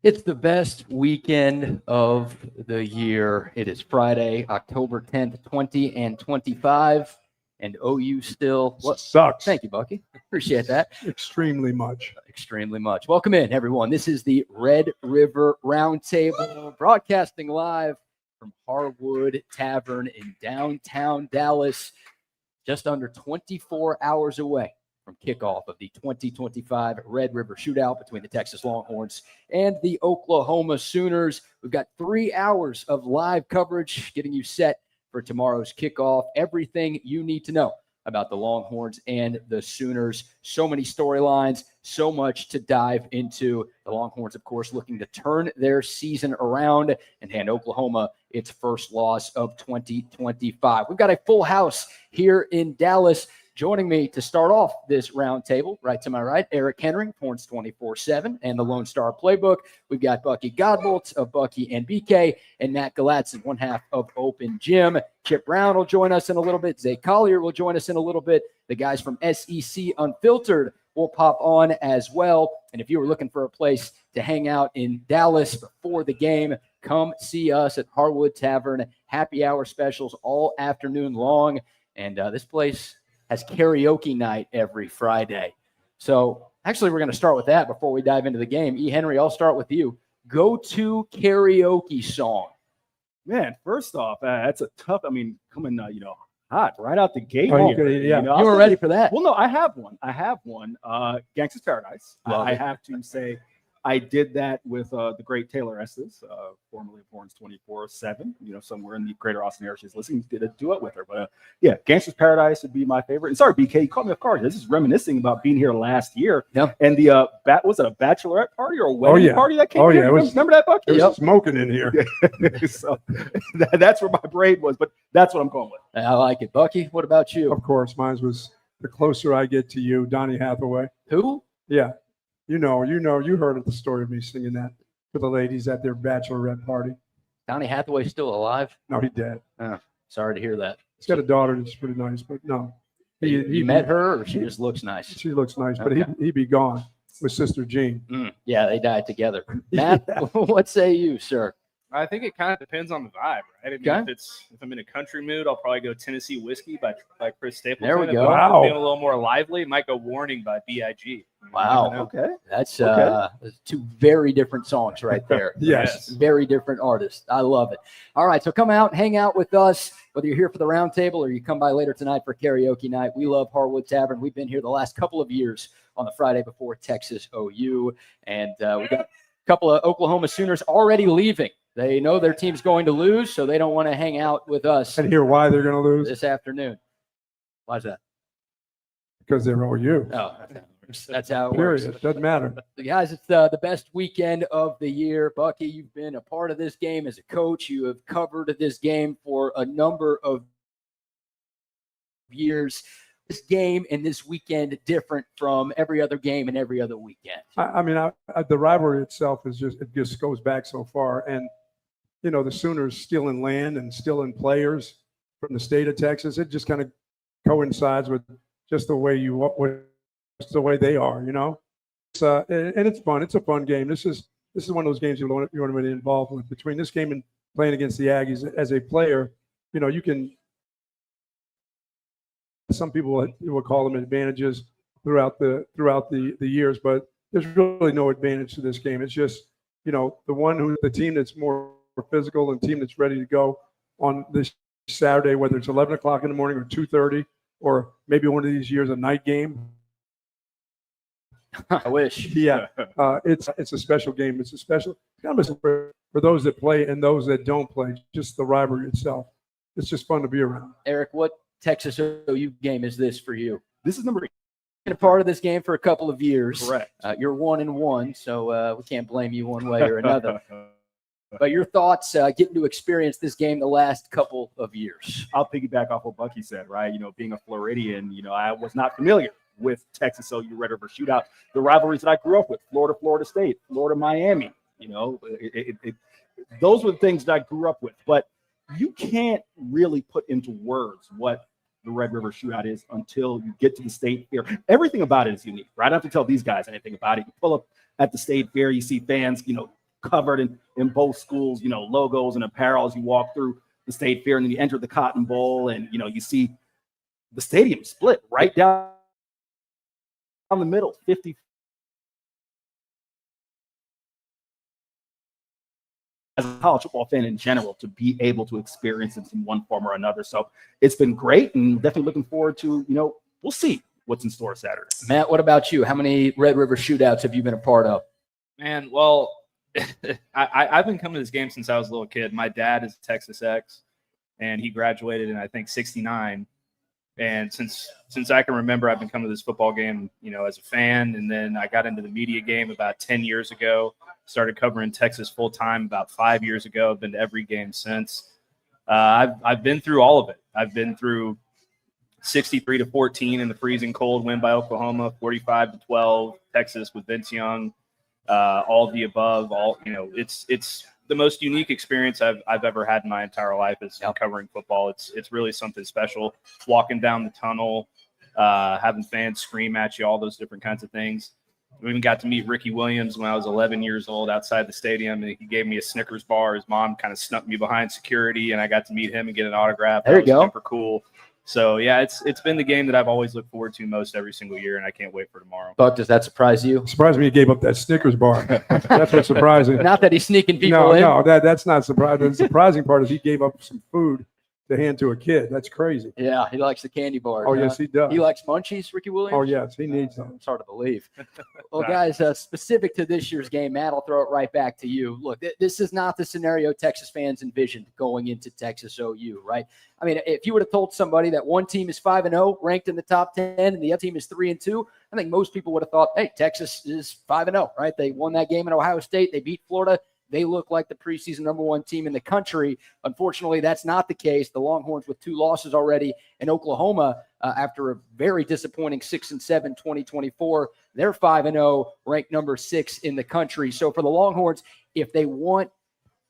It's the best weekend of the year. It is Friday, October 10th, 20 and 25. And OU still sucks. Thank you, Bucky. Appreciate that. Extremely much. Extremely much. Welcome in, everyone. This is the Red River Roundtable, broadcasting live from Harwood Tavern in downtown Dallas, just under 24 hours away from kickoff of the 2025 Red River Shootout between the Texas Longhorns and the Oklahoma Sooners. We've got 3 hours of live coverage getting you set for tomorrow's kickoff. Everything you need to know about the Longhorns and the Sooners. So many storylines, so much to dive into. The Longhorns, of course, looking to turn their season around and hand Oklahoma its first loss of 2025. We've got a full house here in Dallas. Joining me to start off this roundtable, right to my right, Eric Henry, Horns 24/7, and the Lone Star Playbook. We've got Bucky Godbolt of Bucky and BK, and Matt Galatson, one half of Open Gym. Chip Brown will join us in a little bit. Zay Collier will join us in a little bit. The guys from SEC Unfiltered will pop on as well. And if you were looking for a place to hang out in Dallas before the game, come see us at Harwood Tavern. Happy hour specials all afternoon long. And this place has karaoke night every Friday. So actually, we're going to start with that before we dive into the game. E. Henry, I'll start with you. Go-to karaoke song. Man, first off, that's a tough, coming, hot right out the gate. Oh, You were ready for that. Well, no, I have one. Gangsta's Paradise. I have to say I did that with the great Taylor Estes, formerly of Horns 24/7, somewhere in the greater Austin area. She's listening, did a duet with her. But yeah, Gangsta's Paradise would be my favorite. And sorry, BK, you caught me off guard. This is reminiscing about being here last year. Yep. And the, was it a bachelorette party or a wedding party that came here? Remember that, Bucky? It was smoking in here. So that's where my brain was, but that's what I'm going with. I like it. Bucky, what about you? Of course, mine was The Closer I Get to You, Donny Hathaway. Who? Yeah. You heard of the story of me singing that for the ladies at their bachelorette party. Donny Hathaway still alive? No, he dead. Oh, sorry to hear that. He's got a daughter that's pretty nice, but no. You met her, or she just looks nice? She looks nice, but Okay. he'd be gone with Sister Jean. Yeah, they died together. Matt, what say you, sir? I think it kind of depends on the vibe, right? If I'm in a country mood, I'll probably go Tennessee Whiskey by Chris Stapleton. There we go. Wow. Feeling a little more lively, might go Warning by B.I.G. Wow. Okay. That's two very different songs right there. Yes. Very different artists. I love it. All right, so come out, hang out with us, whether you're here for the roundtable or you come by later tonight for karaoke night. We love Harwood Tavern. We've been here the last couple of years on the Friday before Texas OU, and we got a couple of Oklahoma Sooners already leaving. They know their team's going to lose, so they don't want to hang out with us And hear why they're going to lose? this afternoon. Why is that? Because they're OU. Oh, that's how it Period. works. Doesn't matter. Guys, it's the best weekend of the year. Bucky, you've been a part of this game as a coach. You have covered this game for a number of years. This game and this weekend different from every other game and every other weekend. The rivalry itself is just goes back so far. And, the Sooners stealing land and stealing players from the state of Texas. It just kind of coincides with just the way the way they are, It's, and it's fun. It's a fun game. This is one of those games you want to be involved with. Between this game and playing against the Aggies as a player, you can. Some people will call them advantages throughout the years, but there's really no advantage to this game. It's just the team that's more physical and team that's ready to go on this Saturday, whether it's 11 o'clock in the morning or 2:30, or maybe one of these years a night game. I wish. Yeah, it's a special game. It's a special for those that play and those that don't play. Just the rivalry itself. It's just fun to be around. Eric, what Texas OU game is this for you? This is number 8. Been a part of this game for a couple of years. Correct. You're 1-1, so we can't blame you one way or another. But your thoughts getting to experience this game the last couple of years? I'll piggyback off what Bucky said, right? Being a Floridian, I was not familiar with Texas OU Red River Shootout. The rivalries that I grew up with, Florida State, Florida Miami, those were the things that I grew up with. But you can't really put into words what the Red River Shootout is until you get to the state fair. Everything about it is unique, right? I don't have to tell these guys anything about it. You pull up at the state fair, you see fans, covered in both schools, logos and apparel as you walk through the State Fair, and then you enter the Cotton Bowl, and you see the stadium split right down the middle, 50. As a college football fan in general, to be able to experience it in one form or another. So it's been great, and definitely looking forward to, we'll see what's in store Saturday. Matt, what about you? How many Red River shootouts have you been a part of? Man, well, I've been coming to this game since I was a little kid. My dad is a Texas X, and he graduated in, I think, 69. And since I can remember, I've been coming to this football game, as a fan. And then I got into the media game about 10 years ago, started covering Texas full time about 5 years ago. I've been to every game since. I've been through all of it. I've been through 63-14 in the freezing cold win by Oklahoma, 45-12, Texas with Vince Young, all of the above. It's the most unique experience I've ever had in my entire life is covering football. It's really something special. Walking down the tunnel, having fans scream at you, all those different kinds of things. We even got to meet Ricky Williams when I was 11 years old outside the stadium, and he gave me a Snickers bar. His mom kind of snuck me behind security, and I got to meet him and get an autograph. There you go. Super cool. So, yeah, it's been the game that I've always looked forward to most every single year, and I can't wait for tomorrow. Buck, does that surprise you? Surprised me he gave up that Snickers bar. That's what's surprising. Not that he's sneaking people in. No, that's not surprising. The surprising part is he gave up some food to hand to a kid. That's crazy. Yeah, he likes the candy bars. Oh, yes, he does. He likes munchies, Ricky Williams? Oh, yes, he needs them. It's hard to believe. Well, guys, specific to this year's game, Matt, I'll throw it right back to you. Look, this is not the scenario Texas fans envisioned going into Texas OU, right? I mean, if you would have told somebody that one team is 5-0, ranked in the top 10, and the other team is 3-2, I think most people would have thought, hey, Texas is 5-0, right? They won that game in Ohio State. They beat Florida. They look like the preseason #1 team in the country. Unfortunately, that's not the case. The Longhorns with 2 losses already, and Oklahoma, after a very disappointing 6-7 2024, they're 5-0, ranked number 6 in the country. So for the Longhorns, if they want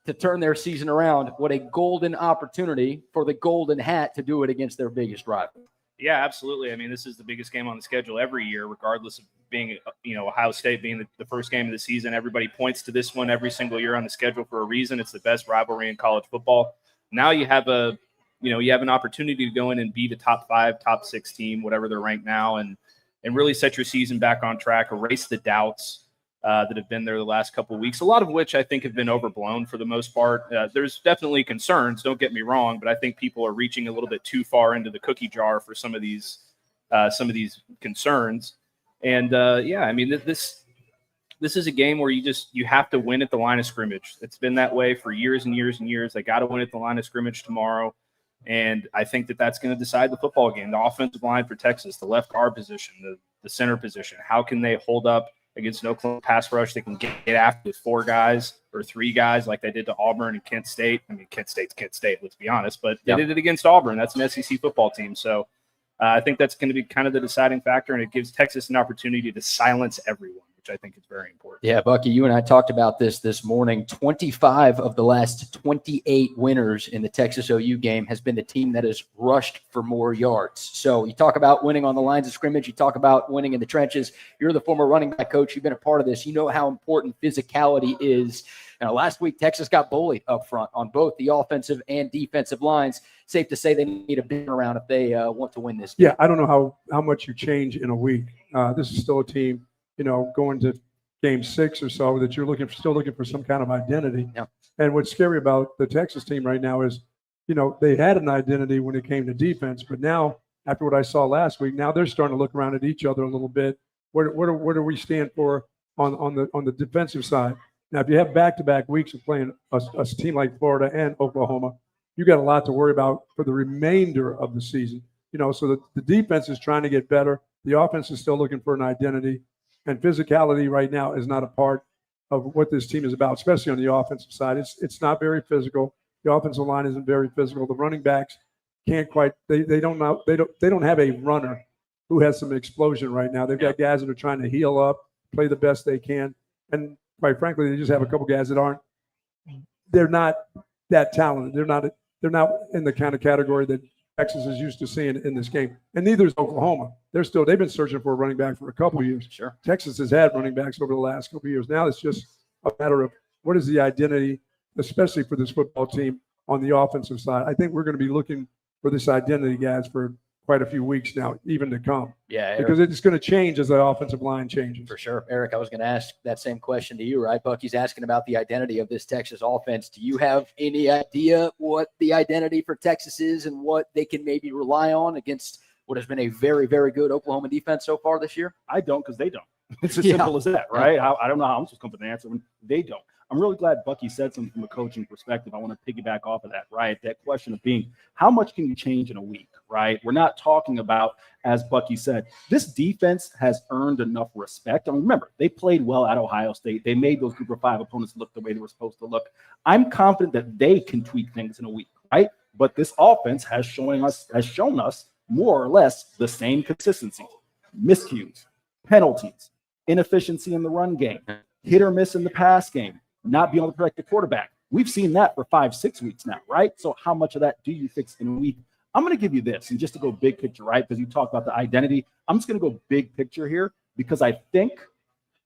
to turn their season around, what a golden opportunity for the Golden Hat to do it against their biggest rival. Yeah, absolutely. I mean, this is the biggest game on the schedule every year, regardless of being, Ohio State being the first game of the season. Everybody points to this one every single year on the schedule for a reason. It's the best rivalry in college football. Now you have an opportunity to go in and beat a top 5, top 6 team, whatever they're ranked now, and really set your season back on track, erase the doubts that have been there the last couple of weeks, a lot of which I think have been overblown for the most part. There's definitely concerns, don't get me wrong, but I think people are reaching a little bit too far into the cookie jar for some of these concerns. And I mean, this is a game where you have to win at the line of scrimmage. It's been that way for years and years and years. They got to win at the line of scrimmage tomorrow. And I think that's going to decide the football game. The offensive line for Texas, the left guard position, the center position, how can they hold up against an Oklahoma pass rush? They can get after with 4 guys or 3 guys like they did to Auburn and Kent State. I mean, Kent State's Kent State, let's be honest, but they did it against Auburn. That's an SEC football team. So I think that's going to be kind of the deciding factor, and it gives Texas an opportunity to silence everyone, which I think is very important. Yeah, Bucky, you and I talked about this morning. 25 of the last 28 winners in the Texas OU game has been the team that has rushed for more yards. So you talk about winning on the lines of scrimmage. You talk about winning in the trenches. You're the former running back coach. You've been a part of this. You know how important physicality is. Now, last week, Texas got bullied up front on both the offensive and defensive lines. Safe to say they need a big round if they want to win this game. Yeah, I don't know how much you change in a week. This is still a team, going to game 6 or so that you're still looking for some kind of identity. Yeah. And what's scary about the Texas team right now is, they had an identity when it came to defense, but now after what I saw last week, now they're starting to look around at each other a little bit. What do we stand for on the defensive side? Now, if you have back-to-back weeks of playing a team like Florida and Oklahoma, you got a lot to worry about for the remainder of the season. So the defense is trying to get better. The offense is still looking for an identity. And physicality right now is not a part of what this team is about, especially on the offensive side. It's not very physical. The offensive line isn't very physical. The running backs can't quite. They don't have a runner who has some explosion right now. They've got guys that are trying to heal up, play the best they can, and quite frankly, they just have a couple guys that they're not that talented. They're not in the kind of category that Texas is used to seeing in this game. And neither is Oklahoma. They've been searching for a running back for a couple of years. Sure. Texas has had running backs over the last couple of years. Now it's just a matter of what is the identity, especially for this football team on the offensive side. I think we're going to be looking for this identity, guys, for quite a few weeks now, even to come. Yeah, Eric, because it's going to change as the offensive line changes. for sure. Eric, I was going to ask that same question to you, right? Bucky's asking about the identity of this Texas offense. Do you have any idea what the identity for Texas is and what they can maybe rely on against what has been a very, very good Oklahoma defense so far this year? I don't, because they don't. It's as Yeah. simple as that, right? I don't know how I'm supposed to come to the answer when they don't. I'm really glad Bucky said something from a coaching perspective. I want to piggyback off of that, right? That question of being, how much can you change in a week, right? We're not talking about, as Bucky said, this defense has earned enough respect. I mean, remember, they played well at Ohio State. They made those Group of 5 opponents look the way they were supposed to look. I'm confident that they can tweak things in a week, right? But this offense has shown us more or less the same consistency. Miscues, penalties, inefficiency in the run game, hit or miss in the pass game, not being able to protect the quarterback. We've seen that for 5-6 weeks now, right? So how much of that do you fix in a week? I'm going to give you this, and just to go big picture, right? Because you talked about the identity. I'm just going to go big picture here, because I think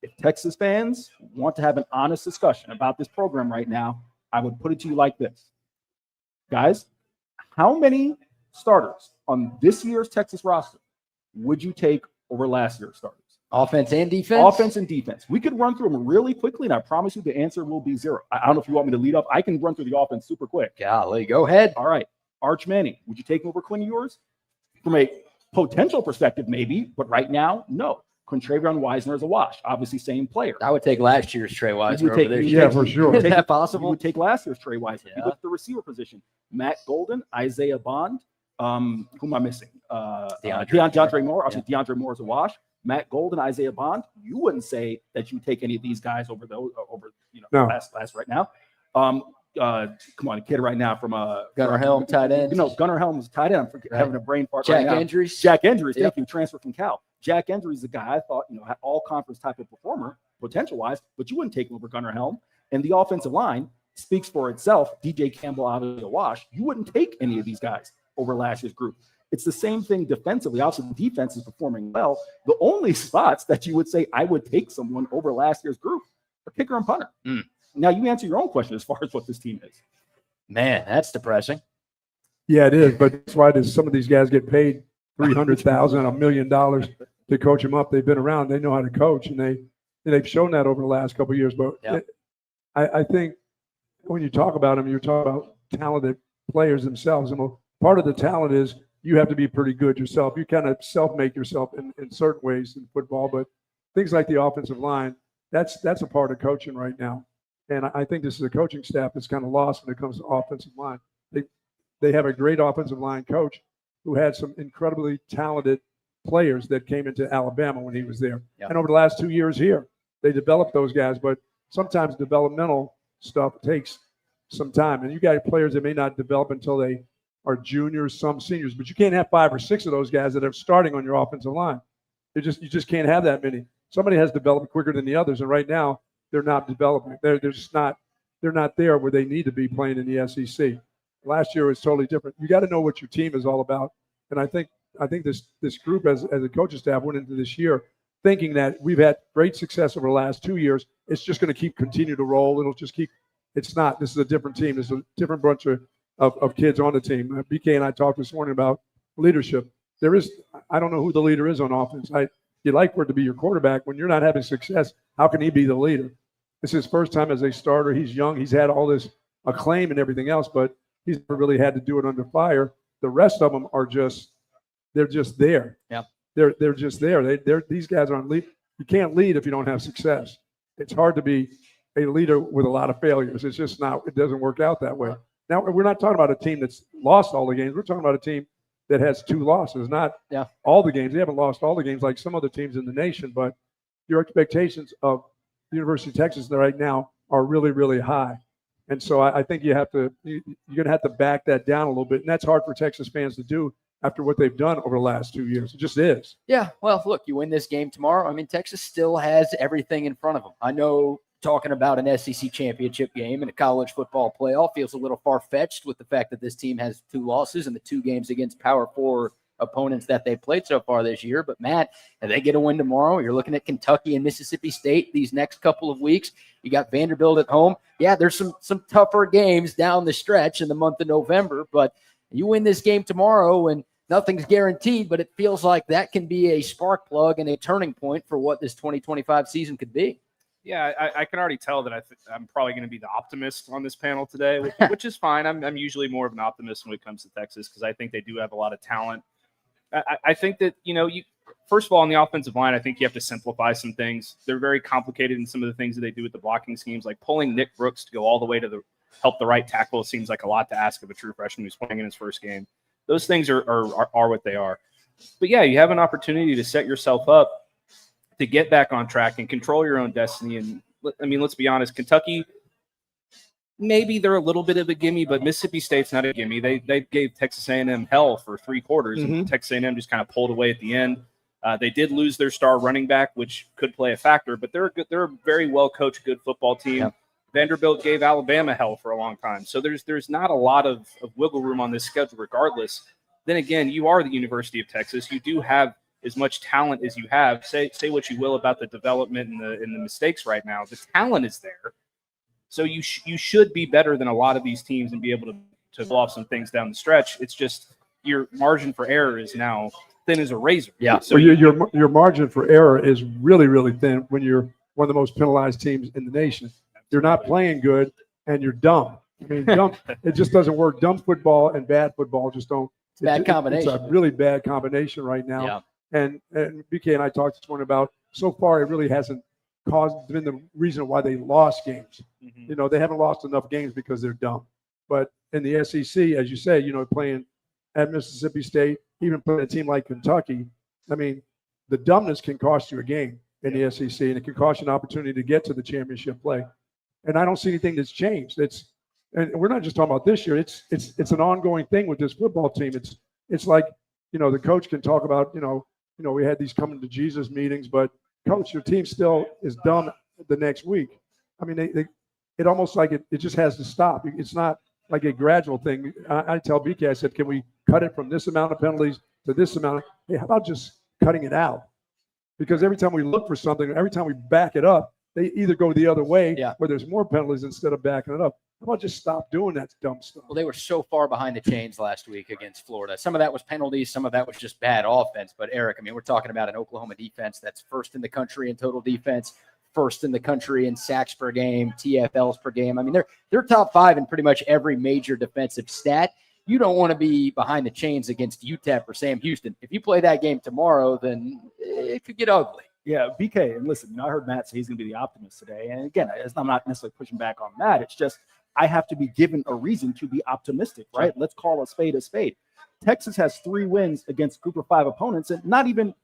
if Texas fans want to have an honest discussion about this program right now, I would put it to you like this. Guys, how many starters on this year's Texas roster would you take over last year's starters? Offense and defense? Offense and defense. We could run through them really quickly, and I promise you the answer will be 0. I don't know if you want me to lead up. I can run through the offense super quick. Golly, go ahead. All right. Arch Manning, would you take him over Quinn Ewers? From a potential perspective, maybe, but right now, no. Quintravion Wisner is a wash. Obviously, same player. I would take last year's Trey Wiseman over this Yeah, year. for sure. Is that You possible? would take last year's Trey Wiseman. Yeah. You look at the receiver position. Matt Golden, Isaiah Bond. Who am I missing? DeAndre Moore. Obviously, DeAndre Moore is a wash. Matt Golden, Isaiah Bond. You wouldn't say that you take any of these guys over those No. last right now. Come on, a kid right now from Gunnar Helm, tight end. No, Gunnar Helm was tight end. I'm having a brain fart right Jack now. Andrews. Jack Andrews, Yep. thank you, transfer from Cal. Jack Andrews is a guy I thought, had all conference type of performer, potential-wise, but you wouldn't take him over Gunnar Helm. And the offensive line speaks for itself. DJ Campbell, obviously a wash. You wouldn't take any of these guys over last year's group. It's the same thing defensively. Obviously, the defense is performing well. The only spots that you would say I would take someone over last year's group are kicker and punter. Now, you answer your own question as far as what this team is. Man, that's depressing. Yeah, it is. But that's why some of these guys get paid $300,000, $1 million to coach them up. They've been around. They know how to coach, and they've shown that over the last couple of years. But Yeah. I think when you talk about them, you're talking about talented players themselves. And part of the talent is you have to be pretty good yourself. You kind of self-make yourself in certain ways in football. But things like the offensive line, that's a part of coaching right now. And I think this is a coaching staff that's kind of lost when it comes to offensive line. They have a great offensive line coach who had some incredibly talented players that came into Alabama when he was there. Yep. And over the last 2 years here, they developed those guys. But sometimes developmental stuff takes some time. And you got players that may not develop until they are juniors, some seniors. But you can't have 5 or 6 of those guys that are starting on your offensive line. You just can't have that many. Somebody has developed quicker than the others. And right now, they're not developing. They're just not. They're not there where they need to be playing in the SEC. Last year was totally different. You got to know what your team is all about. And I think this group as a coaching staff went into this year thinking that we've had great success over the last 2 years. It's just going to continue to roll. It'll just keep. It's not. This is a different team. There's a different bunch of kids on the team. BK and I talked this morning about leadership. I don't know who the leader is on offense. You like for it to be your quarterback. When you're not having success, how can he be the leader? This is his first time as a starter. He's young. He's had all this acclaim and everything else, but he's never really had to do it under fire. The rest of them are they're just there. Yeah. They're just there. These guys aren't lead. You can't lead if you don't have success. It's hard to be a leader with a lot of failures. It's just not. It doesn't work out that way. Now, we're not talking about a team that's lost all the games. We're talking about a team that has 2 losses, not all the games. They haven't lost all the games like some other teams in the nation, but your expectations of the University of Texas right now are really, really high. And so I think you're going to have to back that down a little bit. And that's hard for Texas fans to do after what they've done over the last 2 years. It just is. Yeah, well, look, you win this game tomorrow. I mean, Texas still has everything in front of them. I know talking about an SEC championship game and a college football playoff feels a little far-fetched with the fact that this team has 2 losses and the 2 games against Power 4 opponents that they played so far this year. But Matt, if they get a win tomorrow, you're looking at Kentucky and Mississippi State these next couple of weeks. You got Vanderbilt at home. Yeah, there's some tougher games down the stretch in the month of November, but you win this game tomorrow and nothing's guaranteed, but it feels like that can be a spark plug and a turning point for what this 2025 season could be. Yeah, I can already tell that I'm probably going to be the optimist on this panel today, which is fine. I'm usually more of an optimist when it comes to Texas because I think they do have a lot of talent. I think that, first of all, on the offensive line, I think you have to simplify some things. They're very complicated in some of the things that they do with the blocking schemes, like pulling Nick Brooks to go all the way to help the right tackle. It seems like a lot to ask of a true freshman who's playing in his first game. Those things are what they are. But yeah, you have an opportunity to set yourself up to get back on track and control your own destiny. And I mean, let's be honest, Kentucky, maybe they're a little bit of a gimme, but Mississippi State's not a gimme. They gave Texas A&M hell for 3 quarters, and Texas A&M just kind of pulled away at the end. They did lose their star running back, which could play a factor, but they're a very well coached, good football team. Yeah. Vanderbilt gave Alabama hell for a long time, so there's not a lot of wiggle room on this schedule. Regardless, then again, you are the University of Texas. You do have as much talent as you have. Say what you will about the development and the mistakes right now. The talent is there. So you should be better than a lot of these teams and be able to pull off some things down the stretch. It's just your margin for error is now thin as a razor. Yeah. So your margin for error is really, really thin when you're one of the most penalized teams in the nation. You're not playing good and you're dumb. I mean, dumb. It just doesn't work. Dumb football and bad football just don't. Bad combination. It's a really bad combination right now. Yeah. And BK and I talked this morning about so far it really hasn't been the reason why they lost games. Mm-hmm. They haven't lost enough games because they're dumb. But in the SEC, as you say, playing at Mississippi State, even playing a team like Kentucky, I mean, the dumbness can cost you a game in the SEC, and it can cost you an opportunity to get to the championship play. And I don't see anything that's changed. And we're not just talking about this year. It's an ongoing thing with this football team. It's like, the coach can talk about, we had these coming to Jesus meetings, but coach, your team still is dumb the next week. I mean, it almost like it just has to stop. It's not like a gradual thing. I tell BK, I said, can we cut it from this amount of penalties to this amount? Hey, how about just cutting it out? Because every time we look for something, every time we back it up, they either go the other way where there's more penalties instead of backing it up. How about just stop doing that dumb stuff? Well, they were so far behind the chains last week against Florida. Some of that was penalties. Some of that was just bad offense. But, Eric, I mean, we're talking about an Oklahoma defense that's first in the country in total defense, first in the country in sacks per game, TFLs per game. I mean, they're top 5 in pretty much every major defensive stat. You don't want to be behind the chains against UTEP or Sam Houston. If you play that game tomorrow, then it could get ugly. Yeah, BK, and listen, I heard Matt say he's going to be the optimist today. And again, I'm not necessarily pushing back on Matt. It's just I have to be given a reason to be optimistic, right? Let's call a spade a spade. Texas has 3 wins against Group of 5 opponents, and not even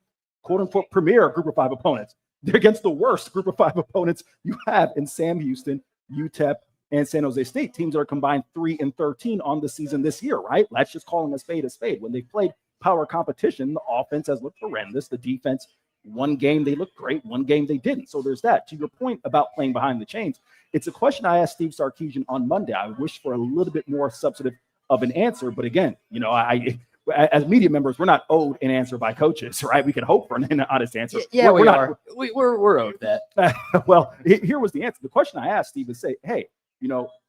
quote-unquote premier Group of 5 opponents. They're against the worst Group of 5 opponents you have in Sam Houston, UTEP, and San Jose State, teams that are combined 3-13 on the season this year, right? That's just calling a spade a spade. When they played power competition, the offense has looked horrendous. The defense, one game they looked great, one game they didn't. So there's that. To your point about playing behind the chains, it's a question I asked Steve Sarkisian on Monday. I wish for a little bit more substantive of an answer. But again, I as media members, we're not owed an answer by coaches, right? We can hope for an honest answer. Yeah, we are. We're owed that. Well, here was the answer. The question I asked Steve is say, hey,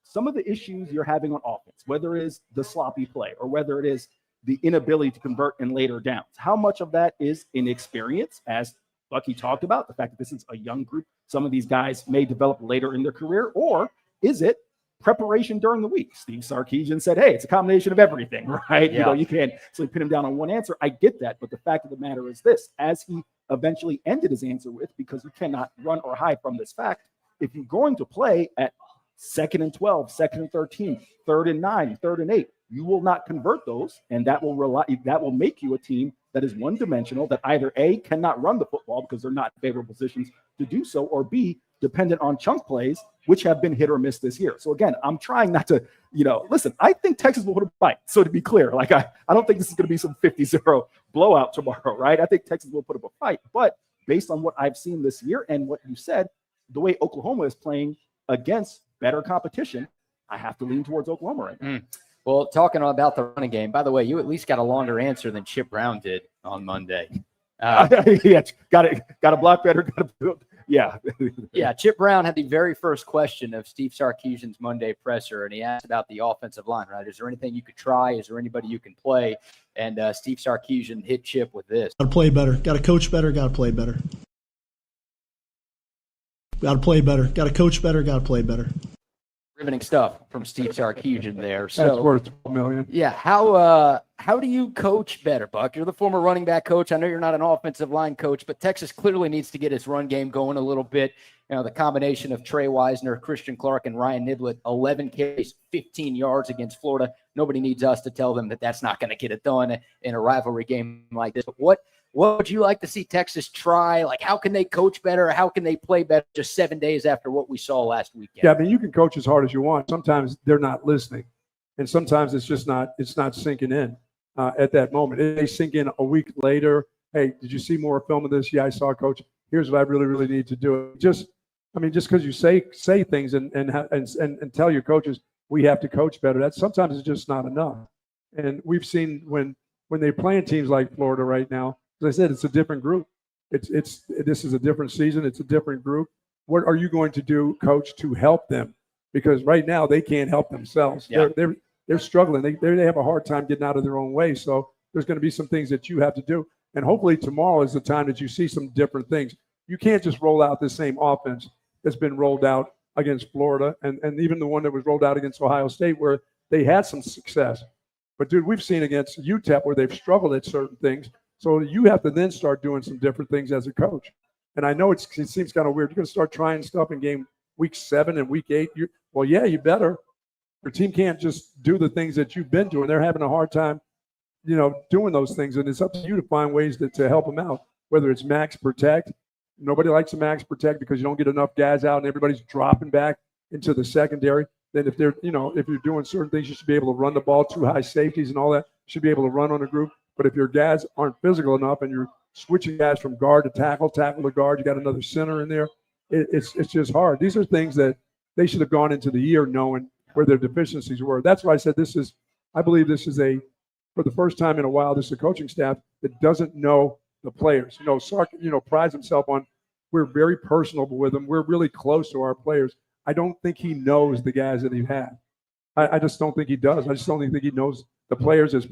some of the issues you're having on offense, whether it is the sloppy play or whether it is the inability to convert in later downs, how much of that is inexperience, as Bucky talked about, the fact that this is a young group, some of these guys may develop later in their career, or is it preparation during the week? Steve Sarkisian said, hey, it's a combination of everything, right? Yeah. You can't so pin him down on one answer. I get that, but the fact of the matter is this, as he eventually ended his answer with, because you cannot run or hide from this fact, if you're going to play at 2nd and 12, 2nd and 13, 3rd and 9, 3rd and 8, you will not convert those, and that will make you a team that is one-dimensional, that either A, cannot run the football because they're not in favorable positions to do so, or B, dependent on chunk plays, which have been hit or miss this year. So again, I'm trying not to, listen, I think Texas will put a fight. So to be clear, I don't think this is going to be some 50-0 blowout tomorrow, right? I think Texas will put up a fight. But based on what I've seen this year and what you said, the way Oklahoma is playing against better competition, I have to lean towards Oklahoma right now. Well, talking about the running game, by the way, you at least got a longer answer than Chip Brown did on Monday. Yeah, got to block better. Yeah. Yeah, Chip Brown had the very first question of Steve Sarkisian's Monday presser, and he asked about the offensive line, right? Is there anything you could try? Is there anybody you can play? And Steve Sarkisian hit Chip with this. Got to play better. Got to coach better. Got to play better. Got to play better. Got to coach better. Got to play better. Riveting stuff from Steve Sarkisian there. So, That's worth $12 million. yeah, how do you coach better, Buck? You're the former running back coach. I know you're not an offensive line coach, but Texas clearly needs to get its run game going a little bit. You know, the combination of Trey Wisner, Christian Clark, and Ryan Niblett, 11 carries, 15 yards against Florida. Nobody needs us to tell them that that's not going to get it done in a rivalry game like this. But what would you like to see Texas try? Like, how can they coach better? How can they play better just 7 days after what we saw last weekend? Yeah, I mean, you can coach as hard as you want. Sometimes they're not listening, and sometimes it's just not sinking in at that moment. If they sink in a week later, hey, did you see more film of this? Yeah, I saw, Coach. Here's what I really, really need to do. Just because you say things and tell your coaches we have to coach better, that sometimes it's just not enough. And we've seen when they're playing teams like Florida right now, as I said, it's a different group. This is a different season. It's a different group. What are you going to do, Coach, to help them? Because right now they can't help themselves. Yeah. They're struggling. They have a hard time getting out of their own way. So there's going to be some things that you have to do. And hopefully tomorrow is the time that you see some different things. You can't just roll out the same offense that's been rolled out against Florida and even the one that was rolled out against Ohio State where they had some success. But, dude, we've seen against UTEP where they've struggled at certain things. So you have to then start doing some different things as a coach. And I know it seems kind of weird. You're going to start trying stuff in week 7 and week 8. Well, yeah, you better. Your team can't just do the things that you've been doing. They're having a hard time, doing those things. And it's up to you to find ways to help them out, whether it's max protect. Nobody likes to max protect because you don't get enough guys out and everybody's dropping back into the secondary. Then if you're doing certain things, you should be able to run the ball, 2 high safeties and all that. You should be able to run on a group. But if your guys aren't physical enough and you're switching guys from guard to tackle to guard, you got another center in there, it's just hard. These are things that they should have gone into the year knowing where their deficiencies were. That's why I said I believe this is for the first time in a while, this is a coaching staff that doesn't know the players. Sark, prides himself on we're very personal with them. We're really close to our players. I don't think he knows the guys that he had. I just don't think he does. I just don't think he knows the players as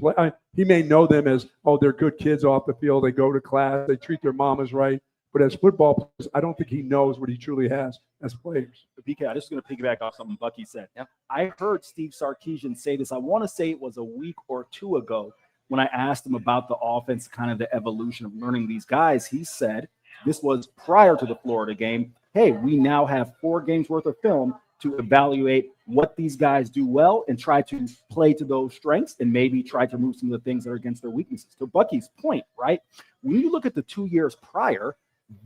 he may know them as, they're good kids off the field. They go to class. They treat their mamas right. But as football players, I don't think he knows what he truly has as players. BK, I'm just going to piggyback off something Bucky said. Yeah. I heard Steve Sarkisian say this. I want to say it was a week or 2 ago when I asked him about the offense, kind of the evolution of learning these guys. He said this was prior to the Florida game. Hey, we now have 4 games worth of film to evaluate what these guys do well and try to play to those strengths and maybe try to remove some of the things that are against their weaknesses. To Bucky's point, right? When you look at the 2 years prior,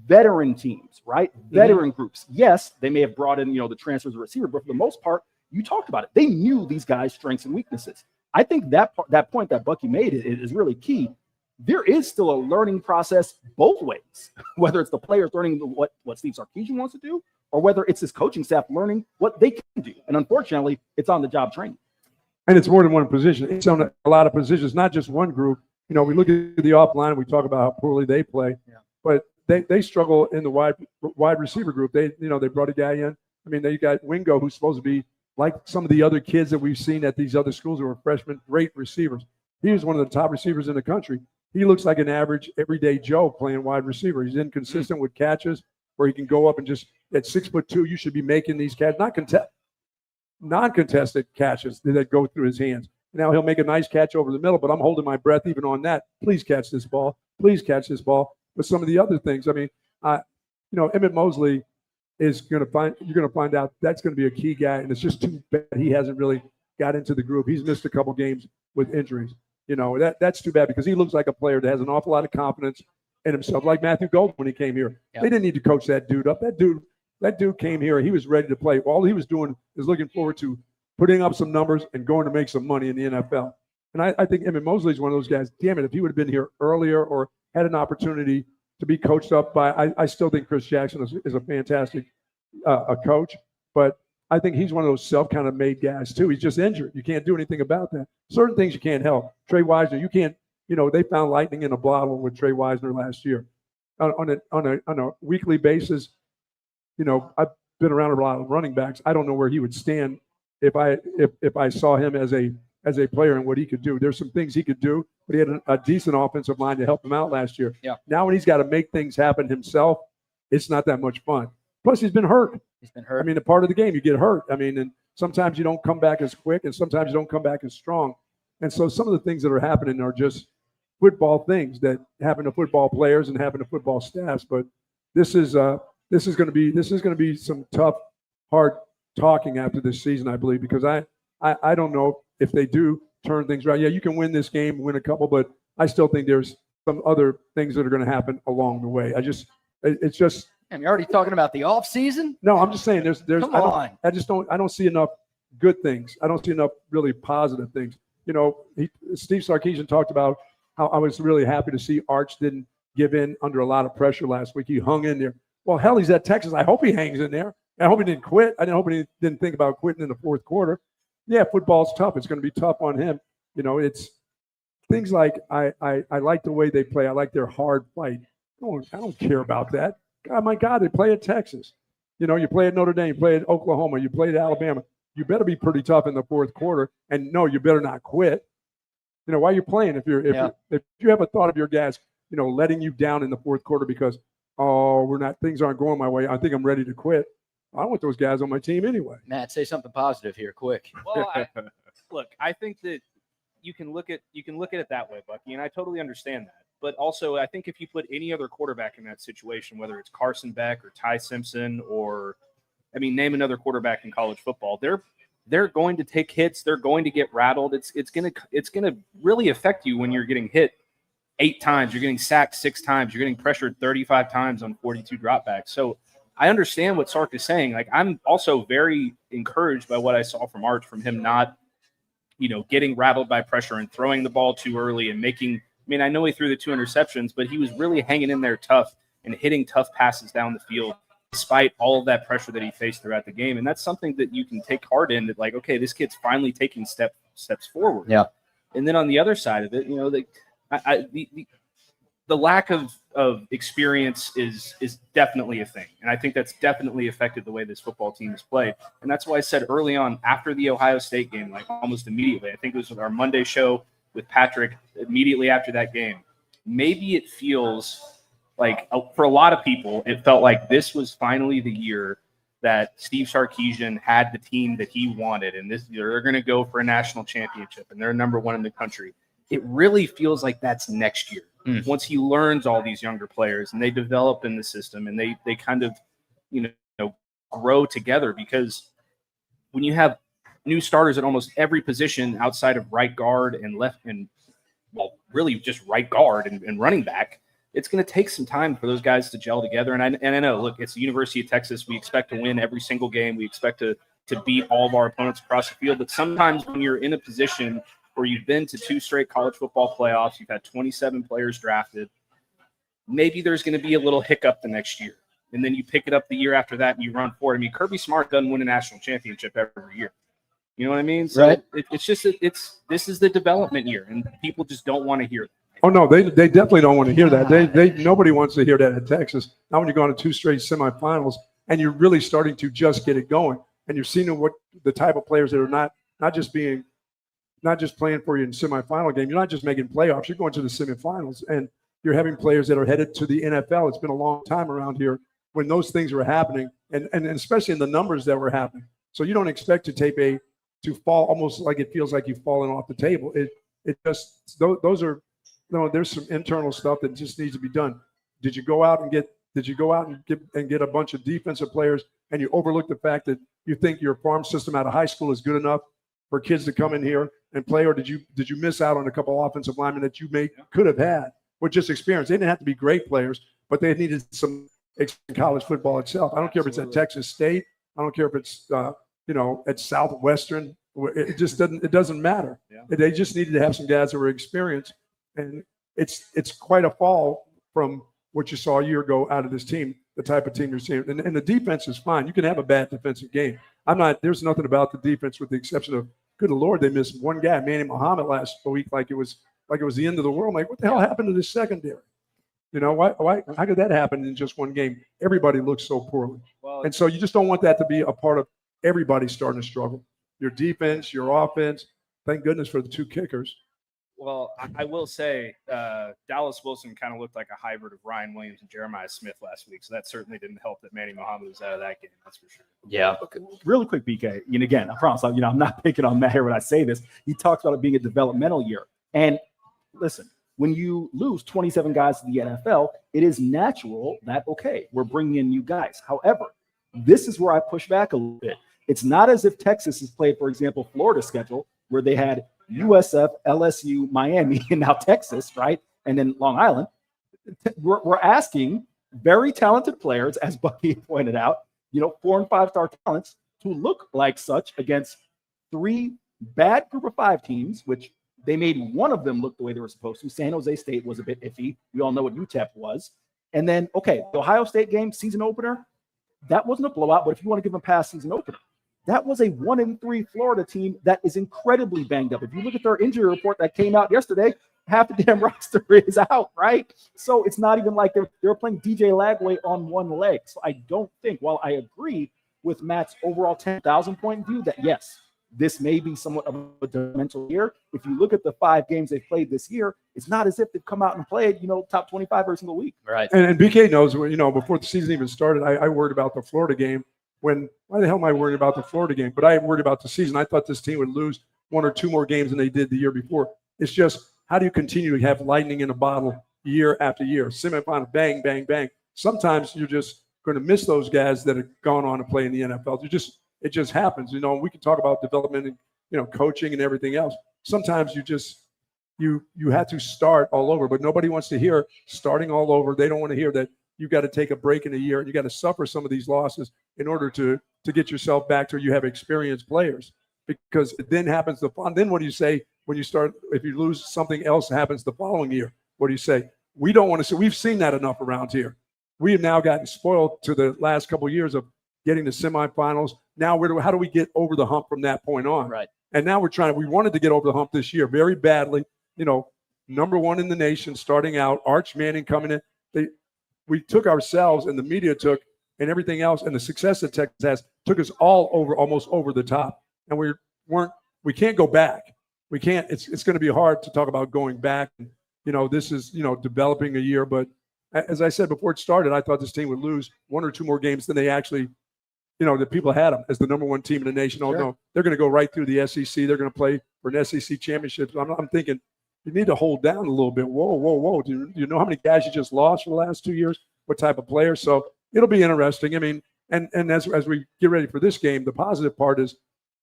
veteran teams, right? Veteran groups. Yes, they may have brought in, the transfers of receiver, but for the most part, you talked about it. They knew these guys' strengths and weaknesses. I think that point that Bucky made is really key. There is still a learning process both ways, whether it's the players learning what Steve Sarkisian wants to do, or whether it's his coaching staff learning what they can do. And unfortunately, it's on-the-job training. And it's more than one position. It's on a lot of positions, not just one group. We look at the offline and we talk about how poorly they play, but they struggle in the wide receiver group. They brought a guy in. I mean, they got Wingo, who's supposed to be like some of the other kids that we've seen at these other schools who are freshmen, great receivers. He was one of the top receivers in the country. He looks like an average everyday Joe playing wide receiver. He's inconsistent with catches where he can go up and just at 6'2", you should be making these catches, non-contested catches that go through his hands. Now he'll make a nice catch over the middle, but I'm holding my breath even on that. Please catch this ball. Please catch this ball. But some of the other things, I mean, Emmett Mosley you're going to find out that's going to be a key guy, and it's just too bad he hasn't really got into the group. He's missed a couple games with injuries. That's too bad because he looks like a player that has an awful lot of confidence in himself, like Matthew Golden when he came here. Yep. They didn't need to coach that dude up. That dude came here. He was ready to play. All he was doing is looking forward to putting up some numbers and going to make some money in the NFL. And I think Emmett Mosley is one of those guys. Damn it, if he would have been here earlier or had an opportunity to be coached up by, I still think Chris Jackson is a fantastic a coach. But I think he's one of those self kind of made guys too. He's just injured. You can't do anything about that. Certain things you can't help. Trey Wisner, you can't. They found lightning in a bottle with Trey Wisner last year. On a weekly basis, I've been around a lot of running backs. I don't know where he would stand if I saw him as a player and what he could do. There's some things he could do, but he had a decent offensive line to help him out last year. Yeah. Now when he's got to make things happen himself, it's not that much fun. Plus he's been hurt. I mean, a part of the game, you get hurt. I mean, and sometimes you don't come back as quick, and sometimes you don't come back as strong. And so some of the things that are happening are just football things that happen to football players and happen to football staffs. But this is going to be some tough, hard talking after this season, I believe, because I don't know if they do turn things around. Yeah, you can win this game, win a couple, but I still think there's some other things that are going to happen along the way. It's just. And you're already talking about the off season? No, I'm just saying there's. Come on. I don't see enough good things. I don't see enough really positive things. Steve Sarkisian talked about how I was really happy to see Arch didn't give in under a lot of pressure last week. He hung in there. Well, hell, he's at Texas. I hope he hangs in there. I hope he didn't quit. I hope he didn't think about quitting in the fourth quarter. Yeah, football's tough. It's going to be tough on him. It's things like I like the way they play. I like their hard fight. I don't care about that. God, my God, they play at Texas. You play at Notre Dame, you play at Oklahoma, you play at Alabama. You better be pretty tough in the fourth quarter, and no, you better not quit. While you're playing, if you have a thought of your guys, letting you down in the fourth quarter because things aren't going my way. I think I'm ready to quit. I want those guys on my team anyway. Matt, say something positive here, quick. Well, look, I think that you can look at it that way, Bucky, and I totally understand that. But also, I think if you put any other quarterback in that situation, whether it's Carson Beck or Ty Simpson or, name another quarterback in college football, they're going to take hits. They're going to get rattled. It's gonna really affect you when you're getting hit 8 times. You're getting sacked 6 times. You're getting pressured 35 times on 42 dropbacks. So I understand what Sark is saying. Like, I'm also very encouraged by what I saw from Arch, from him not, getting rattled by pressure and throwing the ball too early and making. I know he threw the 2 interceptions, but he was really hanging in there tough and hitting tough passes down the field despite all of that pressure that he faced throughout the game. And that's something that you can take heart in, that, like, okay, this kid's finally taking steps forward. Yeah. And then on the other side of it, the lack of experience is definitely a thing. And I think that's definitely affected the way this football team has played. And that's why I said early on, after the Ohio State game, like almost immediately, I think it was our Monday show with Patrick, immediately after that game, maybe it feels like, for a lot of people, it felt like this was finally the year that Steve Sarkisian had the team that he wanted, and they're going to go for a national championship, and they're number 1 in the country. It really feels like that's next year. Once he learns all these younger players and they develop in the system and they kind of, grow together, because when you have new starters at almost every position outside of right guard and left, and really just right guard and running back, it's going to take some time for those guys to gel together. And I know, look, it's the University of Texas. We expect to win every single game. We expect to beat all of our opponents across the field. But sometimes when you're in a position where you've been to 2 straight college football playoffs, you've had 27 players drafted, maybe there's going to be a little hiccup the next year. And then you pick it up the year after that and you run forward. Kirby Smart doesn't win a national championship every year. You know what I mean? So right. It's just this is the development year, and people just don't want to hear that. Oh no, they definitely don't want to hear that. Nobody wants to hear that at Texas. Not when you're going to 2 straight semifinals and you're really starting to just get it going, and you're seeing what the type of players that are not just playing for you in semifinal game. You're not just making playoffs. You're going to the semifinals, and you're having players that are headed to the NFL. It's been a long time around here when those things were happening, and especially in the numbers that were happening. So you don't expect to fall almost like it feels like you've fallen off the table. It just those are. No, there's some internal stuff that just needs to be done. Did you go out and get a bunch of defensive players, and you overlook the fact that you think your farm system out of high school is good enough for kids to come in here and play, or did you miss out on a couple offensive linemen that you could have had with just experience? They didn't have to be great players, but they needed some experience in college football itself. I don't care if it's at Texas State. I don't care if it's at Southwestern. It doesn't matter. Yeah. They just needed to have some guys that were experienced. And it's quite a fall from what you saw a year ago out of this team, the type of team you're seeing. And the defense is fine. You can have a bad defensive game. There's nothing about the defense with the exception of, good Lord, they missed one guy, Manny Muhammad, last week like it was the end of the world. I'm like, what the hell happened to this secondary? You know, how could that happen in just one game? Everybody looks so poorly. And so you just don't want that to be a part of everybody starting to struggle. Your defense, your offense, thank goodness for the 2 kickers. Well, I will say Dallas Wilson kind of looked like a hybrid of Ryan Williams and Jeremiah Smith last week. So that certainly didn't help that Manny Muhammad was out of that game. That's for sure. Yeah. Okay. Really quick, BK. And again, I promise, I'm not picking on Matt here when I say this. He talks about it being a developmental year. And listen, when you lose 27 guys to the NFL, it is natural that, okay, we're bringing in new guys. However, this is where I push back a little bit. It's not as if Texas has played, for example, Florida's schedule, where they had USF, LSU, Miami, and now Texas, right? And then Long Island. We're asking very talented players, as Bucky pointed out, 4- and 5-star talents to look like such against 3 bad group of 5 teams, which they made one of them look the way they were supposed to. San Jose State was a bit iffy. We all know what UTEP was. And then, okay, the Ohio State game, season opener, that wasn't a blowout, but if you want to give them past season opener, that was a 1-3 Florida team that is incredibly banged up. If you look at their injury report that came out yesterday, half the damn roster is out, right? So it's not even like they're playing DJ Lagway on one leg. So I don't think, while I agree with Matt's overall 10,000 point view that, yes, this may be somewhat of a developmental year. If you look at the 5 games they've played this year, it's not as if they've come out and played, top 25 every single week. Right. And BK knows, before the season even started, I worried about the Florida game. Why the hell am I worried about the Florida game? But I worried about the season. I thought this team would lose 1 or 2 more games than they did the year before. It's just, how do you continue to have lightning in a bottle year after year? Semifinal, bang, bang, bang. Sometimes you're just going to miss those guys that have gone on to play in the NFL. It just happens. We can talk about development and, coaching and everything else. Sometimes you have to start all over, but nobody wants to hear starting all over. They don't want to hear that you've got to take a break in a year and you got to suffer some of these losses in order to get yourself back to where you have experienced players, because it then happens then what do you say when you start, if you lose, something else happens the following year? What do you say? We don't want to see, we've seen that enough around here. We have now gotten spoiled to the last couple of years of getting to semifinals. Now how do we get over the hump from that point on? Right. And now we wanted to get over the hump this year very badly, number 1 in the nation starting out, Arch Manning coming in. We took ourselves, and the media took, and everything else, and the success that Texas has took us all over, almost over the top. And we can't go back. We can't. It's going to be hard to talk about going back. This is developing a year. But as I said before it started, I thought this team would lose 1 or 2 more games than they actually, the people had them as the number 1 team in the nation. Oh, no, they're going to go right through the SEC. They're going to play for an SEC championship. I'm thinking, you need to hold down a little bit. Whoa. Do you know how many guys you just lost for the last 2 years? What type of player? So it'll be interesting. I mean, and as we get ready for this game, the positive part is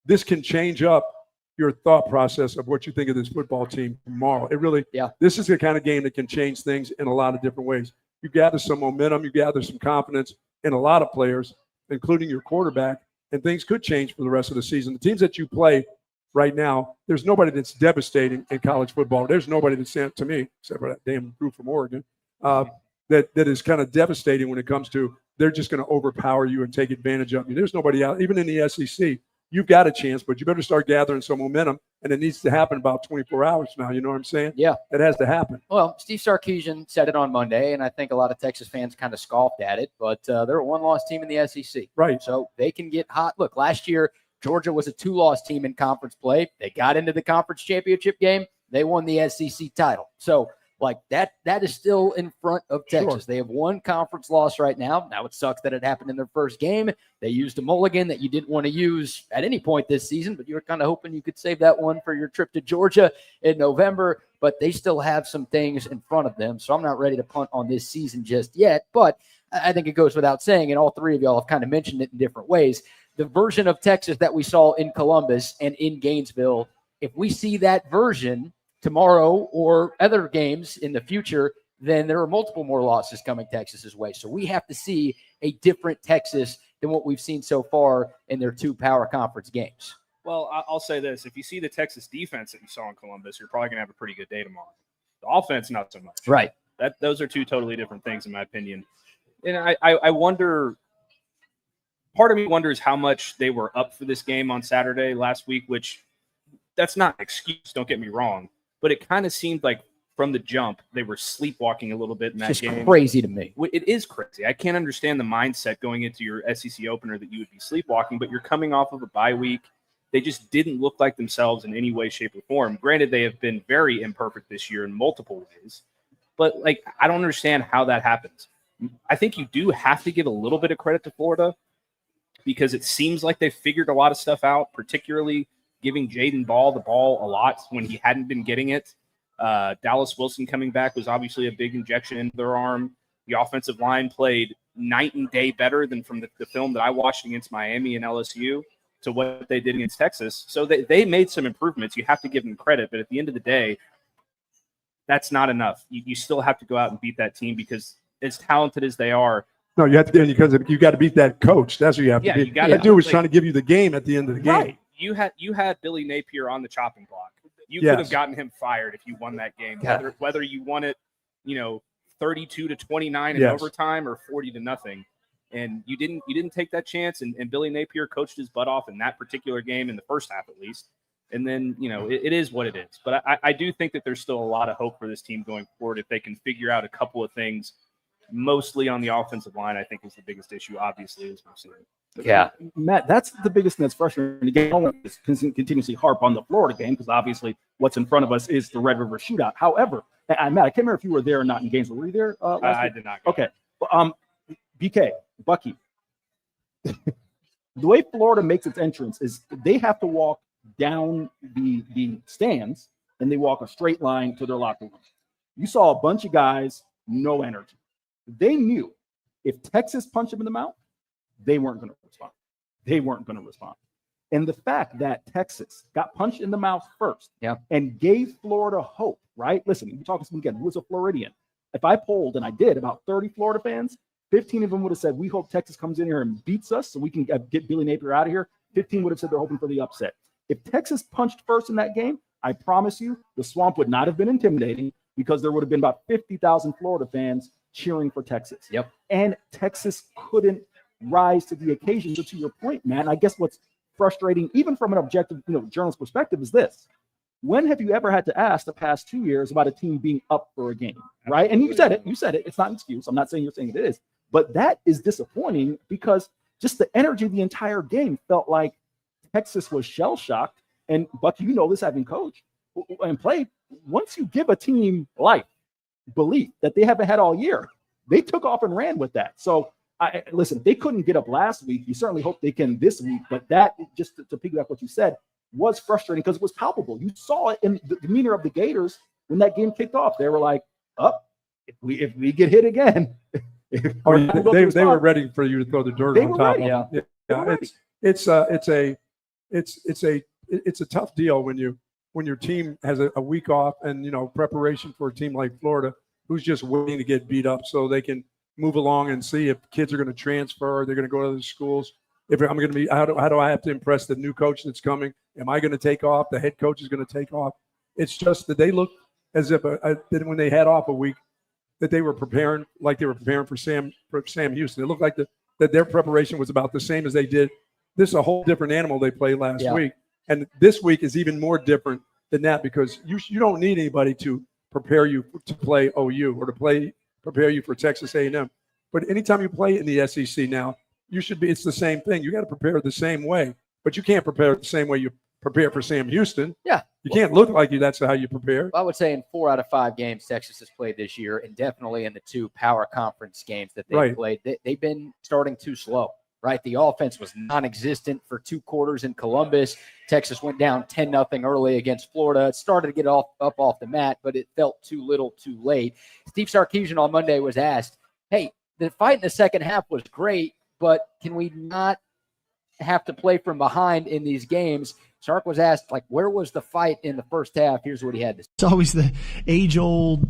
this can change up your thought process of what you think of this football team tomorrow. It really, this is the kind of game that can change things in a lot of different ways. You gather some momentum, you gather some confidence in a lot of players, including your quarterback, and things could change for the rest of the season. The teams that you play right now, there's nobody that's devastating in college football. There's nobody that's, to me, except for that damn group from Oregon, that is kind of devastating when it comes to they're just going to overpower you and take advantage of you. There's nobody out, even in the SEC. You've got a chance, but you better start gathering some momentum, and it needs to happen about 24 hours from now. You know what I'm saying? Yeah. It has to happen. Well, Steve Sarkisian said it on Monday, and I think a lot of Texas fans kind of scoffed at it, but they're a 1-loss team in the SEC. Right. So they can get hot. Look, last year, Georgia was a 2-loss team in conference play. They got into the conference championship game. They won the SEC title. So, that is still in front of Texas. Sure. They have 1 conference loss right now. Now, it sucks that it happened in their first game. They used a mulligan that you didn't want to use at any point this season, but you were kind of hoping you could save that one for your trip to Georgia in November. But they still have some things in front of them. So I'm not ready to punt on this season just yet. But I think it goes without saying, and all 3 of y'all have kind of mentioned it in different ways, the version of Texas that we saw in Columbus and in Gainesville, if we see that version tomorrow or other games in the future, then there are multiple more losses coming Texas's way. So we have to see a different Texas than what we've seen so far in their 2 power conference games. Well, I'll say this. If you see the Texas defense that you saw in Columbus, you're probably going to have a pretty good day tomorrow. The offense, not so much. Right. Those are two totally different things, in my opinion. And I wonder. Part of me wonders how much they were up for this game on Saturday last week, which that's not an excuse. Don't get me wrong, but it kind of seemed like from the jump they were sleepwalking a little bit in that Just game. crazy to me. It is crazy. I can't understand the mindset going into your SEC opener that you would be sleepwalking, but you're coming off of a bye week. They just didn't look like themselves in any way, shape, or form. Granted, they have been very imperfect this year in multiple ways, but like I don't understand how that happens. I think you do have to give a little bit of credit to Florida because it seems like they figured a lot of stuff out, particularly giving Jaden Ball the ball a lot when he hadn't been getting it. Dallas Wilson coming back was obviously a big injection into their arm. The offensive line played night and day better than from the film that I watched against Miami and LSU to what they did against Texas. So they made some improvements. You have to give them credit, but at the end of the day, that's not enough. You still have to go out and beat that team because as talented as they are. No, you have to, because you got to beat that coach. That's what you have to beat. That dude was trying to give you the game at the end of the game. Right. You had Billy Napier on the chopping block. You could have gotten him fired if you won that game, whether you won it, 32-29 in overtime or 40-0. And you didn't take that chance. And Billy Napier coached his butt off in that particular game in the first half, at least. And then, it is what it is. But I do think that there's still a lot of hope for this team going forward if they can figure out a couple of things, mostly on the offensive line. I think is the biggest issue, obviously, as we've seen. Yeah. Matt, that's the biggest thing that's frustrating. Again, I don't want to continuously harp on the Florida game because obviously what's in front of us is the Red River shootout. However, Matt, I can't remember if you were there or not in Gainesville. Were you there last I week? did not go. Okay. BK, Bucky. The way Florida makes its entrance is they have to walk down the stands and they walk a straight line to their locker room. You saw a bunch of guys, no energy. They knew if Texas punched them in the mouth, they weren't going to respond. And the fact that Texas got punched in the mouth first and gave Florida hope, right? Listen, you're talking to again, who was a Floridian. If I polled, and I did, about 30 Florida fans, 15 of them would have said, we hope Texas comes in here and beats us so we can get Billy Napier out of here. 15 would have said they're hoping for the upset. If Texas punched first in that game, I promise you, the Swamp would not have been intimidating because there would have been about 50,000 Florida fans cheering for Texas. Yep. And Texas couldn't rise to the occasion. So to your point, man, I guess what's frustrating, even from an objective, journalist perspective, is this. When have you ever had to ask the past 2 years about a team being up for a game, right? And you said it. It's not an excuse. I'm not saying you're saying it is. But that is disappointing because just the energy of the entire game felt like Texas was shell-shocked. And, Buck, this having coached and played, once you give a team life, belief that they haven't had all year, they took off and ran with that. So, listen, they couldn't get up last week. You certainly hope they can this week. But that, just to piggyback what you said, was frustrating because it was palpable. You saw it in the demeanor of the Gators when that game kicked off. They were like, if we get hit again. They were ready for you to throw the dirt on top of them. It's a tough deal when your team has a week off and preparation for a team like Florida who's just waiting to get beat up so they can move along and see if kids are going to transfer, they're going to go to other schools. If I'm going to be, how do I have to impress the new coach that's coming? Am I going to take off? The head coach is going to take off. It's just that they look as if when they had off a week that they were preparing like they were preparing for Sam Houston. It looked like that their preparation was about the same as they did. This is a whole different animal they played last week. And this week is even more different than that because you don't need anybody to prepare you to play OU or to prepare you for Texas A&M. But anytime you play in the SEC now, it's the same thing. You got to prepare the same way, but you can't prepare the same way you prepare for Sam Houston. Yeah. You can't look like that's how you prepare. I would say in 4 out of 5 games Texas has played this year, and definitely in the 2 power conference games that they've played, they've been starting too slow, right? The offense was non-existent for 2 quarters in Columbus. Texas went down 10-0 early against Florida. It started to get up off the mat, but it felt too little too late. Steve Sarkisian on Monday was asked, hey, the fight in the second half was great, but can we not have to play from behind in these games? Sark was asked, where was the fight in the first half? Here's what he had to say. It's always the age-old,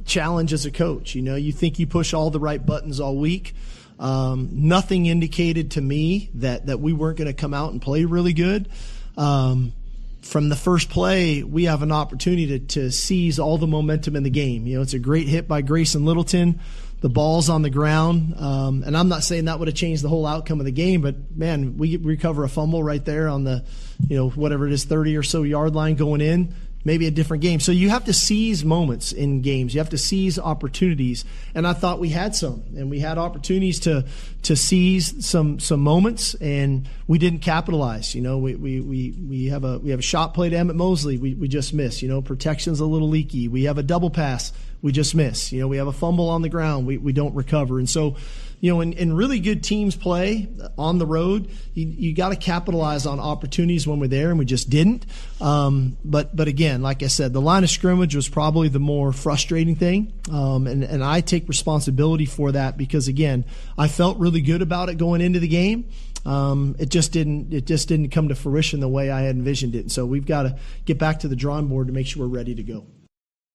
challenge as a coach. You think you push all the right buttons all week. Nothing indicated to me that we weren't going to come out and play really good. from the first play, we have an opportunity to seize all the momentum in the game. It's a great hit by Grayson Littleton. The ball's on the ground. And I'm not saying that would have changed the whole outcome of the game, but man, we recover a fumble right there on the, whatever it is, 30 or so yard line going in. Maybe a different game. So you have to seize moments in games. You have to seize opportunities. And I thought we had some, and we had opportunities to seize some moments, and we didn't capitalize. We have a shot play to Emmett Mosley. We just miss. Protection's a little leaky. We have a double pass. We just miss. We have a fumble on the ground. We don't recover. And so, in really good teams play on the road, you got to capitalize on opportunities when we're there, and we just didn't. But again, like I said, the line of scrimmage was probably the more frustrating thing, and I take responsibility for that because again, I felt really good about it going into the game. It just didn't come to fruition the way I had envisioned it. And so we've got to get back to the drawing board to make sure we're ready to go.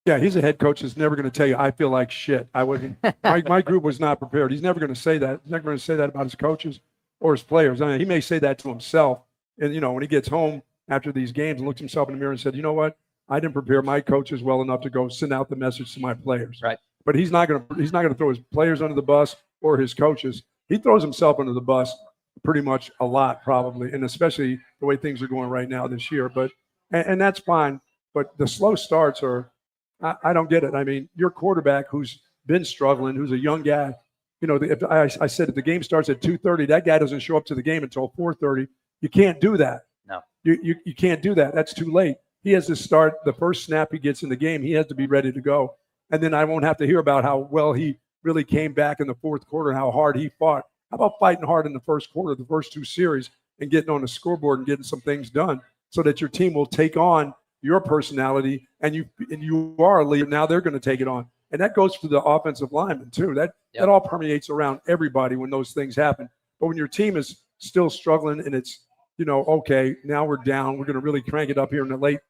Yeah, he's a head coach that's never going to tell you, I feel like shit. I wasn't. My group was not prepared. He's never going to say that. He's never going to say that about his coaches or his players. I mean, he may say that to himself. And, when he gets home after these games and looks himself in the mirror and said, you know what? I didn't prepare my coaches well enough to go send out the message to my players. Right. But he's not going to throw his players under the bus or his coaches. He throws himself under the bus pretty much a lot, probably, and especially the way things are going right now this year. But and that's fine. But the slow starts are. I don't get it. I mean, your quarterback who's been struggling, who's a young guy, I said if the game starts at 2:30, that guy doesn't show up to the game until 4:30. You can't do that. No. You can't do that. That's too late. He has to start the first snap he gets in the game. He has to be ready to go. And then I won't have to hear about how well he really came back in the fourth quarter and how hard he fought. How about fighting hard in the first quarter, the first two series, and getting on the scoreboard and getting some things done so that your team will take on your personality, and you are a leader. Now they're going to take it on. And that goes for the offensive linemen too. That all permeates around everybody when those things happen. But when your team is still struggling and it's, okay, now we're down, we're going to really crank it up here in the late,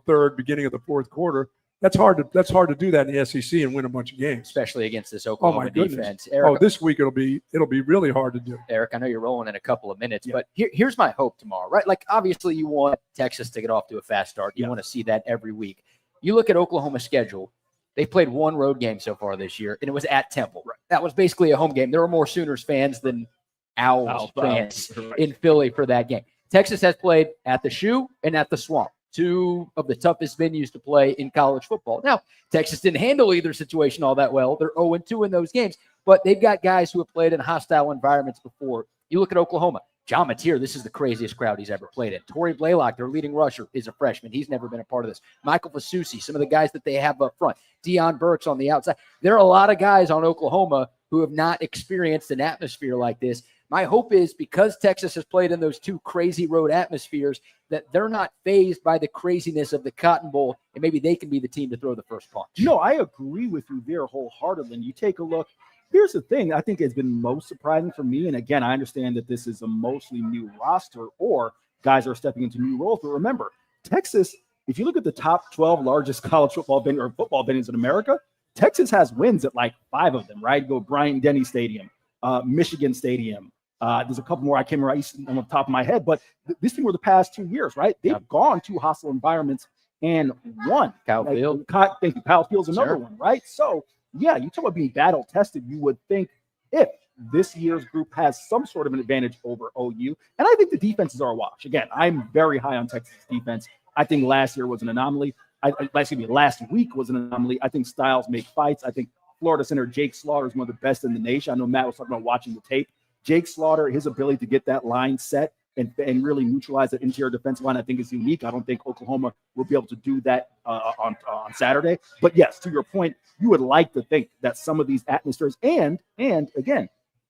third, beginning of the fourth quarter. That's hard to do that in the SEC and win a bunch of games, especially against this Oklahoma defense. Eric, this week it'll be really hard to do. Eric, I know you're rolling in a couple of minutes, but here's my hope tomorrow, right? Like obviously you want Texas to get off to a fast start. You want to see that every week. You look at Oklahoma's schedule. They played one road game so far this year, and it was at Temple. Right. That was basically a home game. There were more Sooners fans than Owls fans in Philly for that game. Texas has played at the Shoe and at the Swamp, two of the toughest venues to play in college football. Now, Texas didn't handle either situation all that well. They're 0-2 in those games, but they've got guys who have played in hostile environments before. You look at Oklahoma. John Mateer, this is the craziest crowd he's ever played in. Torrey Blaylock, their leading rusher, is a freshman. He's never been a part of this. Michael Fasusi, some of the guys that they have up front. Deion Burks on the outside. There are a lot of guys on Oklahoma who have not experienced an atmosphere like this. My hope is because Texas has played in those two crazy road atmospheres that they're not fazed by the craziness of the Cotton Bowl, and maybe they can be the team to throw the first punch. No, I agree with you there wholeheartedly. And you take a look. Here's the thing I think has been most surprising for me, and again, I understand that this is a mostly new roster or guys are stepping into new roles, but remember, Texas, if you look at the top 12 largest college football venue or football venues in America, Texas has wins at like 5 of them, right? Go Bryant-Denny Stadium, Michigan Stadium. There's a couple more I can't remember on the top of my head, but this thing were the past 2 years, right? They've gone to hostile environments and won. Kyle Field. Thank you. Kyle Field's another one, right? So, yeah, you talk about being battle tested. You would think if this year's group has some sort of an advantage over OU, and I think the defenses are a wash. Again, I'm very high on Texas defense. I think last year was an anomaly. Last week was an anomaly. I think styles make fights. I think Florida center Jake Slaughter is one of the best in the nation. I know Matt was talking about watching the tape. Jake Slaughter, his ability to get that line set and really neutralize that interior defensive line, I think is unique. I don't think Oklahoma will be able to do that on Saturday. But yes, to your point, you would like to think that some of these atmospheres and again,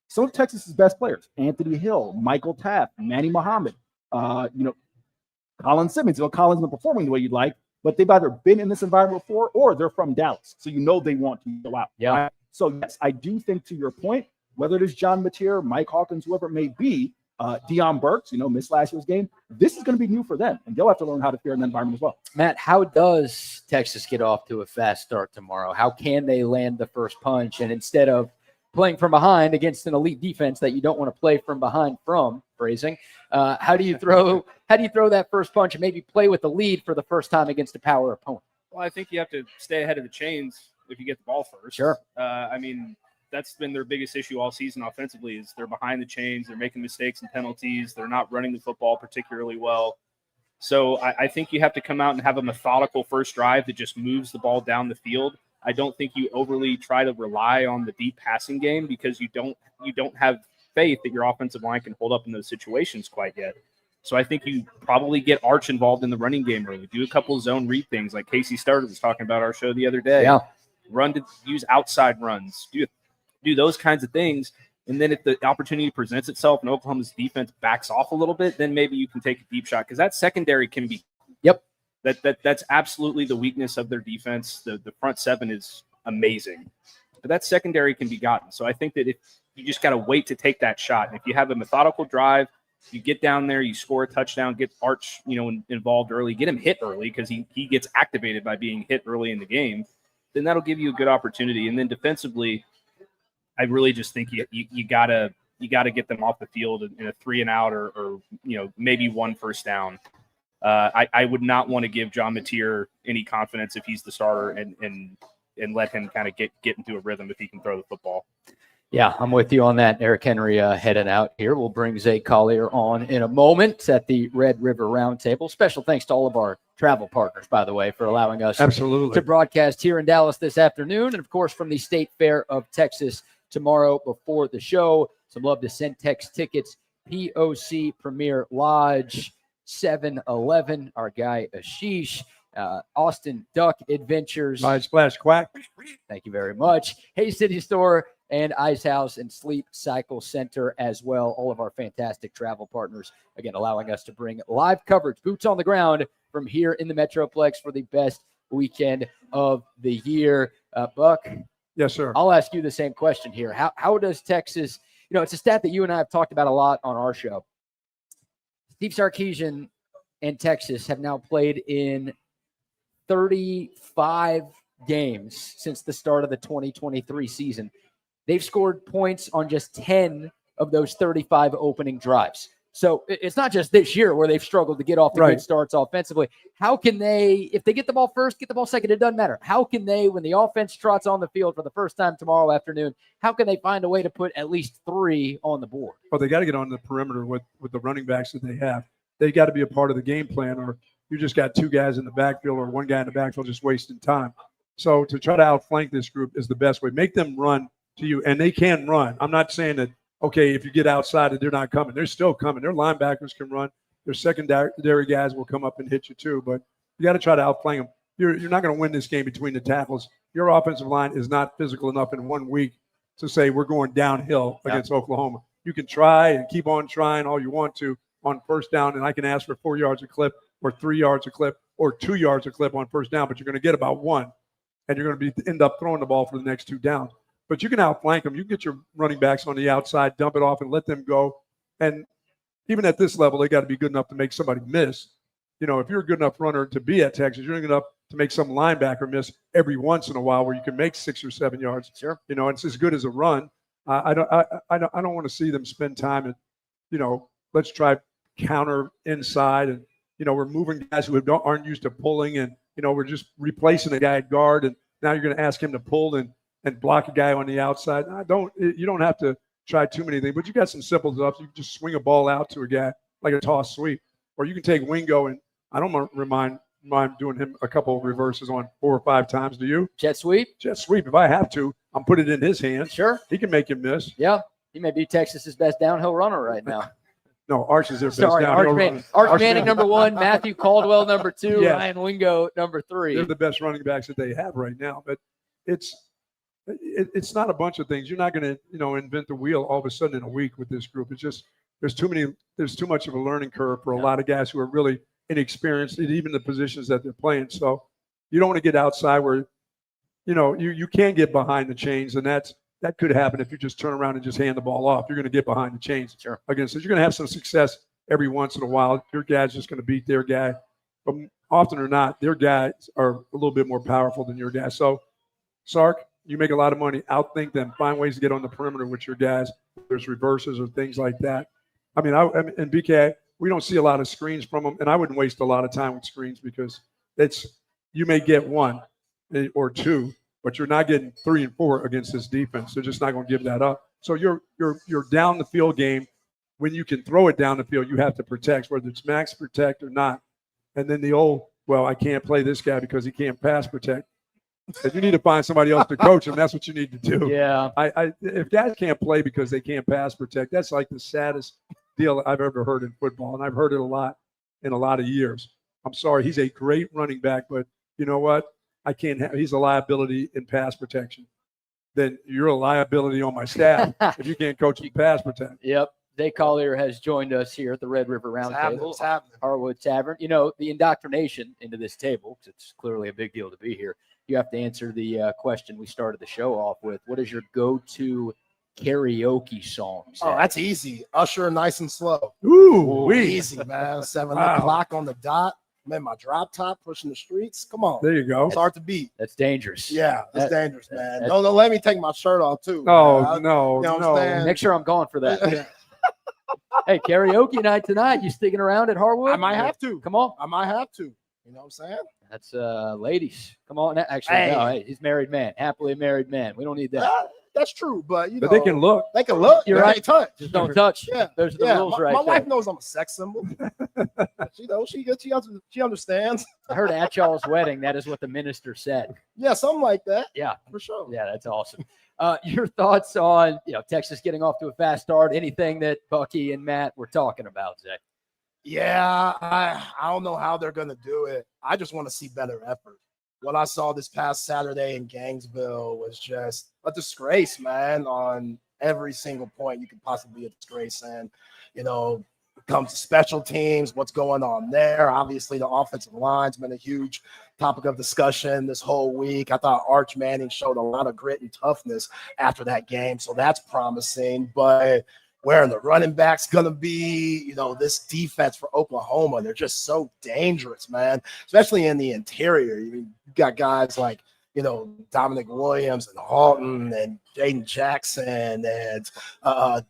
some of Texas's best players, Anthony Hill, Michael Taft, Manny Muhammad, Colin Simmons. Colin's been performing the way you'd like, but they've either been in this environment before or they're from Dallas. So they want to go out. Yeah. Right? So yes, I do think to your point, whether it is John Mateer, Mike Hawkins, whoever it may be, Deion Burks, missed last year's game. This is going to be new for them, and they'll have to learn how to fare in that environment as well. Matt, how does Texas get off to a fast start tomorrow? How can they land the first punch? And instead of playing from behind against an elite defense that you don't want to play from behind from, phrasing. How do you throw that first punch and maybe play with the lead for the first time against a power opponent? Well, I think you have to stay ahead of the chains if you get the ball first. Sure. I mean, that's been their biggest issue all season offensively is they're behind the chains. They're making mistakes and penalties. They're not running the football particularly well. So I think you have to come out and have a methodical first drive that just moves the ball down the field. I don't think you overly try to rely on the deep passing game because you don't have faith that your offensive line can hold up in those situations quite yet. So I think you probably get Arch involved in the running game early. Do a couple of zone read things like Casey Starter was talking about our show the other day. Yeah. Use outside runs. Do those kinds of things. And then if the opportunity presents itself and Oklahoma's defense backs off a little bit, then maybe you can take a deep shot because that secondary can be. Yep. That's absolutely the weakness of their defense. The front seven is amazing, but that secondary can be gotten. So I think that if you just got to wait to take that shot, and if you have a methodical drive, you get down there, you score a touchdown, get Arch, involved early, get him hit early because he gets activated by being hit early in the game, then that'll give you a good opportunity. And then defensively, I really just think you gotta get them off the field in a 3-and-out or maybe one first down. I would not want to give John Mateer any confidence if he's the starter and let him kind of get into a rhythm if he can throw the football. Yeah, I'm with you on that. Eric Henry heading out here. We'll bring Zay Collier on in a moment at the Red River Roundtable. Special thanks to all of our travel partners, by the way, for allowing us Absolutely. to broadcast here in Dallas this afternoon. And, of course, from the State Fair of Texas tomorrow before the show. Some love to CenTex Tickets, POC Premier Lodge, 7-Eleven, our guy Ashish, Austin Duck Adventures. Slide, splash, quack. Thank you very much. Hay City Store and Ice House and Sleep Cycle Center as well. All of our fantastic travel partners, again, allowing us to bring live coverage, boots on the ground from here in the Metroplex for the best weekend of the year. Buck. Yes, sir. I'll ask you the same question here. How does Texas, it's a stat that you and I have talked about a lot on our show. Steve Sarkisian and Texas have now played in 35 games since the start of the 2023 season. They've scored points on just 10 of those 35 opening drives. So it's not just this year where they've struggled to get off the good starts offensively. How can they, if they get the ball first, get the ball second, it doesn't matter. How can they, when the offense trots on the field for the first time tomorrow afternoon, how can they find a way to put at least 3 on the board? Well, they got to get on the perimeter with the running backs that they have. They got to be a part of the game plan, or you just got 2 guys in the backfield or 1 guy in the backfield just wasting time. So to try to outflank this group is the best way. Make them run to you, and they can run. I'm not saying that, okay, if you get outside, they're not coming. They're still coming. Their linebackers can run. Their secondary guys will come up and hit you too, but you got to try to outflank them. You're not going to win this game between the tackles. Your offensive line is not physical enough in 1 week to say we're going downhill against Oklahoma. You can try and keep on trying all you want to on first down, and I can ask for 4 yards a clip or 3 yards a clip or 2 yards a clip on first down, but you're going to get about 1, and you're going to end up throwing the ball for the next 2 downs. But you can outflank them. You can get your running backs on the outside, dump it off, and let them go. And even at this level, they got to be good enough to make somebody miss. If you're a good enough runner to be at Texas, you're good enough to make some linebacker miss every once in a while where you can make 6 or 7 yards. Sure. It's as good as a run. I don't want to see them spend time at, let's try counter inside, and we're moving guys who aren't used to pulling, and we're just replacing a guy at guard, and now you're going to ask him to pull and block a guy on the outside. You don't have to try too many things, but you got some simple stuff. You can just swing a ball out to a guy like a toss sweep, or you can take Wingo, and I don't mind doing him a couple of reverses on 4 or 5 times. Do you? Jet sweep. If I have to, I'm putting it in his hands. Sure. He can make him miss. Yeah. He may be Texas's best downhill runner right now. No, Arch is their best Sorry, downhill runner. Arch Manning number 1, Matthew Caldwell number 2, Yeah. Ryan Wingo number 3. They're the best running backs that they have right now, but it's not a bunch of things. You're not going to, invent the wheel all of a sudden in a week with this group. It's just there's too much of a learning curve for a lot of guys who are really inexperienced in even the positions that they're playing. So you don't want to get outside where, you can get behind the chains, and that could happen if you just turn around and just hand the ball off. You're going to get behind the chains against it. You're going to have some success every once in a while. Your guy's just going to beat their guy, but often or not, their guys are a little bit more powerful than your guy. So Sark, You make a lot of money. Outthink them. Find ways to get on the perimeter with your guys. There's reverses or things like that. I mean, and BK, we don't see a lot of screens from them, and I wouldn't waste a lot of time with screens because you may get one or two, but you're not getting 3 and 4 against this defense. They're just not going to give that up. So you're down the field game. When you can throw it down the field, you have to protect, whether it's max protect or not. And then I can't play this guy because he can't pass protect. And you need to find somebody else to coach him. That's what you need to do. Yeah. If guys can't play because they can't pass protect, that's like the saddest deal I've ever heard in football. And I've heard it a lot in a lot of years. I'm sorry. He's a great running back, but you know what? He's a liability in pass protection. Then you're a liability on my staff if you can't coach him pass protect. Yep. Zay Collier has joined us here at the Red River Roundtable, Harwood Tavern. You know, the indoctrination into this table, because it's clearly a big deal to be here. You have to answer the question we started the show off with. What is your go-to karaoke song? Zay? Oh, that's easy. Usher, Nice and Slow. Ooh, Easy, man. 7 o'clock on the dot. I'm in my drop top, pushing the streets. Come on. There you go. It's hard to beat. That's dangerous. Yeah, that's dangerous, man. Don't let me take my shirt off, too. No, no. Make sure I'm going for that. Hey, karaoke night tonight. You sticking around at Harwood? I might have to. Come on. I might have to. You know what I'm saying? That's ladies. Come on. Actually, no. Hey, he's a married man. Happily married man. We don't need that. That's true, but but they can look. They can look. You're They right. can't touch. Just don't touch. Yeah. Those are the rules right my there. wife knows I'm a sex symbol. She understands. I heard at y'all's wedding, that is what the minister said. Yeah, something like that. Yeah. For sure. Yeah, that's awesome. Your thoughts on Texas getting off to a fast start? Anything that Bucky and Matt were talking about, Zay? Yeah, I don't know how they're gonna do it. I just want to see better effort. What I saw this past Saturday in Gainesville was just a disgrace, man, on every single point you could possibly be a disgrace. And, it comes to special teams, what's going on there. Obviously, the offensive line's been a huge topic of discussion this whole week. I thought Arch Manning showed a lot of grit and toughness after that game, so that's promising. But where the running back's going to be, this defense for Oklahoma, they're just so dangerous, man, especially in the interior. You got guys like, Dominic Williams and Halton and Jaden Jackson and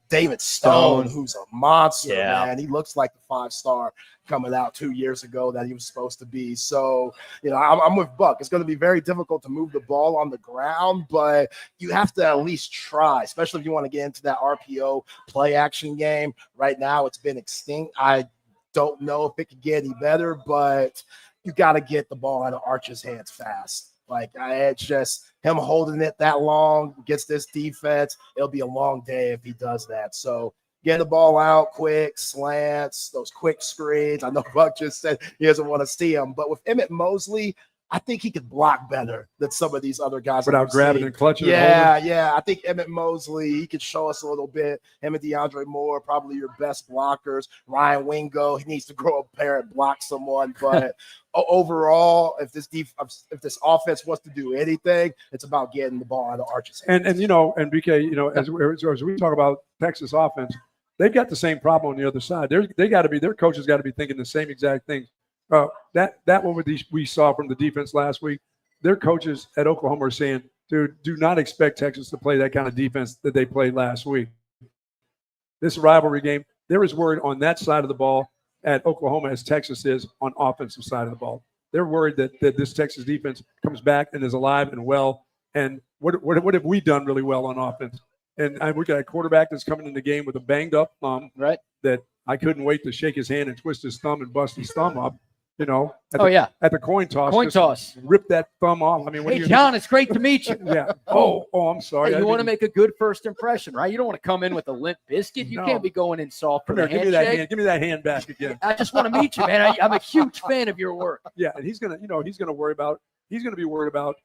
David Stone, who's a monster, man. He looks like the 5-star coming out 2 years ago that he was supposed to be. So, I'm with Buck. It's going to be very difficult to move the ball on the ground, but you have to at least try, especially if you want to get into that RPO play action game. Right now, it's been extinct. I don't know if it could get any better, but you got to get the ball out of Arch's hands fast. It's just him holding it that long against this defense. It'll be a long day if he does that. So get the ball out quick, slants, those quick screens. I know Buck just said he doesn't want to see them, but with Emmett Mosley, I think he could block better than some of these other guys. Without grabbing and clutching. Yeah. I think Emmett Mosley, he could show us a little bit. Him and DeAndre Moore, probably your best blockers. Ryan Wingo, he needs to grow a pair and block someone. But overall, if this offense wants to do anything, it's about getting the ball out of Arch's hands. And BK, as we talk about Texas offense, they've got the same problem on the other side. Their coaches got to be thinking the same exact thing. What we saw from the defense last week, their coaches at Oklahoma are saying, dude, do not expect Texas to play that kind of defense that they played last week. This rivalry game, they're as worried on that side of the ball at Oklahoma as Texas is on offensive side of the ball. They're worried that this Texas defense comes back and is alive and well. And what have we done really well on offense? And we got a quarterback that's coming in the game with a banged up thumb, right? That I couldn't wait to shake his hand and twist his thumb and bust his thumb up. At the coin toss. Rip that thumb off. I mean, hey, John, it's great to meet you. Yeah. Oh, I'm sorry. Hey, you want to make a good first impression, right? You don't want to come in with a limp biscuit. You can't be going in soft for the handshake. Give me that hand back again. I just want to meet you, man. I'm a huge fan of your work. Yeah, and he's gonna be worried about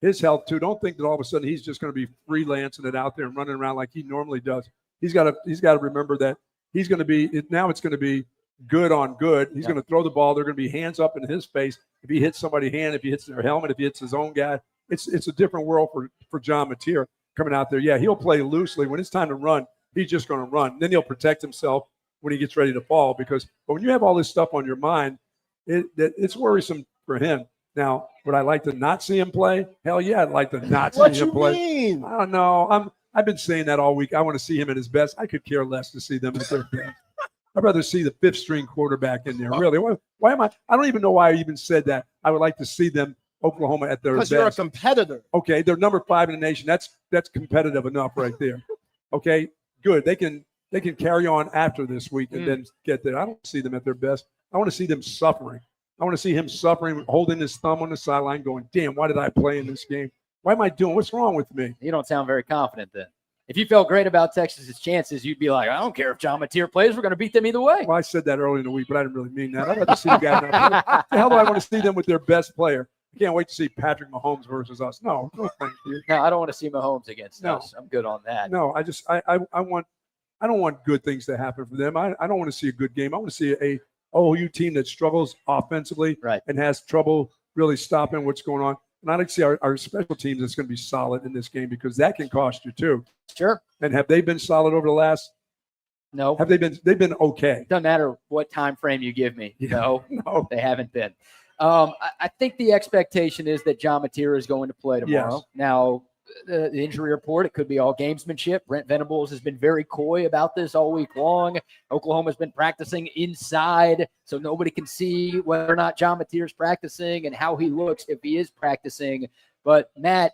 his health too. Don't think that all of a sudden he's just going to be freelancing it out there and running around like he normally does. He's got to remember that he's going to be now. It's going to be good on good. He's going to throw the ball. They're going to be hands up in his face. If he hits somebody's hand, if he hits their helmet, if he hits his own guy, it's a different world for John Mateer coming out there. Yeah, he'll play loosely. When it's time to run, he's just going to run. Then he'll protect himself when he gets ready to fall. But when you have all this stuff on your mind, it's worrisome for him. Now, would I like to not see him play? Hell yeah, I'd like to not see What him you play. mean? I don't know. I've been saying that all week. I want to see him at his best. I could care less to see them at their best. I'd rather see the fifth string quarterback in there. Really? Why am I? I don't even know why I even said that. I would like to see them, Oklahoma, at their best. Because you're a competitor. Okay, they're number 5 in the nation. That's competitive enough right there. Okay, good. They can carry on after this week and then get there. I don't see them at their best. I want to see them suffering. I want to see him suffering, holding his thumb on the sideline, going, "Damn, why did I play in this game? Why am I doing? What's wrong with me?" You don't sound very confident then. If you felt great about Texas's chances, you'd be like, I don't care if John Mateer plays. We're going to beat them either way. Well, I said that earlier in the week, but I didn't really mean that. I'd rather see the guy. What the hell do I want to see them with their best player? I can't wait to see Patrick Mahomes versus us. No, thank you. No, I don't want to see Mahomes against us. I'm good on that. No, I don't want good things to happen for them. I don't want to see a good game. I want to see a OU team that struggles offensively and has trouble really stopping what's going on. And I'd like to see our special teams that's going to be solid in this game, because that can cost you too. Sure. And have they been solid over the last? No. Have they been? They've been okay. Doesn't matter what time frame you give me. Yeah. No, they haven't been. I think the expectation is that John Mateer is going to play tomorrow. Yes. Now, the injury report, it could be all gamesmanship. Brent Venables has been very coy about this all week long. Oklahoma's been practicing inside, so nobody can see whether or not John Mateer's practicing and how he looks if he is practicing. But, Matt,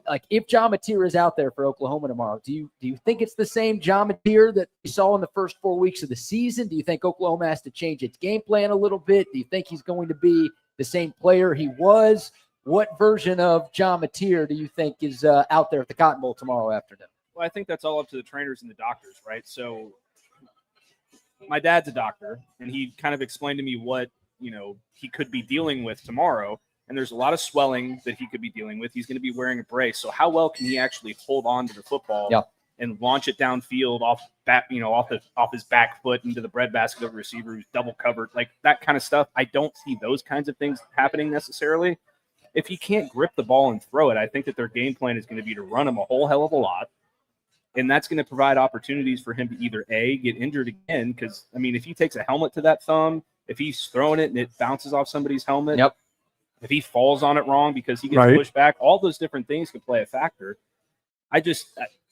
like, if John Mateer is out there for Oklahoma tomorrow, do you think it's the same John Mateer that we saw in the first 4 weeks of the season? Do you think Oklahoma has to change its game plan a little bit? Do you think he's going to be the same player he was? What version of John Mateer do you think is out there at the Cotton Bowl tomorrow afternoon? Well, I think that's all up to the trainers and the doctors, right? So my dad's a doctor, and he kind of explained to me what, he could be dealing with tomorrow. And there's a lot of swelling that he could be dealing with. He's going to be wearing a brace. So how well can he actually hold on to the football and launch it downfield off his back foot into the breadbasket of a receiver who's double covered, like that kind of stuff? I don't see those kinds of things happening necessarily. If he can't grip the ball and throw it, I think that their game plan is going to be to run him a whole hell of a lot. And that's going to provide opportunities for him to either A, get injured again, because, if he takes a helmet to that thumb, if he's throwing it and it bounces off somebody's helmet, if he falls on it wrong because he gets pushed back, all those different things could play a factor.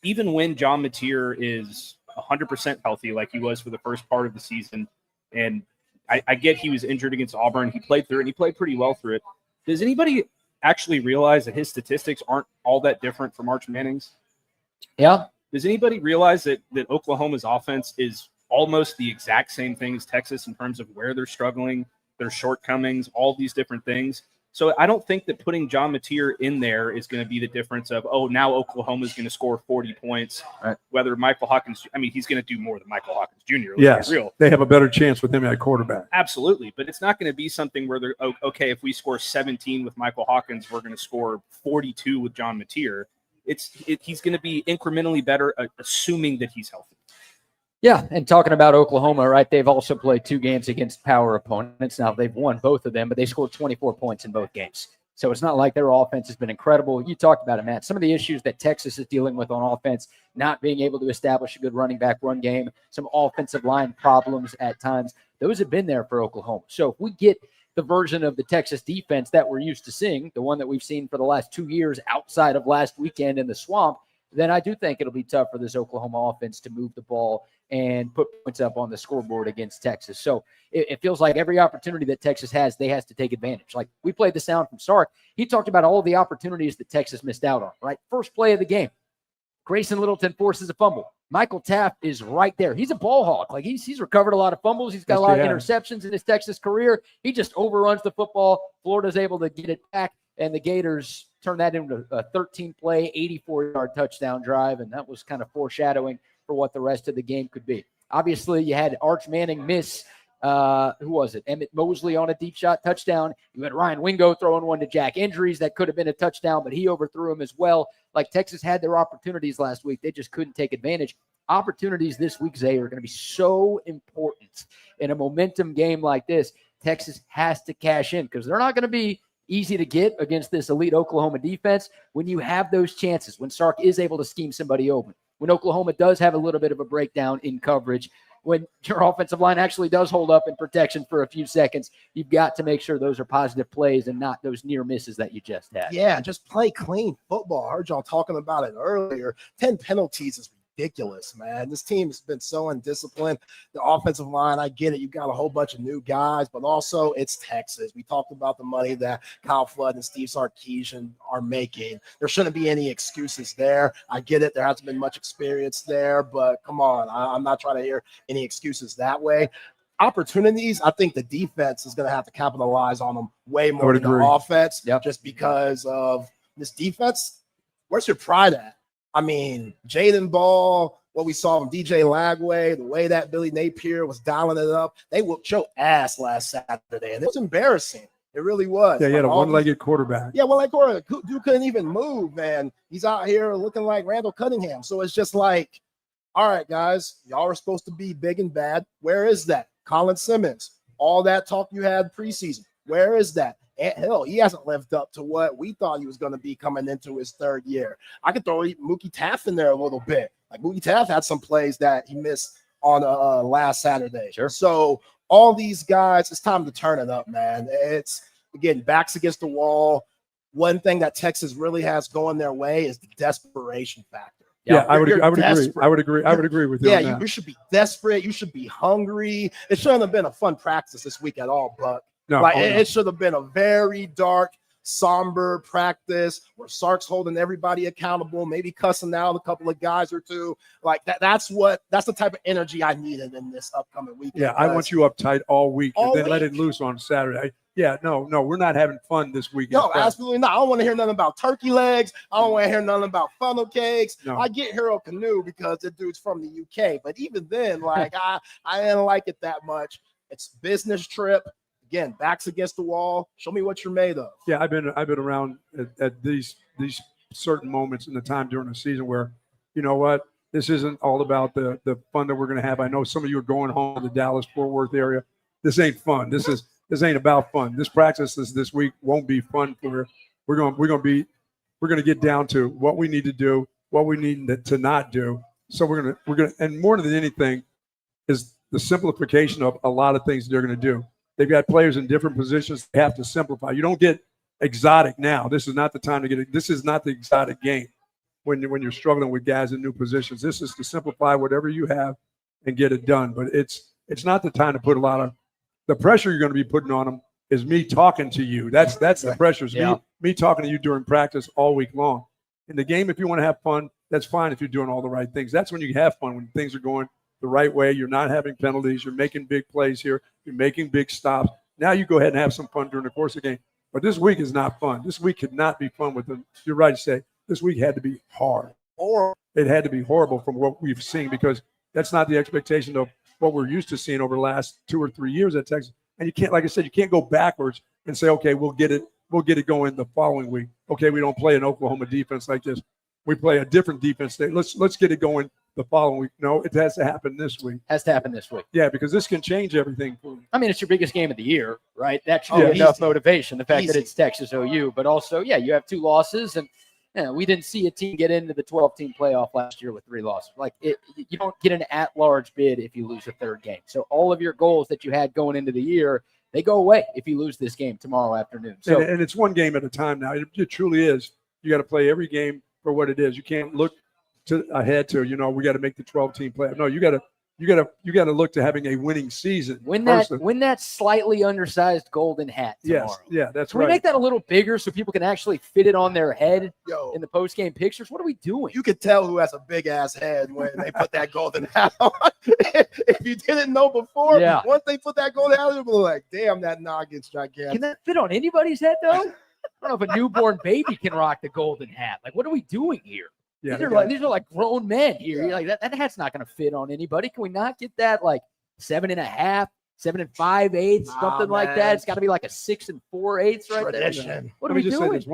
Even when John Mateer is 100% healthy, like he was for the first part of the season, and I get he was injured against Auburn, he played through it, and he played pretty well through it. Does anybody actually realize that his statistics aren't all that different from Arch Manning's? Yeah. Does anybody realize that Oklahoma's offense is almost the exact same thing as Texas in terms of where they're struggling, their shortcomings, all these different things? So I don't think that putting John Mateer in there is going to be the difference of, now Oklahoma's going to score 40 points. Right. Whether Michael Hawkins, he's going to do more than Michael Hawkins Jr. Yes, real. They have a better chance with him at quarterback. Absolutely, but it's not going to be something where they're, okay, if we score 17 with Michael Hawkins, we're going to score 42 with John Mateer. He's going to be incrementally better, assuming that he's healthy. Yeah, and talking about Oklahoma, right, they've also played 2 games against power opponents. Now, they've won both of them, but they scored 24 points in both games. So it's not like their offense has been incredible. You talked about it, Matt. Some of the issues that Texas is dealing with on offense, not being able to establish a good running back run game, some offensive line problems at times, those have been there for Oklahoma. So if we get the version of the Texas defense that we're used to seeing, the one that we've seen for the last 2 years outside of last weekend in the swamp, then I do think it'll be tough for this Oklahoma offense to move the ball and put points up on the scoreboard against Texas. So it feels like every opportunity that Texas has, they has to take advantage. Like, we played the sound from Sark. He talked about all the opportunities that Texas missed out on, right? First play of the game, Grayson Littleton forces a fumble. Michael Taft is right there. He's a ball hawk. Like, he's recovered a lot of fumbles. He's got a lot of interceptions in his Texas career. He just overruns the football. Florida's able to get it back, and the Gators turn that into a 13-play, 84-yard touchdown drive, and that was kind of foreshadowing for what the rest of the game could be. Obviously, you had Arch Manning miss, who was it? Emmett Mosley on a deep shot touchdown. You had Ryan Wingo throwing one to Jack Injuries that could have been a touchdown, but he overthrew him as well. Like, Texas had their opportunities last week. They just couldn't take advantage. Opportunities this week, Zay, are going to be so important in a momentum game like this. Texas has to cash in because they're not going to be easy to get against this elite Oklahoma defense. When you have those chances, when Sark is able to scheme somebody open, when Oklahoma does have a little bit of a breakdown in coverage, when your offensive line actually does hold up in protection for a few seconds, you've got to make sure those are positive plays and not those near misses that you just had. Yeah, just play clean football. I heard y'all talking about it earlier. 10 penalties is ridiculous, man. This team has been so undisciplined. The offensive line, I get it. You got a whole bunch of new guys, but also it's Texas. We talked about the money that Kyle Flood and Steve Sarkisian are making. There shouldn't be any excuses there. I get it. There hasn't been much experience there, but come on. I'm not trying to hear any excuses that way. Opportunities, I think the defense is going to have to capitalize on them way more than the offense, just because of this defense. Where's your pride at? I mean, Jaden Ball, what we saw from DJ Lagway, the way that Billy Napier was dialing it up, they whooped your ass last Saturday, and it was embarrassing. It really was. Yeah, he had a one-legged quarterback. Yeah, one-legged quarterback. Dude couldn't even move, man. He's out here looking like Randall Cunningham. So it's just like, all right, guys, y'all are supposed to be big and bad. Where is that? Colin Simmons, all that talk you had preseason, where is that? Hell, he hasn't lived up to what we thought he was going to be coming into his third year. I could throw Mookie Taft in there a little bit. Like Mookie Taft had some plays that he missed on last Saturday. Sure. So all these guys, it's time to turn it up, man. It's, again, backs against the wall. One thing that Texas really has going their way is the desperation factor. Yeah, I would agree with you. Yeah, on that. you should be desperate. You should be hungry. It shouldn't have been a fun practice this week at all, Buck. No, it should have been a very dark, somber practice where Sark's holding everybody accountable, maybe cussing out a couple of guys or two. Like that's the type of energy I needed in this upcoming weekend. Yeah, I want you uptight all week and then week. let it loose on Saturday. Yeah, no, we're not having fun this weekend. No, absolutely not. I don't want to hear nothing about turkey legs. I don't want to hear nothing about funnel cakes. No. I get Hero Canoe because the dude's from the UK, but even then, like I didn't like it that much. It's a business trip. Again, backs against the wall. Show me what you're made of. Yeah, I've been around at these certain moments in the time during the season where, you know what, this isn't all about the fun that we're going to have. I know some of you are going home to the Dallas-Fort Worth area. This ain't fun. This ain't about fun. This practice this week won't be fun for. We're going to get down to what we need to do, what we need to not do. So we're going to, and more than anything, is the simplification of a lot of things they're going to do. They've got players in different positions. They have to simplify. You don't get exotic now. This is not the time to get it. This is not the exotic game when you're struggling with guys in new positions. This is to simplify whatever you have and get it done. But it's not the time to put a lot of the pressure you're going to be putting on them is me talking to you. That's the pressure. Is me talking to you during practice all week long. In the game, if you want to have fun, that's fine if you're doing all the right things. That's when you have fun, when things are going the right way. You're not having penalties. You're making big plays here. You're making big stops. Now you go ahead and have some fun during the course of the game. But this week is not fun. This week could not be fun with them. You're right to say this week had to be hard. Or it had to be horrible from what we've seen, because that's not the expectation of what we're used to seeing over the last 2 or 3 years at Texas. And you can't, like I said, you can't go backwards and say, okay, we'll get it going the following week. Okay, we don't play an Oklahoma defense like this. We play a different defense. Let's get it going the following week. No, it has to happen this week. Has to happen this week. Yeah, because this can change everything for you. I mean, it's your biggest game of the year, right? That should be enough motivation. The fact that it's Texas OU, but also, you have 2 losses, and we didn't see a team get into the 12-team playoff last year with 3 losses. Like, you don't get an at-large bid if you lose a third game. So all of your goals that you had going into the year, they go away if you lose this game tomorrow afternoon. So, and it's one game at a time now. It truly is. You got to play every game for what it is. You can't look ahead to, we got to make the 12-team playoff. No, you got to look to having a winning season. Win that slightly undersized golden hat tomorrow. Yeah, that's Can right. we make that a little bigger so people can actually fit it on their head in the post-game pictures? What are we doing? You could tell who has a big-ass head when they put that golden hat on. If you didn't know before, once they put that golden hat on, you'll be like, damn, that noggin's gigantic. Can that fit on anybody's head, though? I don't know if a newborn baby can rock the golden hat. Like, what are we doing here? Yeah, these are like grown men here. You're like, that hat's not going to fit on anybody. Can we not get that like 7.5, 7 5/8, something like that? It's got to be like a 6 4/8 right there. What are we doing? Say this.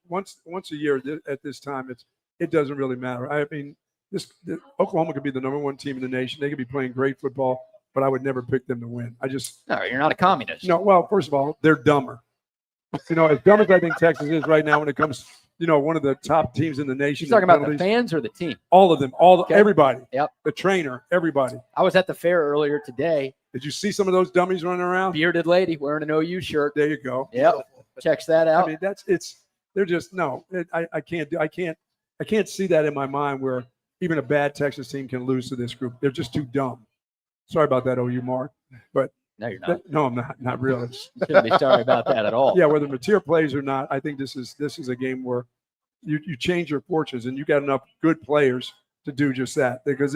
Once a year at this time, it doesn't really matter. I mean, Oklahoma could be the number 1 team in the nation. They could be playing great football, but I would never pick them to win. No, you're not a communist. No, well, first of all, they're dumber. As dumb as I think Texas is right now when it comes one of the top teams in the nation. You're talking about the penalties. fans or the team? All of them, Okay. everybody. Yep. The trainer, everybody. I was at the fair earlier today. Did you see some of those dummies running around? Bearded lady wearing an OU shirt. There you go. Yep. Checks that out. I mean, they're just no. I can't see that in my mind where even a bad Texas team can lose to this group. They're just too dumb. Sorry about that, OU Mark, but No, you're not. no, I'm not really. You shouldn't be sorry about that at all. Yeah, whether Mateer plays or not, I think this is a game where you change your fortunes, and you got enough good players to do just that. Because